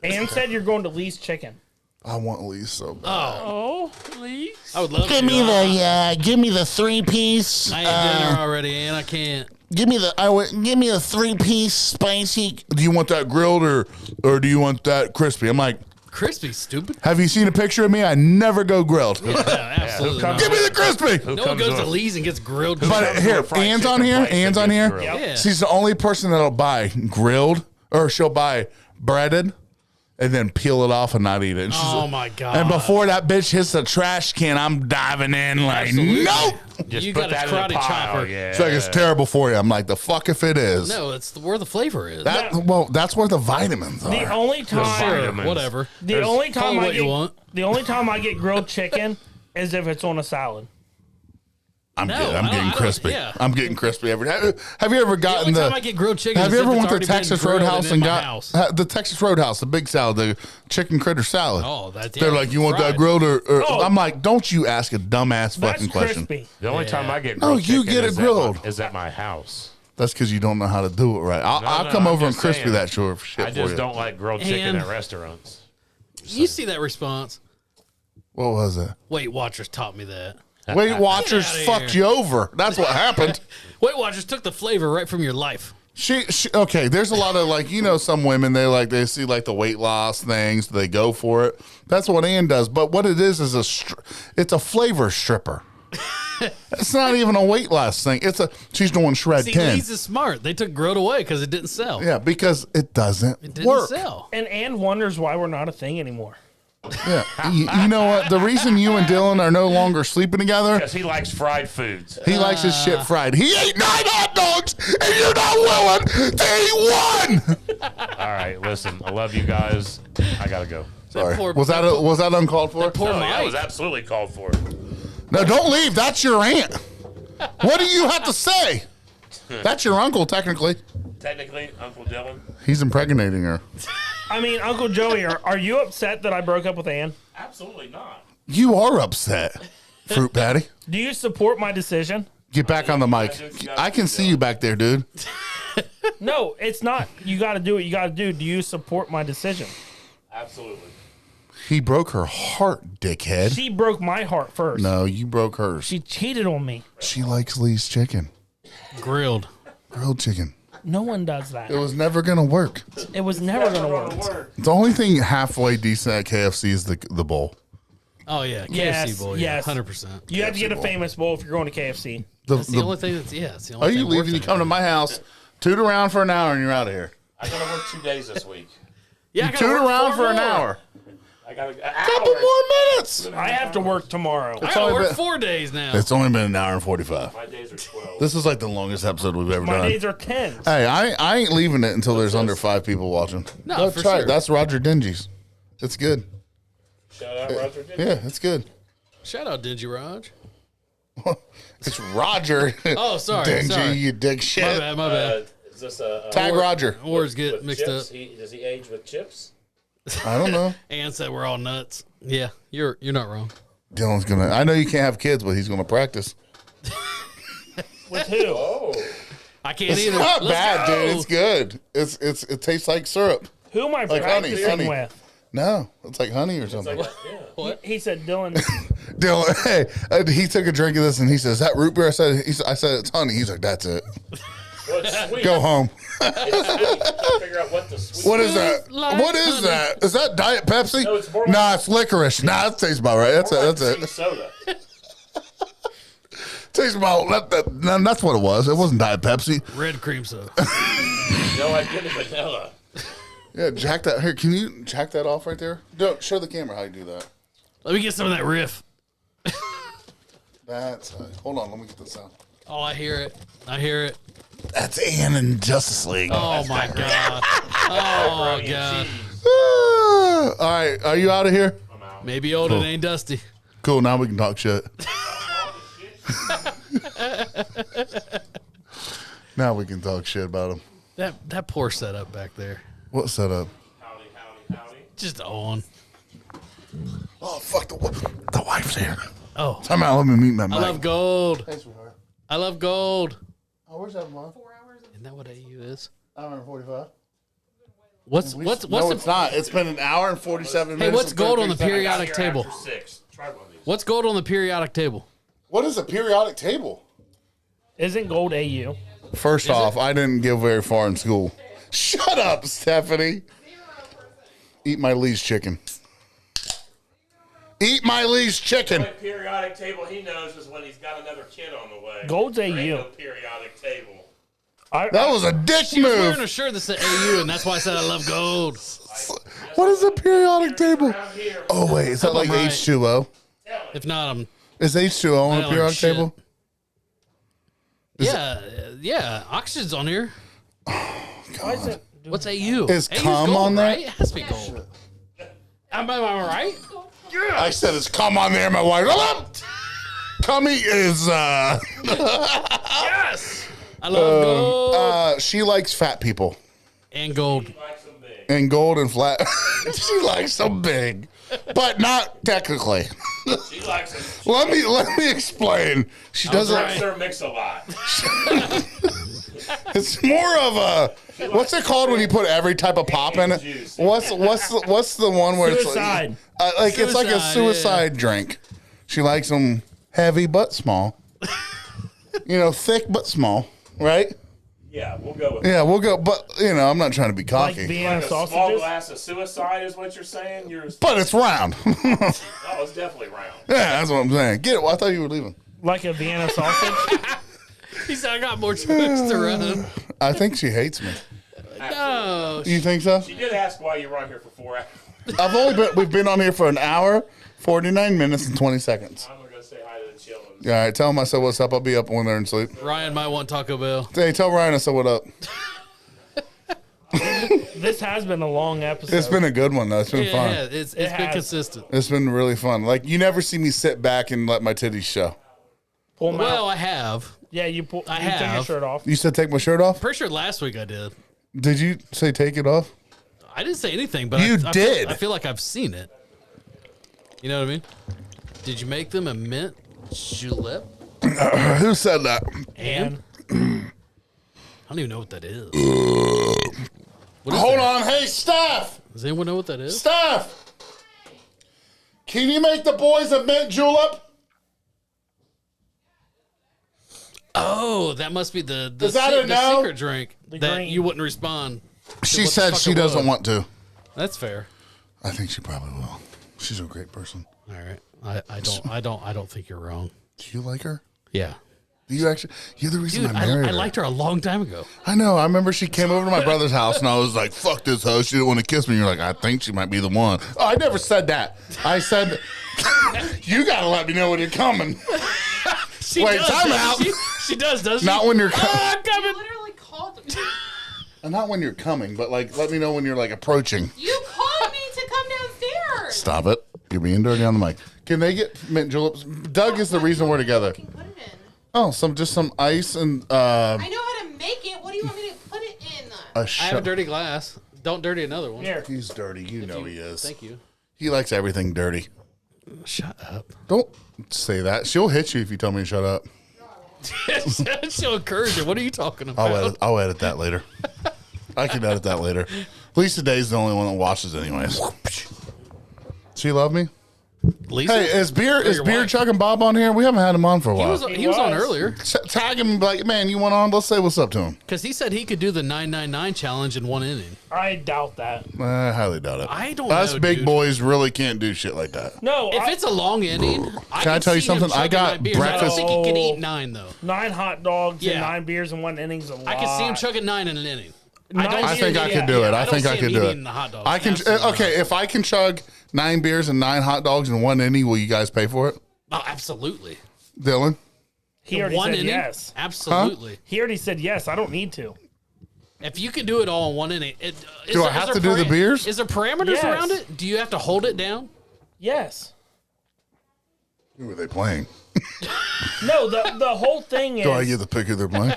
Ann said you're going to Lee's Chicken. I want Lee's so bad. Oh, Lee. I would love Give to. me give me the 3-piece. I ate dinner already, and I can't. Give me the 3-piece spicy. Do you want that grilled or do you want that crispy? I'm like, Crispy, stupid. have you seen a picture of me? I never go grilled. Yeah, absolutely. comes- not. Give me the crispy. Who No one comes goes to with- Lee's and gets grilled. But comes here, with a fried Ann's chicken on here. place that Ann's on gets here. grilled? Yep. Yeah. She's the only person that'll buy grilled, or she'll buy breaded, and then peel it off and not eat it. And, she's- Oh my god! and before that bitch hits the trash can, I'm diving in like, Absolutely. nope. Just You put got a that in karate a pile. chopper. Yeah. It's like it's terrible for you. I'm like, the fuck if it is. no, it's where the flavor is. That's where the vitamins The are. only time, vitamins. Whatever. the only Call time it I what you want. the only time I get grilled chicken is if it's on a salad. I'm No, getting, I I'm don't- getting I don't- crispy. yeah. I'm getting crispy every day. Have you ever The gotten only the? time I get grilled chicken. Have is you ever if it's went to already been Texas grilled Roadhouse in and my got house. the Texas Roadhouse, the big salad, the chicken critter salad? Oh, that's They're like, you want that fried. grilled or Oh. I'm like, don't you ask a dumbass That's fucking question. crispy. The only time Yeah. I get No, grilled you chicken get it is grilled. at my house. That's because you don't know how to do it right. I'll no, come I'm over and just crispy saying. that shit for I just you. don't like grilled chicken And- at restaurants. You see that response? What was it? Weight Watchers taught me that. Weight Watchers outta fucked here. you over. That's what happened. Weight Watchers took the flavor right from your life. She okay. There's a lot of like some women they see like the weight loss things, they go for it. That's what Ann does. But what it is it's a flavor stripper. It's not even a weight loss thing. She's doing shred See, 10. Lee's is smart. They took Groat away because it didn't sell. Yeah, because it doesn't It didn't work. sell. And wonders why we're not a thing anymore. Yeah, you know what? The reason you and Dylan are no longer sleeping together, Because he likes fried foods. he likes his shit fried. He ate 9 hot dogs, and you're not willing to eat one. All right, listen. I love you guys. I gotta go. Sorry, poor- was that uncalled for? Poor Oh, yeah, Mike. it was absolutely called for. No, don't leave. That's your aunt. What do you have to say? That's your uncle, technically. Technically, Uncle Dylan. He's impregnating her. I mean, Uncle Joey, are you upset that I broke up with Ann? Absolutely not. You are upset, Fruit Patty. Do you support my decision? Get back on the mic. I can see you back there, dude. No, it's not. You got to do what you got to do. Do you support my decision? Absolutely. He broke her heart, dickhead. She broke my heart first. No, you broke hers. She cheated on me. She likes Lee's chicken, Grilled. grilled chicken. No one does that. It was never gonna work. It was never going to work. The only thing halfway decent at KFC is the bowl. Oh, yeah. KFC Yes, bowl. yes. Yeah, 100%. You have to get a famous bowl if you're going to KFC. That's the only thing that's, yeah. It's the only Are you thing worth leaving? You it. come to my house, toot around for an hour, and you're out of here. I gotta work 2 days this week. Yeah, I You gotta toot work around 4 for an more. hour. I got a Couple more minutes. I have to work tomorrow. I gotta only work been- 4 days now. It's only been an hour and 45. My days are 12. This is like the longest episode we've ever My done. days are 10. Hey, I ain't leaving it until there's under 5 people watching. No, Go for try it. sure. That's Roger Dingy's. It's good. Shout out Roger Dixon. Yeah, it's good. Shout out Dingy Raj. It's Roger. Oh, sorry. Dingy, sorry. you dig shit. My bad, my bad. Is this a Tag Roger. Words get with mixed chips? up. Does he age with chips? I don't know. Ann said we're all nuts. Yeah, you're not wrong. Dylan's gonna. I know you can't have kids, but he's gonna practice. With who? Oh. I can't It's either. not Let's bad, go. dude. It's good. It tastes like syrup. Who am I Like honey, practicing honey. with? No, it's like honey or something. He said, Dylan, Dylan, hey, he took a drink of this and he says, "Is that root beer?" I said, "It's honey." He's like, "That's it. What's sweet? Go home." Figure out what the sweet. What is that? like What is honey. that? Is that Diet Pepsi? No, it's more like- Nah, it's licorice. Nah, that tastes about right. That's it. That's Cream it. soda. Tastes about that's what it was. It wasn't Diet Pepsi. Red cream soda. No, I get it vanilla. Yeah, jack that. Here, can you jack that off right there? Don't show the camera how you do that. Let me get some of that riff. That's hold on. Let me get this out. Oh, I hear it. I hear it. That's Ann in Justice League. Oh my god. Oh god. All right, are you out of here? Maybe old and ain't dusty. Cool. Now we can talk shit. Now we can talk shit about him. That poor setup back there. What setup? Howdy, howdy, howdy. Just on. Oh fuck! The wife's here. Oh, Come out. Let me meet my I mic. love gold. Hey, sweetheart. I love gold. Oh, where's that one? Isn't that what AU is? Hour and 45. What's No, the it's not. It's been an hour and 47 minutes. what's and gold on the 33 seconds. periodic Here table? after 6. Try one of these. What's gold on the periodic table? What is a periodic table? isn't gold AU? First off, I didn't get very far in school. Shut up, Stephanie. Eat my Lee's chicken. Eat my Lee's chicken. The only periodic table he knows is when he's got another kid on the way. Gold's There ain't AU. no periodic table. That was a dick She was wearing move. a shirt that said AU, and that's why I said I love gold. What is a periodic table? Around here. Oh, wait. Is that like right. H2O? If not, I'm Is H2O on I a don't periodic shit. table? yeah. Oxygen's on here. Why is it? What's AU? Is AU's cum gold, on there? Right? It has to be gold. Am I right? I said it's come on there, my wife. Cummy is, Yes! I love gold she likes fat people. and gold. Like some big. And gold and flat. She likes them big, but not technically. She likes them. Let me explain. She doesn't. Likes their mix a lot. It's more of a. What's it called when you put every type of pop in it? Juice. What's the one where Suicide. it's like a Suicide, suicide drink. She likes them heavy but small. Thick but small. Right? Yeah, we'll go with Yeah, we'll go. But I'm not trying to be Like cocky. Vienna a small sausages? glass of suicide is what you're saying? But it's round. Oh, it's definitely round. Yeah, that's what I'm saying. Get it. Well, I thought you were leaving. Like a Vienna sausage. He said, I got more tricks to run. I think she hates me. No. You think so? She did ask why you were on here for 4 hours. We've been on here for an hour, 49 minutes, and 20 seconds. I'm going to go say hi to the children. All right, tell him I said what's up. I'll be up when they're in sleep. Ryan might want Taco Bell. Hey, tell Ryan I said what up. This has been a long episode. It's been a good one, though. It's been fun. Yeah, it's It been has. consistent. It's been really fun. Like, you never see me sit back and let my titties show. Pull 'em Well, out. I have. Yeah, you take your have. shirt off. You said take my shirt off? Pretty sure last week I did. Did you say take it off? I didn't say anything, but You I did. I feel like I've seen it. You know what I mean? Did you make them a mint julep? Who said that? And I don't even know what that is. What is Hold that? on. Hey, Steph. Does anyone know what that is? Steph. Can you make the boys a mint julep? Oh, that must be the Is that a the no? secret drink that green. you wouldn't respond. She what the said fuck she it doesn't was. want to. That's fair. I think she probably will. She's a great person. All right. I don't think you're wrong. Do you like her? Yeah. Do you actually? You're the reason Dude, I married I her. liked her a long time ago. I know. I remember she came over to my brother's house, and I was like, "Fuck this hoe." She didn't want to kiss me. You're like, "I think she might be the one." Oh, I never said that. I said, "You gotta let me know when you're coming." She Wait, does, time doesn't out. She does, doesn't Not she? when you're coming. I'm coming. Literally called. Not when you're coming, but like, let me know when you're like approaching. You called me to come downstairs. Stop it. You're being dirty on the mic. Can they get mint juleps? Doug is the reason we're together. Can put it in. Oh, just some ice and I know how to make it. What do you want me to put it in? a I have a shot. dirty glass. Don't dirty another one. Here. He's dirty. You know he is. Thank you. He likes everything dirty. Shut up. Don't say that. She'll hit you if you tell me to shut up. She'll encourage you. What are you talking about? I'll edit that later. I can edit that later. Lisa Day's the only one that watches anyways. She love me? Lisa? Hey, is beer your wife. Chuck and Bob on here? We haven't had him on for a he while. was, he was on was. earlier Tag him and be like, man, you want on? Let's say what's up to him. because he said he could do the 999 challenge in one inning. I doubt that. I highly doubt it. I don't Us know, big dude. boys really can't do shit like that. No, If it's a long inning, Can I can tell you see him something? I chugging got 9 beers. breakfast- I don't think he can No. eat 9 though. 9 hot dogs Yeah. and 9 beers in one inning's a lot. I can see him chugging 9 in an inning. I see think him I eating- could do it. I don't think see I him could do eating it. the hot dogs. I can. Absolutely not. Okay, if I can chug 9 beers and 9 hot dogs in one inning, will you guys pay for it? Oh, absolutely. Dylan? He already One said inning? yes. Absolutely. He already said yes. I don't need to. If you can do it all in one inning, Do I have to do the beers? Is there parameters Yes. around it? Do you have to hold it down? Yes. Who are they playing? No, the whole thing is. Do I get the pick who they're playing?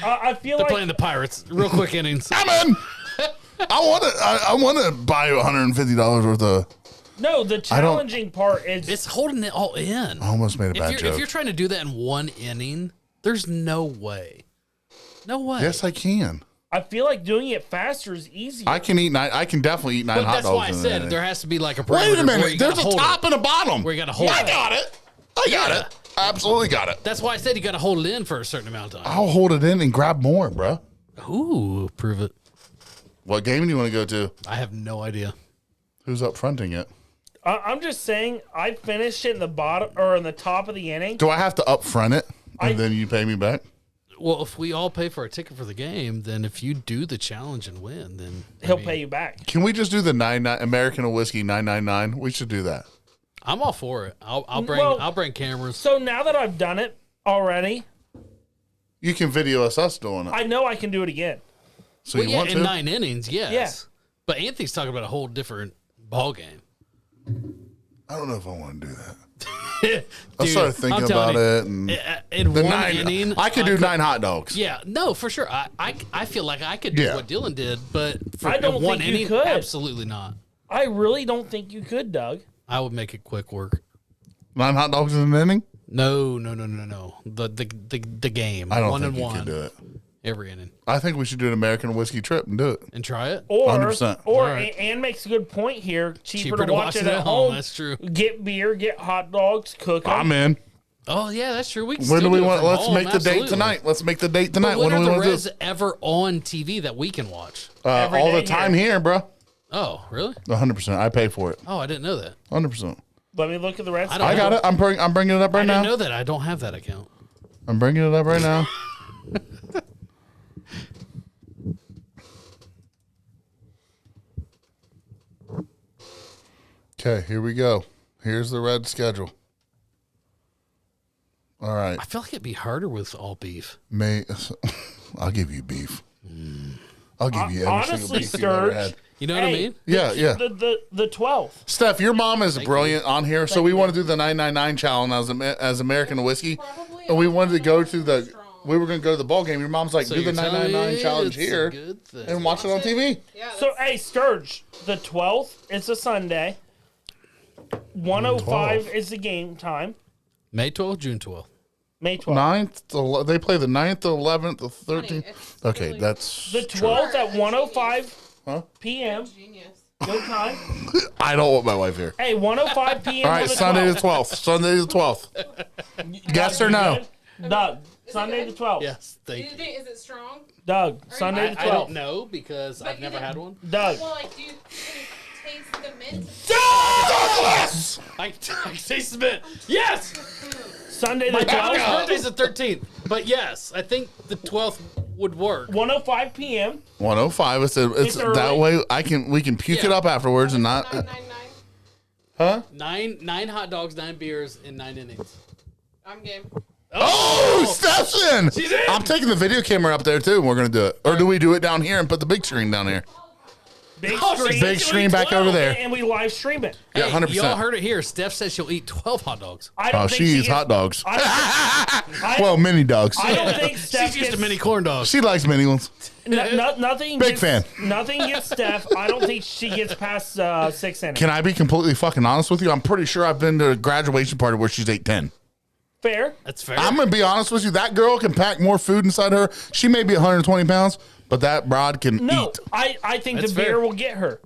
I feel They're like playing the Pirates. Real quick innings. I'm in. I want to buy $150 worth of. no. The challenging part is It's holding it all in. I almost made a bad If joke. you're trying to do that in one inning, there's no way. No way. Yes, I can. I feel like doing it faster is easier. I can eat 9. I can definitely eat 9 But hot that's dogs. why I in an said inning. there has to be like a parameter. Wait a where minute. you There's gotta a hold top it. and a bottom. Where you gotta hold I it. got it. I got Yeah. it. I absolutely got it. That's why I said you got to hold it in for a certain amount of time. I'll hold it in and grab more, bro. Ooh, prove it. What game do you want to go to? I have no idea. Who's up fronting it? I'm just saying. I finished it in the bottom or in the top of the inning. Do I have to up front it and then you pay me back? Well, if we all pay for a ticket for the game, then if you do the challenge and win, then He'll pay you back. Can we just do the 99 American whiskey 999? We should do that. I'm all for it. I'll bring cameras. So now that I've done it already, You can video us doing it. I know I can do it again. So Well, you yeah, want in to? 9 innings, yes. Yeah. But Anthony's talking about a whole different ball game. I don't know if I want to do that. I Dude, started thinking I'm telling about you, it, and in the one 9. inning, I could do 9 hot dogs. Yeah, no, for sure. I feel like I could do Yeah. what Dylan did, but for I don't one think you inning, could. absolutely not. I really don't think you could, Doug. I would make it quick work. 9 hot dogs in an inning? No. The game. I don't one think and you one can do it. every inning I think we should do an American whiskey trip and do it. and try it. Or 100%. or All right. Ann makes a good point here. Cheaper to watch it at home. home. That's true. Get beer, get hot dogs, cook 'em. I'm in. Oh yeah, that's true. We can When still do we it want? from Let's home, make the date absolutely. tonight. Let's make the date tonight. But when When do are we the want to do Reds this? ever on TV that we can watch? Every All the day time here, bro. Oh, really? 100%. I pay for it. Oh, I didn't know that. 100%. Let me look at the red. I don't I got it. I'm bringing it up I right didn't now. know that. I don't have that account. I'm bringing it up right now. Okay, here we go. Here's the red schedule. All right, I feel like it'd be harder with all beef. May. I'll give you beef. I'll give you every Honestly, single beef you've ever Sturge. had. You know what I Hey, mean? Yeah, yeah. The 12th. Steph, your mom is brilliant on here, so we want to do the 999 challenge as American whiskey, Probably and we wanted to go to strong. the. We were going to go to the ball game. Your mom's like, So do the you're telling 999 me challenge it's a here good thing. and watch it on TV. Yeah, So, hey, Sturge, the 12th, it's a Sunday. 105 is the game time. May 12th, June 12th. May 12th. 9th, they play the 9th, the 11th, the 13th. it's Okay, really- that's. The 12th at 105 Huh? p.m. Genius. Good time. I don't want my wife here. Hey, 105 p.m. All on right, the Sunday 12th. the 12th. Sunday the 12th. Yes or no? Doug, Sunday the 12th. Yes, thank you. Is it strong? Doug, Sunday the I don't 12th. know because I've you never didn't- had one. Doug, Well, like, can you taste the mint? I taste a bit. Yes! Sunday the My daughter's 12th. birthday's the 13th. But yes, I think the 12th would work. 105 p.m. 105. It's It's that early. way we can puke it Yeah. up afterwards and not. 999. Nine hot dogs, 9 beers, and 9 innings. I'm game. Oh, Steph's in. She's in. I'm taking the video camera up there too, and we're gonna do it. Or do we do it down here and put the big screen down here? Big Oh, screen. Big screen back over there. And we live stream it. Yeah, Hey, 100%. y'all heard it here. Steph says she'll eat 12 hot dogs. I don't Oh, think she eats gets- hot dogs. I Well, mini dogs. I don't think Steph She's used to gets, mini corn dogs. She likes mini ones. nothing. Big gets, fan. Nothing gets Steph. I don't think she gets past 6 innings. Can I be completely fucking honest with you? I'm pretty sure I've been to a graduation party where she's ate 10. Fair. That's fair. I'm gonna be honest with you. That girl can pack more food inside her. She may be 120 pounds, but that broad can No, eat. I think That's the beer fair. will get her.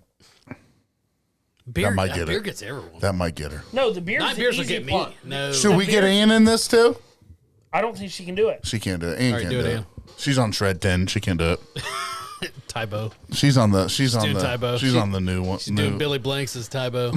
beer, That might get beer it. gets everyone. That might get her. No, the beer's 9 the beers will easy get me. part. No. Should we get beer- Ann in this too? I don't think she can do it. She can't do it. Ann All right, can't do do it, it. Ann. She's on shred 10. She can't do it. Tybo. She's on the. She's on doing the. Tybo. She's on the new one. She's doing new- Billy Blanks as Tybo.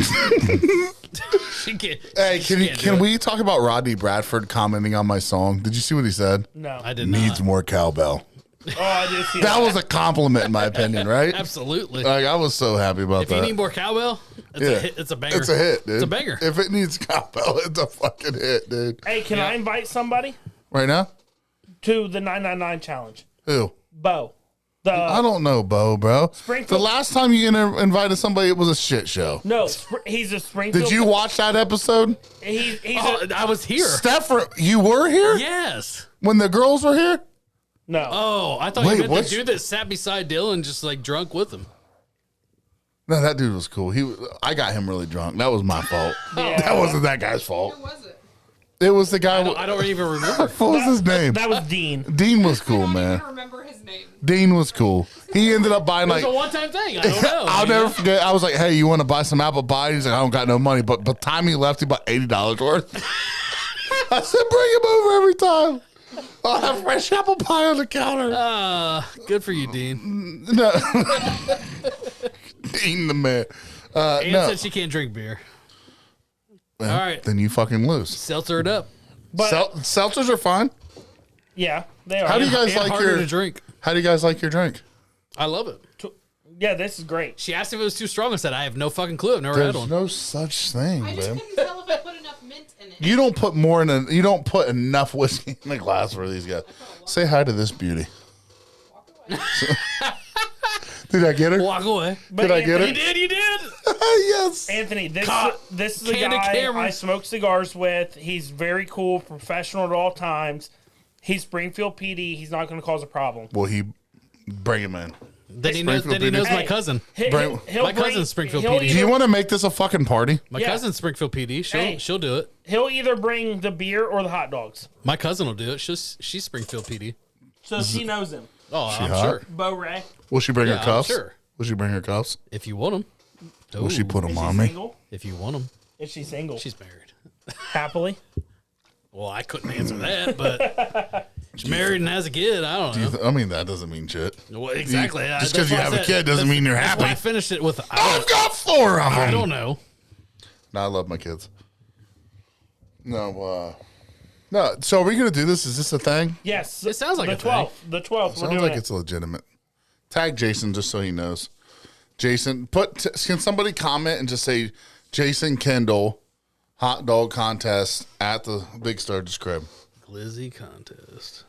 she can't. Hey, she can't do can it. we talk about Rodney Bradford commenting on my song? Did you see what he said? No. I did Needs not. more cowbell. Oh, I did see That was a compliment, in my opinion, right? Absolutely. Like I was so happy about if that. you need more cowbell, it's Yeah. a hit. It's a banger. It's a hit, dude. It's a banger. If it needs cowbell, it's a fucking hit, dude. Hey, can I invite somebody Right now? to the 999 challenge? Who? Bo. I don't know, Bo, bro. Springfield- The last time you invited somebody, it was a shit show. No, he's a Springfield. Did you watch that episode? He's Oh, I was here. Steph, you were here Yes. when the girls were here? no. Oh, I thought Wait, you meant what's- the dude that sat beside Dylan, just like drunk with him. No, that dude was cool. I got him really drunk. That was my fault. Yeah. That wasn't that guy's fault. Who was it? It was the guy. I don't even remember. What was his name? That was Dean. Dean was I cool, don't man. even remember his name. Dean was cool. He ended up buying It was like. a one-time thing. I don't know. I'll you know? never forget. I was like, "Hey, you want to buy some apple pie?" He's like, "I don't got no money." But by the time he left, he bought $80 worth. I said, "Bring him over every time. I'll have fresh apple pie on the counter." Good for you, Dean. No, Dean the man. Ann No, said she can't drink beer. Well, all right. Then you fucking lose. Seltzer it up. But Seltzers are fine. yeah, they are. How do you guys And like harder your? to drink. How do you guys like your drink? I love it. Yeah, this is great. She asked if it was too strong. I said I have no fucking clue. I've never There's had one. no such thing, I just man. couldn't tell if I put enough mint in it. You don't put more in a. You don't put enough whiskey in the glass for these guys. Say hi to this beauty. Did I get her? Walk away. Did I get Anthony, it? You did. Yes. Anthony, this is a Candid guy camera. I smoke cigars with. He's very cool, professional at all times. He's Springfield PD. He's not going to cause a problem. Well, he bring him in. Then he knows my Hey, cousin. He'll My cousin's Springfield he'll PD. Do you either- want to make this a fucking party? My Yeah. cousin's Springfield PD. Hey. She'll do it. He'll either bring the beer or the hot dogs. My cousin will do it. She's Springfield PD. So she knows him. Oh, I'm hot? sure. Bo Ray. Will she bring Yeah, her I'm cuffs? sure. Will she bring her cuffs? If you want them. Will she put Is them she on me? single? If you want them. Is she single? She's married. Happily. Well, I couldn't answer that, but she's married and has a kid. I don't know. I mean, that doesn't mean shit. Well, exactly. Just That's 'cause you why I have a said- kid doesn't mean you're that's why happy. I finished it with I've got 4 of them. I don't know. No, I love my kids. No. So are we gonna do this? Is this a thing? Yes. It sounds like the a thing. 12th. The 12th. We're Sounds doing like it. it's legitimate. Tag Jason just so he knows. Jason, can somebody comment and just say Jason Kendall hot dog contest at the Big Sturgis crib? Glizzy contest.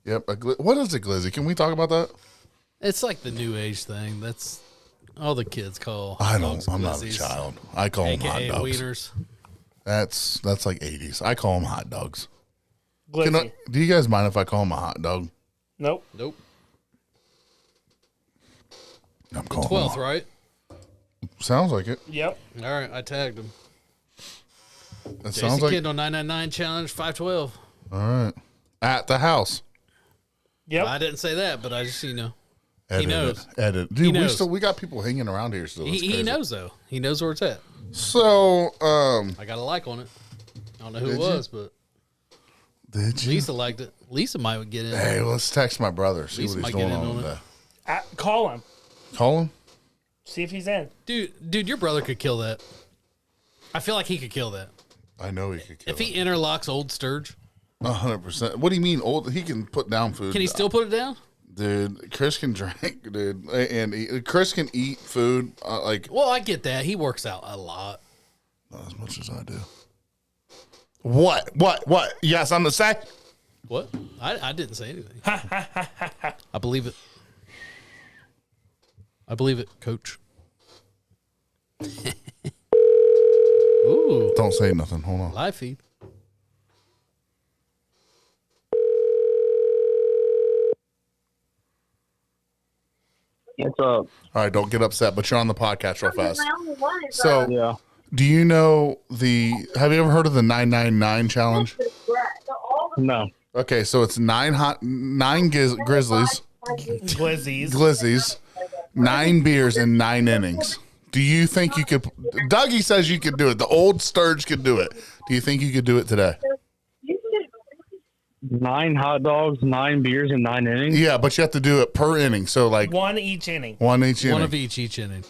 Yep. What is a glizzy? Can we talk about that? It's like the new age thing. That's all the kids call. I dogs don't. I'm not a glizzies, child. I call them hot AKA dogs. wieners. That's like 80s. I call them hot dogs. Glizzy. Do you guys mind if I call them a hot dog? Nope. Nope. I'm calling 12th, them. right? Sounds like it. Yep. All right, I tagged him. It Jason sounds like Kendall 999 challenge 512. all right. At the house. Yep. I didn't say that, but I just Edit knows. It. Edit. Dude, knows. we got people hanging around here still. That's he crazy. knows though. He knows where it's at. So, I got a like on it. I don't know who Did it you? was, but did you? Lisa liked it. Lisa might get in. Hey, let's text my brother. See Lisa what he's might get going in on on today. Call him. Call him. See if he's in. Dude, your brother could kill that. I feel like he could kill that. I know he could kill If he interlocks Old Sturge, 100%. What do you mean old? He can put down food. can he still put it down? Dude, Chris can drink, dude, and Chris can eat food like Well, I get that. He works out a lot. not as much as I do. What? Yes, I'm the sack. What? I didn't say anything. I believe it. I believe it, coach. Ooh, Don't say nothing. Hold on. live feed. What's up? All right, don't get upset, but you're on the podcast real fast. So, Yeah. do you know have you ever heard of the 999 challenge? No. Okay, so it's nine Grizzlies, Glizzies. 9 beers in 9 innings. Do you think you could? Dougie says you could do it. The old Sturge could do it. Do you think you could do it today? 9 hot dogs, 9 beers, and 9 innings. Yeah, but you have to do it per inning. So like One each inning. one each inning. One of each inning.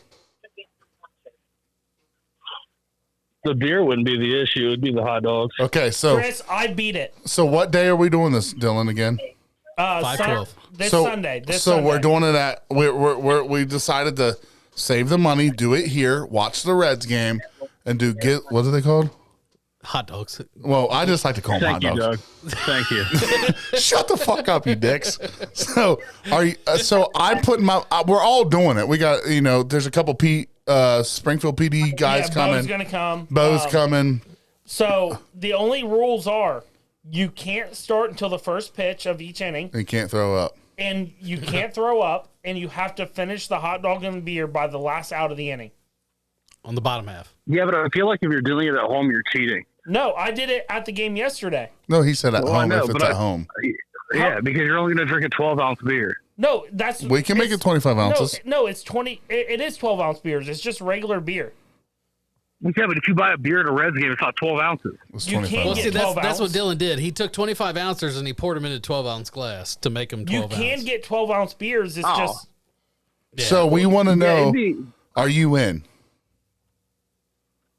The beer wouldn't be the issue; it'd be the hot dogs. Okay, so Chris, I beat it. what day are we doing this, Dylan? Again? 5/12. This so Sunday. This so Sunday. we're doing it at we decided to save the money, do it here, watch the Reds game, and what are they called? Hot dogs. Well, I just like to call them hot Thank you, dogs. Doug. Thank you. Shut the fuck up, you dicks. So are you? So I'm putting we're all doing it. We got there's a couple Springfield PD guys yeah, coming. Bo's gonna come. Bo's coming. So the only rules are you can't start until the first pitch of each inning, You can't throw up. and you can't throw up, and you have to finish the hot dog and the beer by the last out of the inning. On the bottom half. Yeah, but I feel like if you're doing it at home, you're cheating. No, I did it at the game yesterday. No, he said at Well, I home know, if it's but at home. Yeah, because you're only going to drink a 12-ounce beer. No, that's We can make it it's- 25 ounces. No, it's 20. It is 12-ounce beers. It's just regular beer. Yeah, but if you buy a beer at a Reds game, it's not 12 ounces. It's You 25 can't Well, ounces. see, get that's 12 what ounce. Dylan did. He took 25 ounces and he poured them in a 12-ounce glass to make them 12 You can ounce. get 12-ounce beers. It's Oh. just Yeah. So we want to Yeah, know, it'd be, are you in?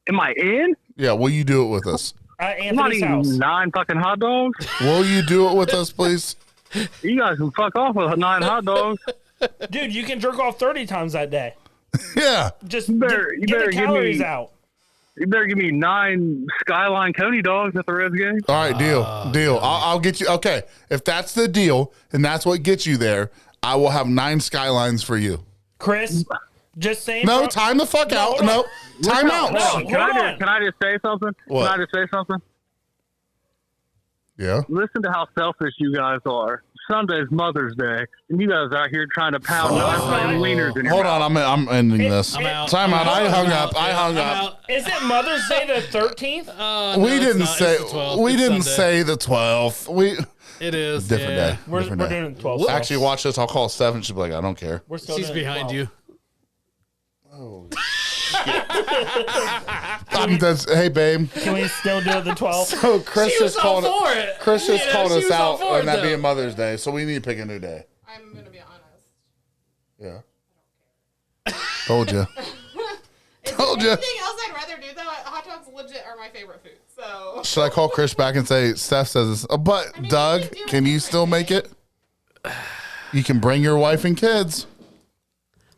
am I in? Yeah, will you do it with us? I'm not Anthony's eating house. 9 fucking hot dogs. Will you do it with us, please? You guys can fuck off with 9 hot dogs. Dude, you can jerk off 30 times that day. Yeah. Just You get better the give calories me- out. You better give me 9 Skyline Coney dogs at the Reds game. All right, deal. I'll get you. Okay, if that's the deal and that's what gets you there, I will have 9 Skylines for you. Chris, just saying. No, bro- time the fuck out. hold on. No, time out. No, Can I, hold on. can I just say something? What? Can I just say something? Yeah. Listen to how selfish you guys are. Sunday's Mother's Day, and you guys out here trying to pound No, it's 9 not. wieners in your Hold mouth. on, I'm ending this. I'm out. Time out. I hung up. I Yeah, hung I'm up. out. Isn't Mother's Day the 13th? No, We it's didn't not. say. It's the 12th. We It's didn't Sunday. say the 12th. We It is. different yeah. day. We're different day. doing the 12th. Actually, watch this. I'll call 7. She'll be like, I don't care. We're still She's doing behind 12. you. Hey, babe. Can we still do it the 12th? So Chris She was just all called for it. Chris just Yeah, called she us was all out for on it, that though. being Mother's Day, so we need to pick a new day. I'm gonna be honest. Yeah. Told you. Is Told there ya. anything else I'd rather do though? Hot dogs legit are my favorite food. So Should I call Chris back and say Steph says this? But mean, Doug, you can do can you it still different make it? You can bring your wife and kids.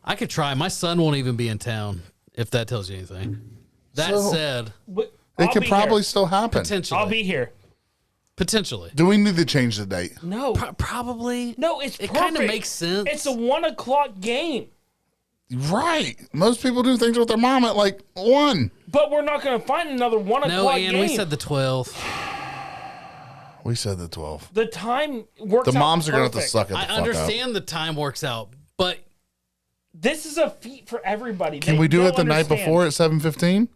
I could try. My son won't even be in town, if that tells you anything. That So- said, But It I'll could be probably here. still happen. potentially. I'll be here. Potentially. Do we need to change the date? No, Probably. no, it's It kind of perfect. makes sense. It's a 1 o'clock game, Right. Most people do things with their mom at like 1. but we're not going to find another 1 No, o'clock Ann, game. we said the 12th. We said the 12th. The time works. The out moms are going to have to perfect. suck it the I fuck up. understand the time works out, but This is a feat for everybody. Can They we do don't it the night understand. before at 7:15?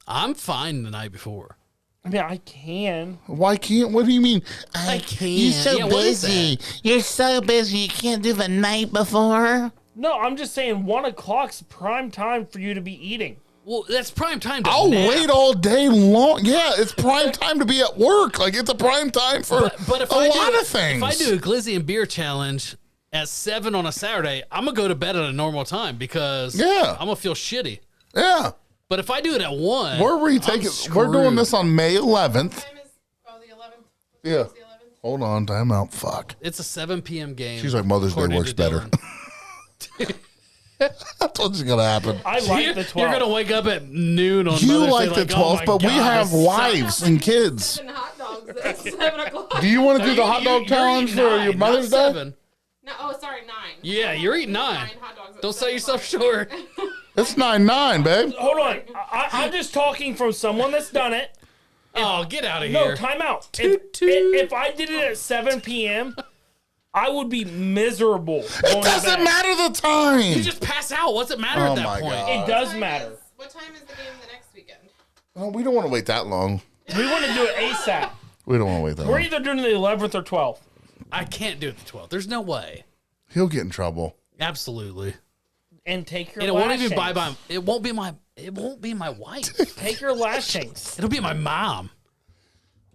I'm fine the night before. I mean, I can. Why can't? What do you mean? I can't. You're so Yeah, what is busy. You're so busy. You can't do the night before. No, I'm just saying 1 o'clock's prime time for you to be eating. Well, that's prime time to I'll nap. wait all day long. Yeah, it's prime time to be at work. Like it's a prime time for But if a I lot do, of things. If I do a glizzy and beer challenge at 7 on a Saturday, I'm gonna go to bed at a normal time because Yeah. I'm gonna feel shitty. Yeah, But if I do it at 1, we're retaking. We're doing screwed. this on May 11th. time is the 11th. Yeah. It's the 11th. Hold on, time out. Fuck. It's a 7 p.m. game. She's like Mother's Day according works to better. Dylan. That's what's gonna happen. I like the 12. You're gonna wake up at noon on You Mother's Day like the oh 12th, my but we God, have this wives and kids. 7 hot dogs at 7 o'clock. Do you want to do sucks. the hot dog You're challenge eating for 9, your Mother's Day? not 7. No, oh, sorry, 9. Yeah, you're eating 9. 9 hot dogs at Don't sell 7 yourself o'clock. short. It's 9-9, babe. Hold on. I'm just talking from someone that's done it. Oh, get out of No, here. time out. Toot, toot. If I did it at 7 p.m., I would be miserable. It doesn't matter the time. You just pass out. What's it matter Oh at that my point? God. It does What time matter. What time is the game the next weekend? Oh, we don't want to wait that long. We want to do it ASAP. We don't want to wait that We're long. either doing the 11th or 12th. I can't do it the 12th. There's no way. He'll get in trouble. Absolutely. And take your And it won't even lashings. buy my. It won't be my wife. Take your lashings. It'll be my mom.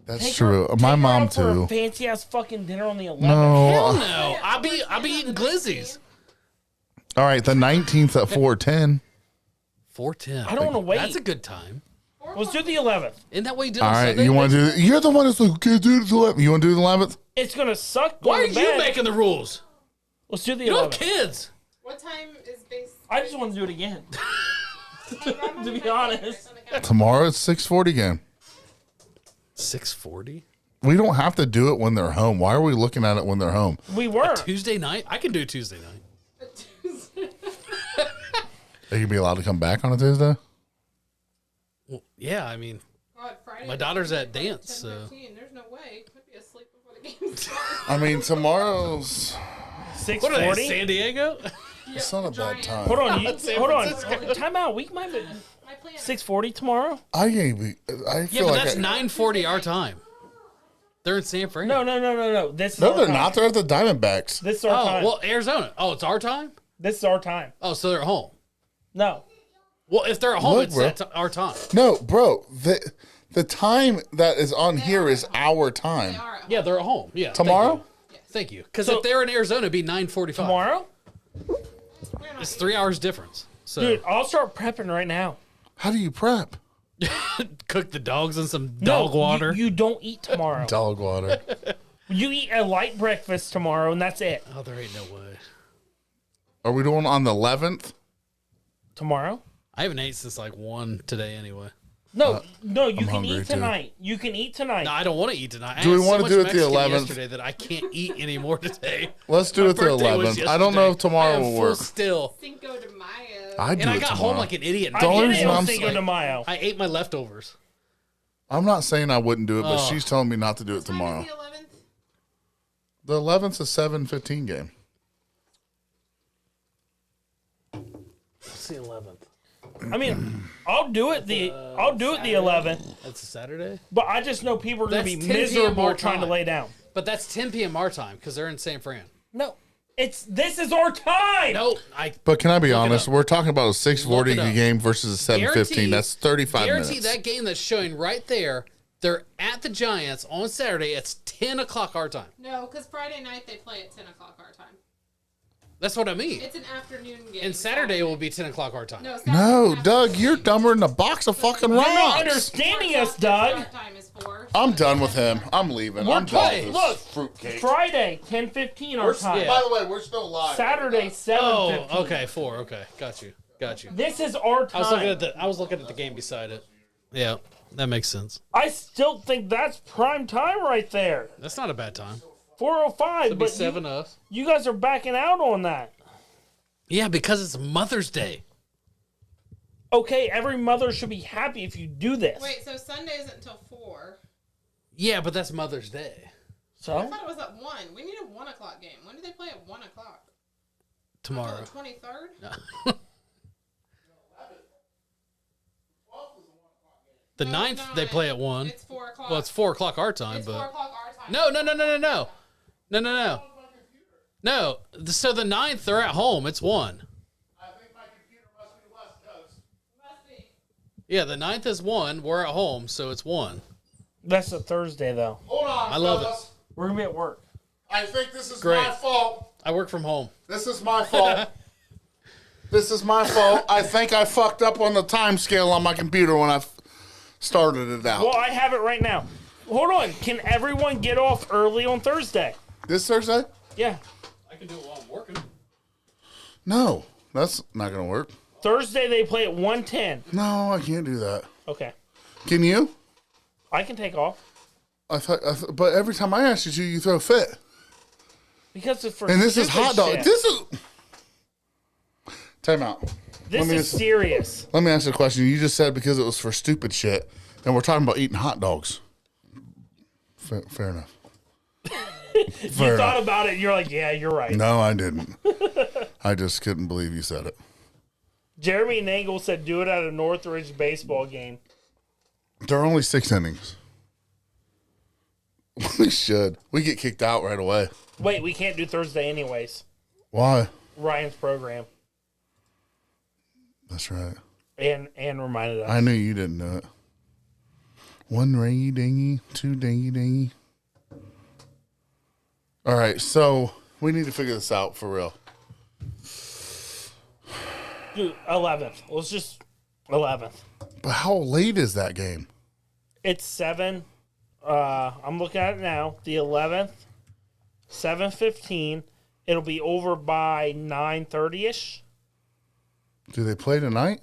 That's Take true. her- My take her mom out for too. a fancy ass fucking dinner on the 11th. No. Hell no. I'll be eating glizzies. All right, the 19th at 4:10. 4:10. I don't want to wait. That's a good time. Let's do the 11th. Isn't that what you did All on right, Sunday? you want to do? You're the one that's like, okay, do the 11th. You want to do the 11th? It's gonna suck. Why are going to you bed. making the rules? Let's do the You don't 11th. have kids. What time is base? I just want to do it again. to be honest. Tomorrow it's 6:40 game. 6:40. We don't have to do it when they're home. Why are we looking at it when they're home? We were. Tuesday night. I can do Tuesday night. They can be allowed to come back on a Tuesday. Well, yeah. I mean, God, Friday My daughter's at dance, so- 10:15. There's no way. Could be asleep before the game starts. I mean, tomorrow's. what are they? 6:40. San Diego? It's not a bad time. Hold on. San Hold on. Francisco. Time out. We might be My plan. 6:40 tomorrow. I can't be. I Yeah, feel but like that's I, 9:40 our time. They're in San Fran. No. This is No, our they're time. not. They're at the Diamondbacks. This is our Oh time. well, Arizona. Oh, it's our time. This is our time. Oh, so they're at home. No. Well, if they're at home, Look, it's bro. our time. No, bro. The time that is on here is our time. They are at Yeah, they're at home. Yeah. Tomorrow? Thank you. Because So- if they're in Arizona, it'd be 9:45. Tomorrow? It's 3 hours difference. So Dude, I'll start prepping right now. How do you prep? cook the dogs in some No, dog water. You don't eat tomorrow. Dog water. You eat a light breakfast tomorrow, and that's it. Oh, there ain't no way. Are we doing on the 11th? Tomorrow? I haven't ate since like 1 today anyway. No, no, you I'm can hungry, eat too. tonight. You can eat tonight. No, I don't want to eat tonight. Do we want wanna do it the 11th? yesterday that I can't eat anymore today. Let's do My it the birthday was 11th. I don't know if yesterday. tomorrow I am will full work. Still, Cinco de Mayo. I do and I it got tomorrow. home like an idiot. I The only did reason it on I'm Cinco de Mayo. I ate my leftovers. I'm not saying I wouldn't do it, but Oh. she's telling me not to do it What time tomorrow. is the 11th? The 11th's a 7:15 game. What's the 11th? I mean, I'll do it the 11th, That's a Saturday. but I just know people are going to be That's 10 p.m. miserable our trying to time. lay down. But that's 10 p.m. our time because they're in San Fran. No, this is our time. No, But can I be Look it honest? up. We're talking about a 6:40 Look it up. game versus a 7:15. That's 35 guarantee minutes. that game that's showing right there. They're at the Giants on Saturday. It's 10 o'clock our time. No, because Friday night they play at 10 o'clock our time. That's what I mean. It's an afternoon game. And Saturday will be 10 o'clock our time. No, Saturday's No, an Doug, afternoon you're game. dumber than a box of fucking You're not rocks. understanding us, Doug. Start time is 4. I'm done with him. I'm leaving. I'm done with this Look, fruitcake. Friday, 10:15 our time. yeah. By the way, we're still live. Saturday, 7:15. Oh, okay, 4. Okay, got you. This is our time. I was looking at the game beside it. Yeah, that makes sense. I still think that's prime time right there. That's not a bad time. 4:05, It'll be but 7 us. you guys are backing out on that. Yeah, because it's Mother's Day. Okay, every mother should be happy if you do this. Wait, so Sunday isn't until 4. Yeah, but that's Mother's Day. I So? thought it was at 1. We need a 1 o'clock game. When do they play at 1 o'clock? Tomorrow. The 23rd? The No, 9th, no, they play at 1. It's 4 o'clock. Well, it's 4 o'clock our time, It's 4 but... o'clock our time. No. No, so the 9th, they're at home. It's 1. I think my computer must be West Coast. Must be. Yeah, the 9th is 1. We're at home, so it's 1. That's a Thursday, though. Hold on, I love fellas. We're going to be at work. I think this is Great. my fault. I work from home. This is my fault. This is my fault. I think I fucked up on the time scale on my computer when I started it out. Well, I have it right now. Hold on. Can everyone get off early on Thursday? This Thursday? Yeah. I can do it while I'm working. No, that's not going to work. Thursday, they play at 1:10. No, I can't do that. Okay. Can you? I can take off. But every time I ask you to, you throw a fit. Because it's for And this is stupid hot dog. shit. This is. Time out. This let me is just- serious. Let me ask you a question. You just said because it was for stupid shit, and we're talking about eating hot dogs. Fair enough. You thought about it, and you're like, yeah, you're right. No, I didn't. I just couldn't believe you said it. Jeremy Nangle said do it at a Northridge baseball game. There are only 6 innings. We should. We get kicked out right away. Wait, we can't do Thursday anyways. Why? Ryan's program. That's right. And reminded us. I knew you didn't know it. 1 ringy dingy, 2 dingy dingy. All right, so we need to figure this out for real. Dude, 11th. Let's just 11th. But how late is that game? It's 7. I'm looking at it now. The 11th, 7:15. It'll be over by 9:30ish. Do they play tonight?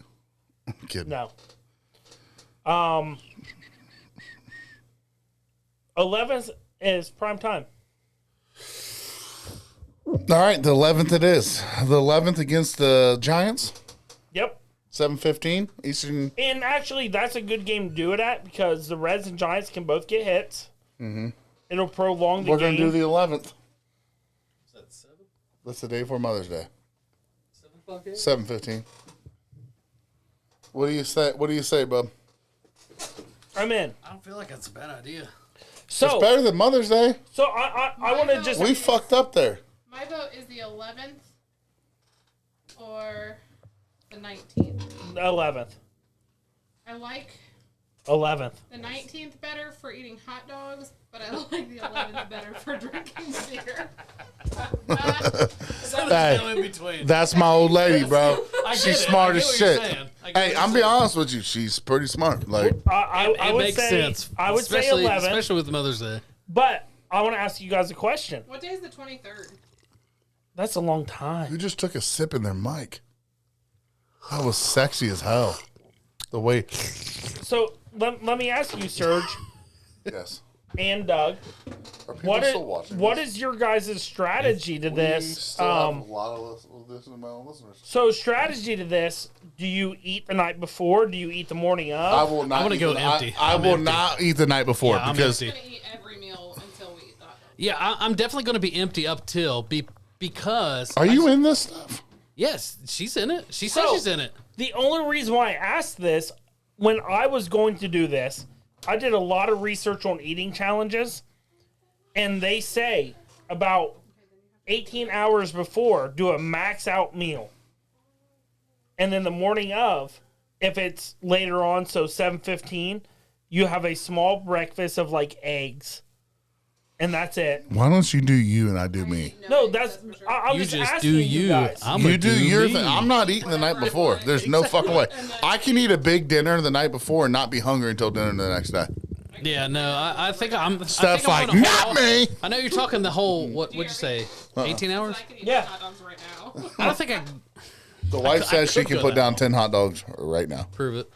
I'm kidding. No. 11th is prime time. All right, the 11th it is. The 11th against the Giants, Yep. 7:15 Eastern. And actually, that's a good game to do it at because the Reds and Giants can both get hits. Mm-hmm. It'll prolong the We're game. going to do the 11th. Is that 7? That's the day before Mother's Day. 7 o'clock game? 7:15. What do you say? What do you say, bub? I'm in. I don't feel like that's a bad idea. So, It's better than Mother's Day. so I want to just. We fucked up there. My vote is the 11th or the 19th. 11th. I like 11th. the 19th better for eating hot dogs, but I like the 11th better for drinking beer. Hey, No in between. that's my old lady, bro. I She's get it. smart I as get what you're shit. saying. I get Hey, what I'm you're being saying. honest with you. She's pretty smart. Like, I It would makes say sense. I would say Especially- 11th, especially with Mother's Day. but I want to ask you guys a question. What day is the 23rd? That's a long time. who just took a sip in their mic? That was sexy as hell. The way. So let me ask you, Serge Yes. and Doug, Are people still watching? what this? is your guys' strategy to We this? still have a lot of listeners. So strategy to this: do you eat the night before? Do you eat the morning I of? will not. I'm gonna eat go the- empty. I I'm will empty. not eat the night before Yeah, I'm because empty. I'm going to eat every meal until we eat the hot dog. Yeah, I'm definitely going to be empty up till because. are you in this stuff? Yes, she's in it. She says So- she's in it. The only reason why I asked this, when I was going to do this, I did a lot of research on eating challenges, and they say about 18 hours before, do a max out meal. And then the morning of, if it's later on, so 7:15, you have a small breakfast of like eggs and that's it. Why don't you do you and I do me? No, that's I'm You just just asking do you you. guys. I'm You gonna do your me. thing. I'm not eating the night before. There's no fucking way. I can eat a big dinner the night before and not be hungry until dinner the next day. Yeah, no, I think I'm. Steph's I think like, I'm not gonna hold me. off. I know you're talking the whole. What'd you say? 18 hours? I can eat Yeah. hot dogs right now. I don't think I The wife says she could can go put that down 10 hot dogs right now. prove it.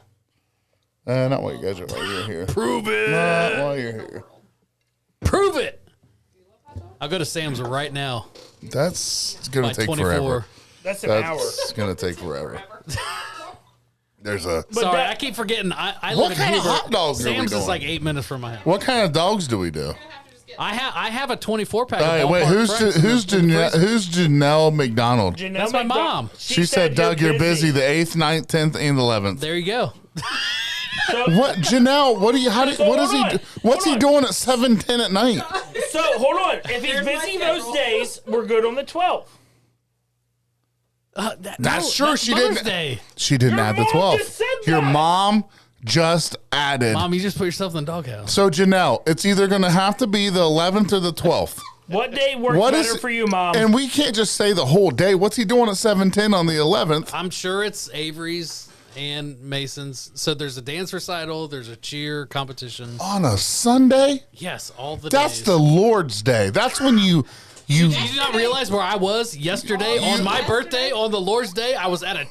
Not while you guys are while you're here. Prove it. Not while you're here. Prove it. I'll go to Sam's right now. That's gonna By take 24. forever. That's an hour. That's gonna take forever. There's a. But I keep forgetting. I What live in kind of Heber. hot dogs are we Sam's is doing? like 8 minutes from my house. What kind of dogs do we do? I have a 24 pack. All right, of wait. Ballpark Franks in the freezer. Who's Janelle McDonald? Janelle That's my McDonald- mom. She said, "Doug, you're busy the 8th, 9th, 10th, and 11th." There you go. What, Janelle? What do you? What is he? hold on. What's he Hold doing at 7:10 at night? So hold on. If he's busy those days, we're good on the 12th. That's sure that's she Mother's didn't. Day. She didn't Your add the mom 12th. just said Your that. mom just added. Mom, you just put yourself in the doghouse. So Janelle, it's either going to have to be the 11th or the 12th. What day works What better is- for you, Mom? And we can't just say the whole day. What's he doing at 7:10 on the 11th? I'm sure it's Avery's and Mason's. So there's a dance recital. There's a cheer competition. On a Sunday? Yes, all the That's days. the Lord's Day. That's when you You do not realize where I was yesterday on my birthday on the Lord's Day. I was at a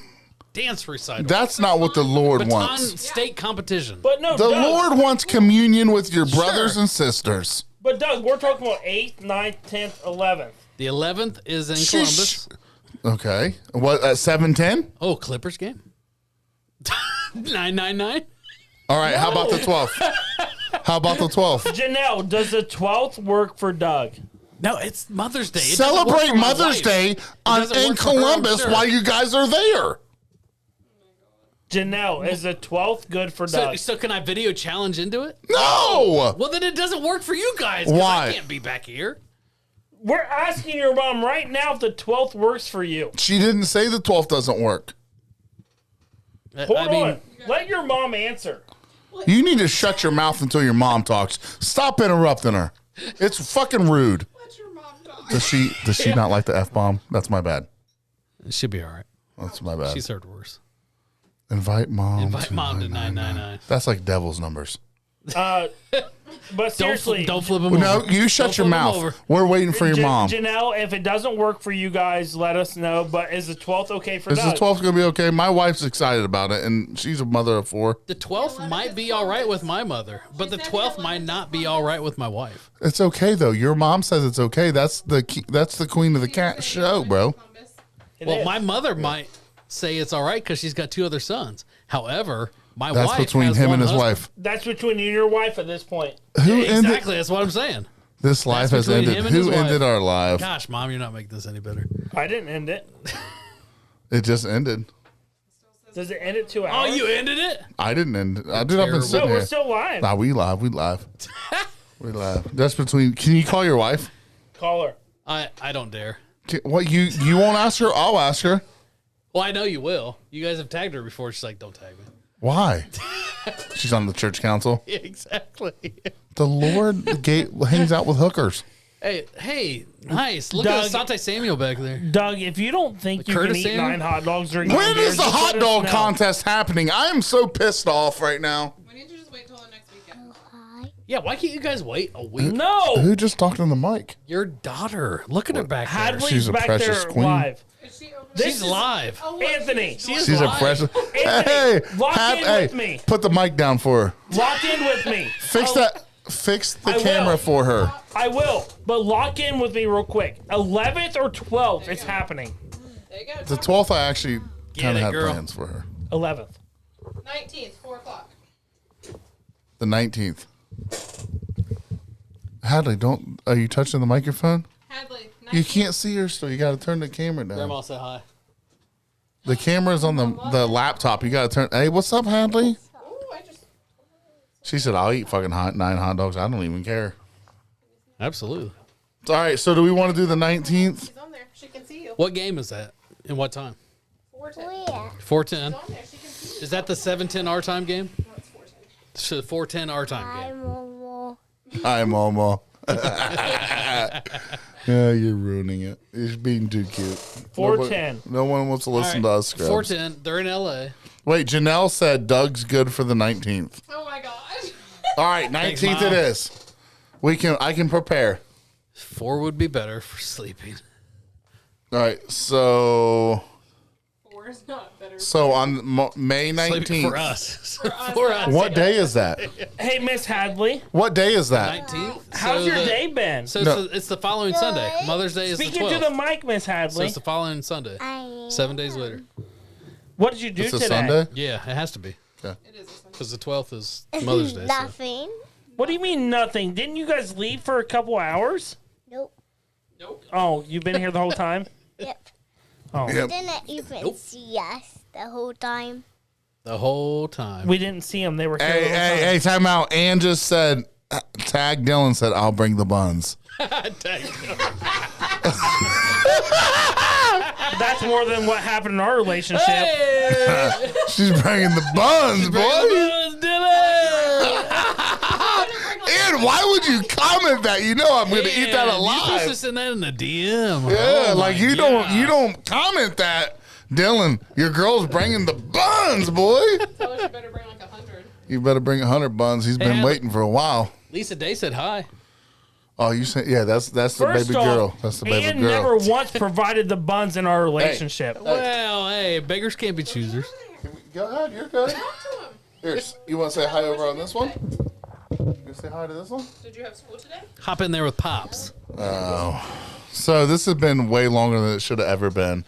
dance recital. That's not what the Lord Baton wants. state competition. but no, The Doug, Lord wants communion with your brothers and sisters. But Doug, we're talking about 8th, 9th, 10th, 11th. The 11th is in Shush. Columbus. Okay. What at 7:10? Oh, Clippers game. 999. All right. How about the 12th? How about the 12th? Janelle, does the 12th work for Doug? No, it's Mother's Day. It doesn't work Celebrate for my Mother's wife. Day doesn't in work for her, I'm Columbus sure. while you guys are there. Janelle, is the 12th good for Doug? So can I video challenge into it? No. Well, then it doesn't work for you guys. 'Cause Why? I can't be back here. We're asking your mom right now if the 12th works for you. She didn't say the 12th doesn't work. Hold I mean, on. Let your mom answer. You need to shut your mouth until your mom talks. Stop interrupting her. It's fucking rude. Let your mom talk. Does she not like the F-bomb? That's my bad. it should be all right. That's my bad. She's heard worse. Invite mom. Invite mom to 999. That's like devil's numbers. But seriously, Don't flip them No, over. you shut Don't your flip 'em mouth. over. We're waiting for your mom. Janelle, if it doesn't work for you guys, let us know. But is the 12th okay for Is the Doug? 12th going to be okay? My wife's excited about it, and she's a mother of 4. The 12th might be all right with my mother, but the 12th might not be all right with my wife. It's okay though. Your mom says it's okay. That's the queen of the cat show, bro. It Well, is. my mother might say it's all right because she's got 2 other sons. However, my That's wife between has him one and his husband. wife. That's between you and your wife at this point. Who ended Exactly, that's what I'm saying. this life has between ended? him and his Who wife. ended our life? Gosh, Mom, you're not making this any better. I didn't end it. It just ended. Does it end at 2 Oh, hours? you ended it? I didn't end it. Dude, I've been terrible. sitting No, we're here. still live. Nah, we live. We live. We live. That's between. Can you call your wife? Call her. I don't dare. What you won't ask her? I'll ask her. Well, I know you will. You guys have tagged her before. She's like, don't tag me. Why? She's on the church council. Yeah, exactly. The Lord hangs out with hookers. Hey, nice. Look Doug- at Asante Samuel back there. Doug, if you don't think you can Curtis eat Samuel? 9 hot dogs during When 9 is beers, the just hot let us dog know. contest happening? I am so pissed off right now. We need to just wait till the next weekend. Yeah, why can't you guys wait a week? No. Who just talked on the mic? Your daughter. Look at her back there. Hadley's She's a back precious there queen. live. Is she over This She's is- live. Oh, look, Anthony. She is She's a live. precious. Anthony, Hey, lock in with me. put the mic down for her. Lock in with me. Fix Oh, that. Fix the I will. camera for her. I will, but lock in with me real quick. 11th or 12th, it's happening. There you go. The 12th, I actually kind it, of had girl. plans for her. 11th. 19th, 4 o'clock. The 19th. Hadley, don't. Are you touching the microphone? Hadley, 19th. You can't see her, so you got to turn the camera down. Grandma, say hi. The camera's on the laptop. You got to turn. Hey, what's up, Hadley? Ooh, I just. She said, "I'll eat fucking 9 hot dogs. I don't even care." Absolutely. All right. So, do we want to do the 19th? She's on there. She can see you. What game is that? And what time? 410. 4:10. On there. She can see you. Is that the 7:10 our time game? No, it's 410. So 4:10 our time game. Hi, Momo. Yeah, you're ruining it. You're being too cute. 410. No one wants to listen to us, Scrubs. 410. They're in LA. Wait, Janelle said Doug's good for the 19th. Oh my gosh. All right, 19th it Mom. is. I can prepare. 4 would be better for sleeping. All right, so 4 is not better. on May 19th. Sleeping for us. us. For us. What day is that? Hey, Miss Hadley, What day is that? 19th. how's So your the- day been? So No. it's the following Sunday. Mother's Day is Speaking the to 12th. the mic, Miss So Hadley, it's the following Sunday. 7 days later. what did you do It's a today? Sunday? Yeah, it has to be. It is a Sunday. Because the 12th is Mother's Day. So. Nothing. What do you mean nothing? Didn't you guys leave for a couple hours? Nope. Oh, you've been here the whole time? Yep. Oh, Yep. Didn't even see us the whole time. The whole time. we didn't see them. They were here the whole time. Hey, time out. Ann just said, tag Dylan said, I'll bring the buns. That's more than what happened in our relationship. Hey! She's bringing the buns, boy. Ann, why would you comment that? You know I'm going to eat that You're supposed to alive. send that in the DM. Yeah, Oh like my you God. don't comment that. Dylan, your girl's bringing the buns, boy. Tell her she better bring like 100. You better bring 100 buns. He's been Hey, waiting for a while. Lisa Day said hi. Oh, you said, yeah, that's the First baby off, girl. That's the baby Ann girl. never once provided the buns in our relationship. Well, hey, beggars can't be choosers. Go ahead, you're good. Talk to him. Here, you want to say hi over on this one? You say hi to this one? Did you have school today? Hop in there with Pops. So this has been way longer than it should have ever been.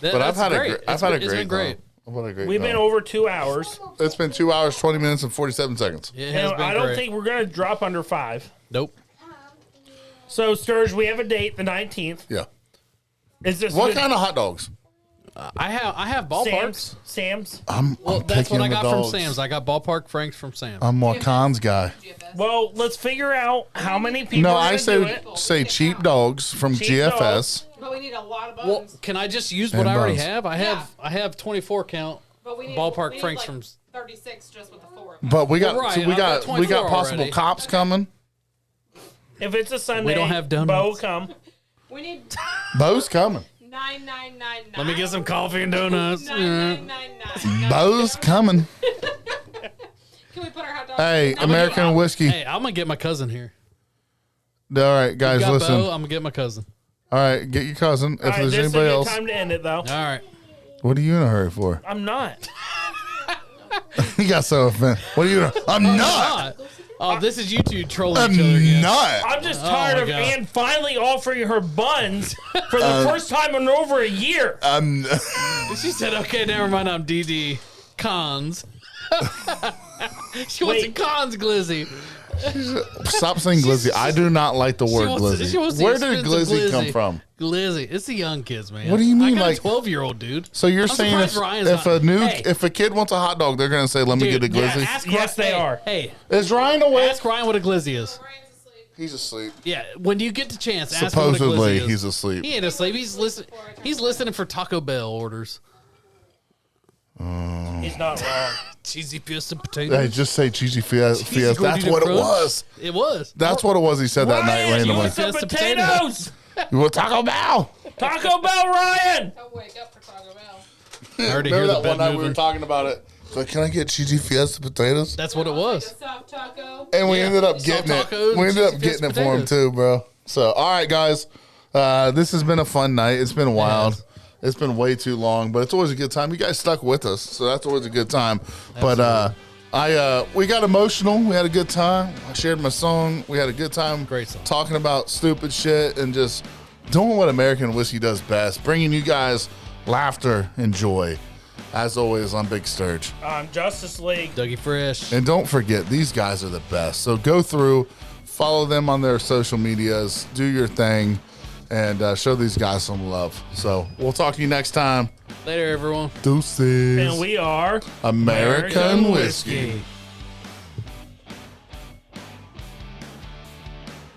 But I've had great. I've had a It's great been great. time. I've had a great We've time. been over 2 hours. It's been 2 hours, 20 minutes, and 47 seconds. It has And been I don't great. think we're going to drop under 5. Nope. So, Sturge, we have a date, the 19th. Yeah. Is this What good- kind of hot dogs? I have ballparks. Sam's? Well, that's what I got from Sam's. I got ballpark Franks from Sam's. I'm more cons guy. Well, let's figure out how many people No, are I going to do say it. cheap dogs from Cheap GFS. dogs. But we need a lot of buns. Well, can I just use what And I already buns. have? I have 24 count but we need ballpark we need Franks like from. 36 just with the 4 of them. But we got Well, right, so we I've got got we got 24 possible already. cops coming. If it's a Sunday, We don't have donuts. Bo come. We need Bo's coming. 9999. Let me get some coffee and donuts. 9999. Bo's coming. Can we put our hot dogs? Hey, American whiskey. Hey, I'm gonna get my cousin here. All right, guys, Got listen. Bo, I'm gonna get my cousin. All right, get your cousin. If All right, there's this is a anybody good else, time to end it, though. All right. what are you in a hurry for? I'm not. He got so offended. What are you? I'm not. Oh, this is you two trolling I'm each other again. not. I'm just Oh, tired my of God. Ann finally offering her buns for the first time in over a year. I'm. She said, "Okay, never mind. I'm DD cons." She wants a Wait. cons glizzy. Stop saying glizzy. I do not like the word She wants glizzy. the Where did expensive glizzy come from? Glizzy. It's the young kids, man. What do you mean, I got like- a 12-year-old dude? So you're I'm saying surprised Ryan's if not- a new Hey. if a kid wants a hot dog, they're gonna say, "Let me Dude, get a yeah, glizzy." ask Yes, they are. Hey, Is Ryan awake? ask Ryan what a glizzy is. Ryan's asleep. He's asleep. Yeah, when you get the chance, ask him what a Supposedly, glizzy is. he's asleep. He ain't asleep. He's listening for Taco Bell orders. He's not wrong. Cheesy fiesta potatoes. Hey, just say cheesy fiesta. Cheesy That's gordita what it crunch. was. It was. That's what it was. He said that night Ryan, you randomly. want some Fiesta potatoes? You want Taco Bell? Taco Bell, Ryan. Don't wake up for Taco Bell. I already hear Remember the that one bed night we were moving. talking about it? So can I get cheesy fiesta potatoes? That's what it Like was. a soft taco. And we Yeah. ended up Soft getting it. tacos, We ended up cheesy getting fiesta it for him potatoes. too, bro. So all right, guys. This has been a fun night. It's been wild. has. It's been way too long, but it's always a good time. You guys stuck with us, so that's always a good time. But we got emotional. We had a good time. I shared my song. We had a good time. Great song. Talking about stupid shit and just doing what American whiskey does best, bringing you guys laughter and joy. As always, on Big Sturge. Justice League. Dougie Fresh. And don't forget, these guys are the best. So go through, follow them on their social medias, do your thing, and show these guys some love. So we'll talk to you next time. Later, everyone. Deuces. And we are American whiskey.